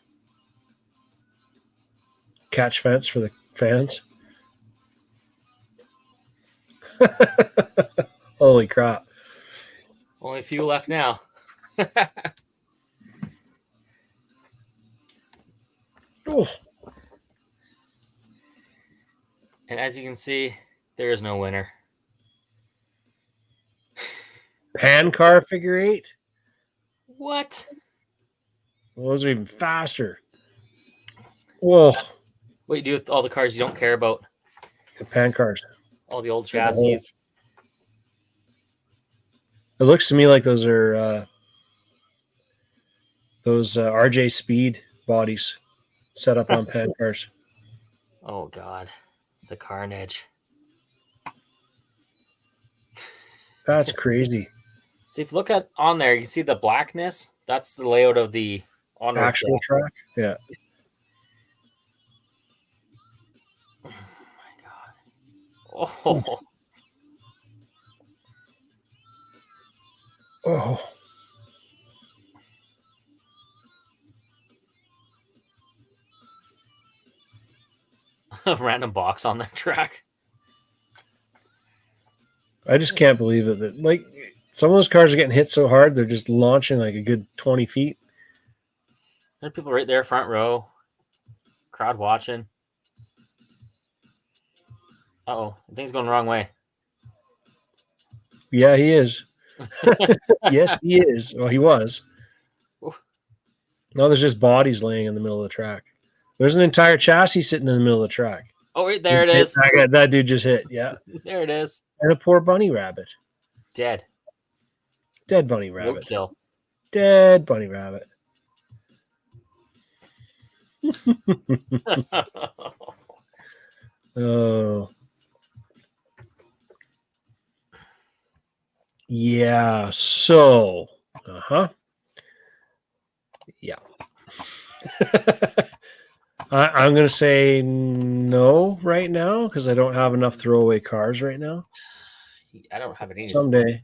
Catch fence for the fans. Holy crap. Only a few left now. Oh, And as you can see, there is no winner. Pan car figure 8. What? Well, those are even faster. Whoa, What do you do with all the cars you don't care about? pan cars. All the old There's a hole. chassis. It looks to me like those are RJ Speed bodies set up on pan cars. Oh God, the carnage. That's crazy. See, if you look at on there, you can see the blackness. That's the layout of the onward Actual track. Yeah. Oh my God. Oh, Oh. a random box on that track. I just can't believe it. That like some of those cars are getting hit so hard, they're just launching like a good 20 feet. There are people right there, front row, crowd watching. Uh-oh, the thing's going the wrong way. Yeah, he is. Yes, he is. Well, he was. Oof. No, there's just bodies laying in the middle of the track. There's an entire chassis sitting in the middle of the track. Oh, right there it is. That dude just hit. Yeah. There it is. And a poor bunny rabbit. Dead. Dead bunny rabbit. Roadkill. Dead bunny rabbit. Oh. Yeah. So, yeah. I'm going to say no right now because I don't have enough throwaway cars right now. I don't have any. Someday.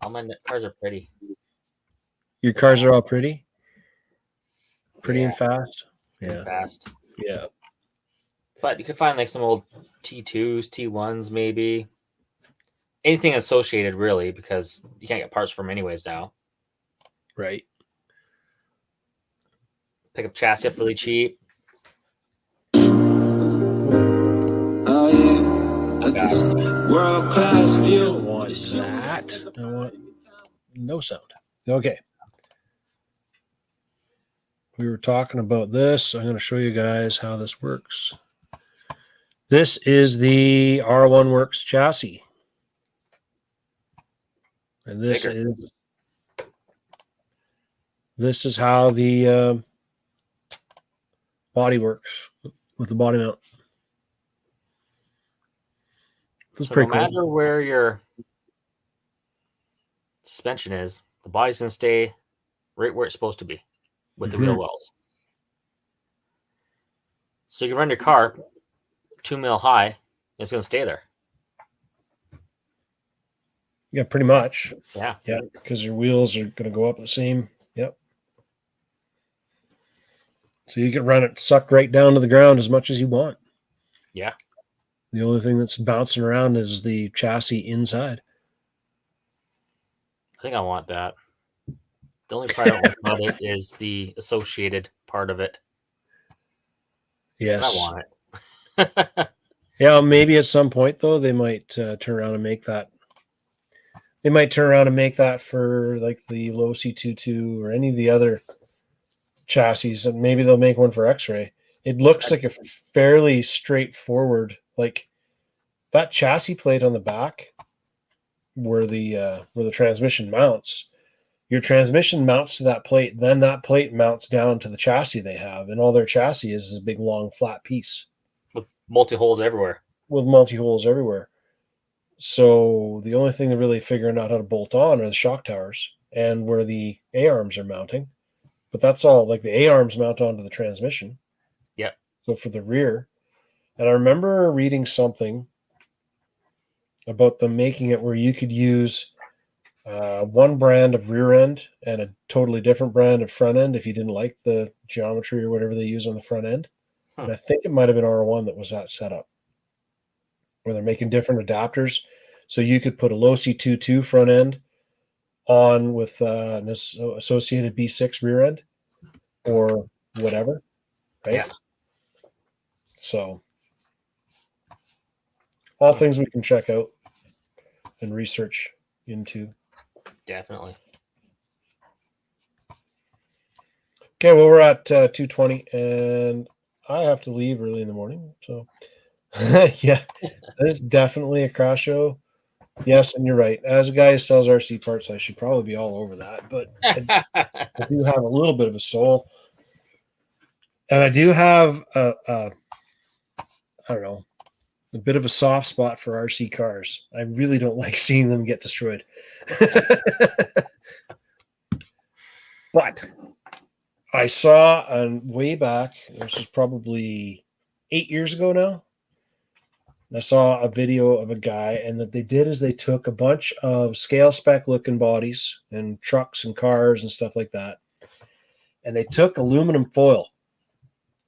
All my cars are pretty. Your cars are all pretty? Pretty Yeah. and fast? Pretty Yeah. fast. Yeah. But you could find like some old T2s, T1s, maybe. Anything associated, really, because you can't get parts from anyways now. Right. Pick up chassis up really cheap. Oh yeah, got this world class I view. don't want that. I want no sound. Okay. We were talking about this. I'm going to show you guys how this works. This is the R1 Works chassis. And this is how the body works with the body mount. That's So pretty no cool. matter where your suspension is, the body's going to stay right where it's supposed to be with the wheel wells. So you can run your car 2 mil high, and it's going to stay there. Yeah, pretty much. Yeah. Yeah, because your wheels are going to go up the same. Yep. So you can run it sucked right down to the ground as much as you want. Yeah. The only thing that's bouncing around is the chassis inside. I think I want that. The only part I don't like about it is the associated part of it. Yes. I want it. Yeah, maybe at some point, though, they might turn around and make that. They might turn around and make that for like the low C22 or any of the other chassis, and maybe they'll make one for X-Ray. It looks like a fairly straightforward, like that chassis plate on the back, where the transmission mounts. Your transmission mounts to that plate, then that plate mounts down to the chassis they have, and all their chassis is a big long flat piece With multi-holes everywhere. with multi-holes everywhere. So the only thing they're really figuring out how to bolt on are the shock towers and where the A-arms are mounting. But that's all, like the A-arms mount onto the transmission. Yep. So for the rear. And I remember reading something about them making it where you could use one brand of rear end and a totally different brand of front end if you didn't like the geometry or whatever they use on the front end. And I think it might have been R1 that was that setup, where they're making different adapters. So you could put a low C22 front end on with an associated B6 rear end or whatever, right? Yeah. So all things we can check out and research into. Definitely. Okay, well, we're at 2:20, and I have to leave early in the morning. So, yeah, this is definitely a crash show. Yes, and you're right. As a guy who sells RC parts, I should probably be all over that. But I do have a little bit of a soul, and I do have I don't know, a bit of a soft spot for RC cars. I really don't like seeing them get destroyed. But I saw way back, this was probably 8 years ago now. I saw a video of a guy, and that they did is they took a bunch of scale spec looking bodies and trucks and cars and stuff like that, and they took aluminum foil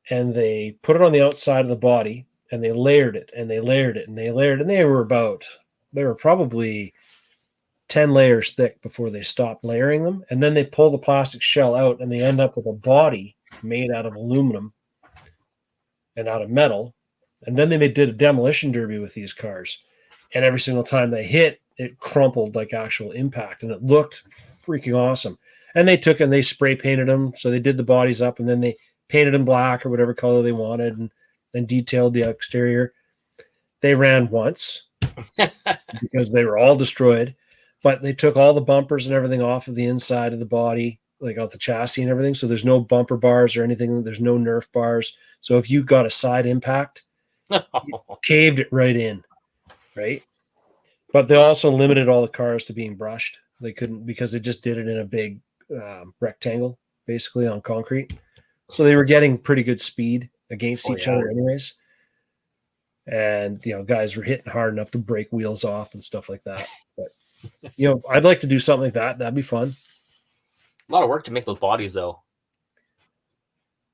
and they put it on the outside of the body, and they layered it and they layered it and they layered, and they were probably 10 layers thick before they stopped layering them. And then they pull the plastic shell out and they end up with a body made out of aluminum and out of metal. And then they did a demolition derby with these cars. And every single time they hit, it crumpled like actual impact. And it looked freaking awesome. And they took and they spray painted them. So they did the bodies up, and then they painted them black or whatever color they wanted, and detailed the exterior. They ran once because they were all destroyed. But they took all the bumpers and everything off of the inside of the body, like off the chassis and everything. So there's no bumper bars or anything. There's no Nerf bars. So if you got a side impact, caved it right in, right? But they also limited all the cars to being brushed. They couldn't, because they just did it in a big rectangle, basically on concrete. So they were getting pretty good speed against each other anyways. And, guys were hitting hard enough to break wheels off and stuff like that. But I'd like to do something like that. That'd be fun. A lot of work to make those bodies, though.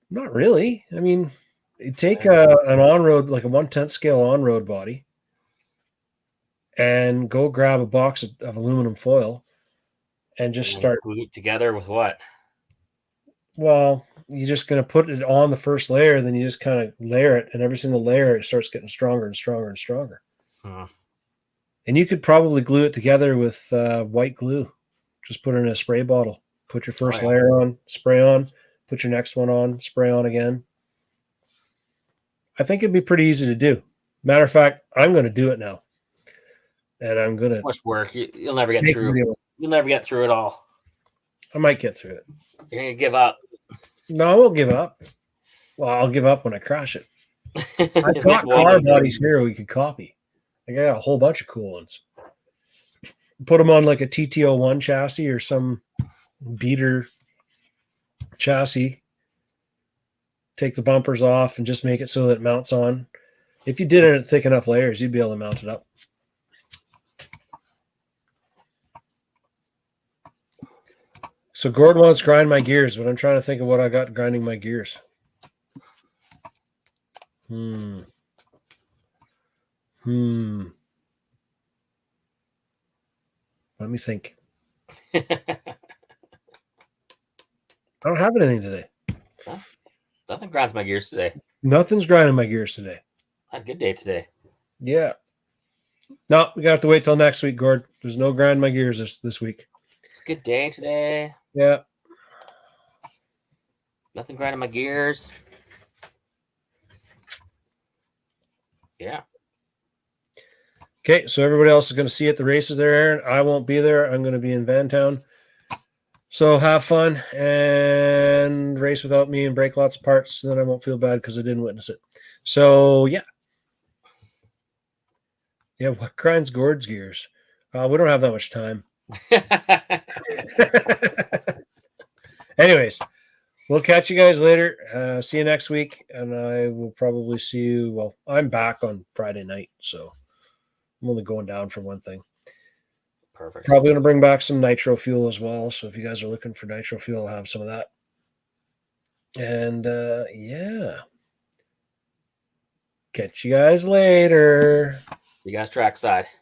Not really. I mean, you take an on-road, like a 1/10 scale on-road body, and go grab a box of aluminum foil and just start. Glue it together with what? Well, you're just going to put it on the first layer, then you just kind of layer it, and every single layer it starts getting stronger and stronger and stronger. And you could probably glue it together with white glue. Just put it in a spray bottle. Put your first layer on, spray on, put your next one on, spray on again. I think it'd be pretty easy to do. Matter of fact, I'm going to do it now. And I'm going to... Much work. You'll never get through. You'll never get through it all. I might get through it. You're going to give up. No, I won't give up. Well, I'll give up when I crash it. I've got car bodies here we could copy. I got a whole bunch of cool ones. Put them on like a TT01 chassis or some beater chassis. Take the bumpers off and just make it so that it mounts on. If you did it at thick enough layers, you'd be able to mount it up. So Gord wants to grind my gears, but I'm trying to think of what I got grinding my gears. Let me think. I don't have anything today. Nothing grinds my gears today. Nothing's grinding my gears today. Had a good day today. Yeah. No, we got to have to wait till next week, Gord. There's no grind my gears this week. It's a good day today. Yeah. Nothing grinding my gears. Yeah. Okay, so everybody else is going to see at the races there, Aaron. I won't be there. I'm going to be in Vantown. So have fun and race without me and break lots of parts. Then I won't feel bad because I didn't witness it. So, yeah. Yeah, what grinds Gord's gears? We don't have that much time. Anyways, we'll catch you guys later. See you next week. And I will probably see you. Well, I'm back on Friday night, so I'm only going down for one thing. Perfect. Probably going to bring back some nitro fuel as well. So if you guys are looking for nitro fuel, I'll have some of that. And yeah. Catch you guys later. See you guys trackside.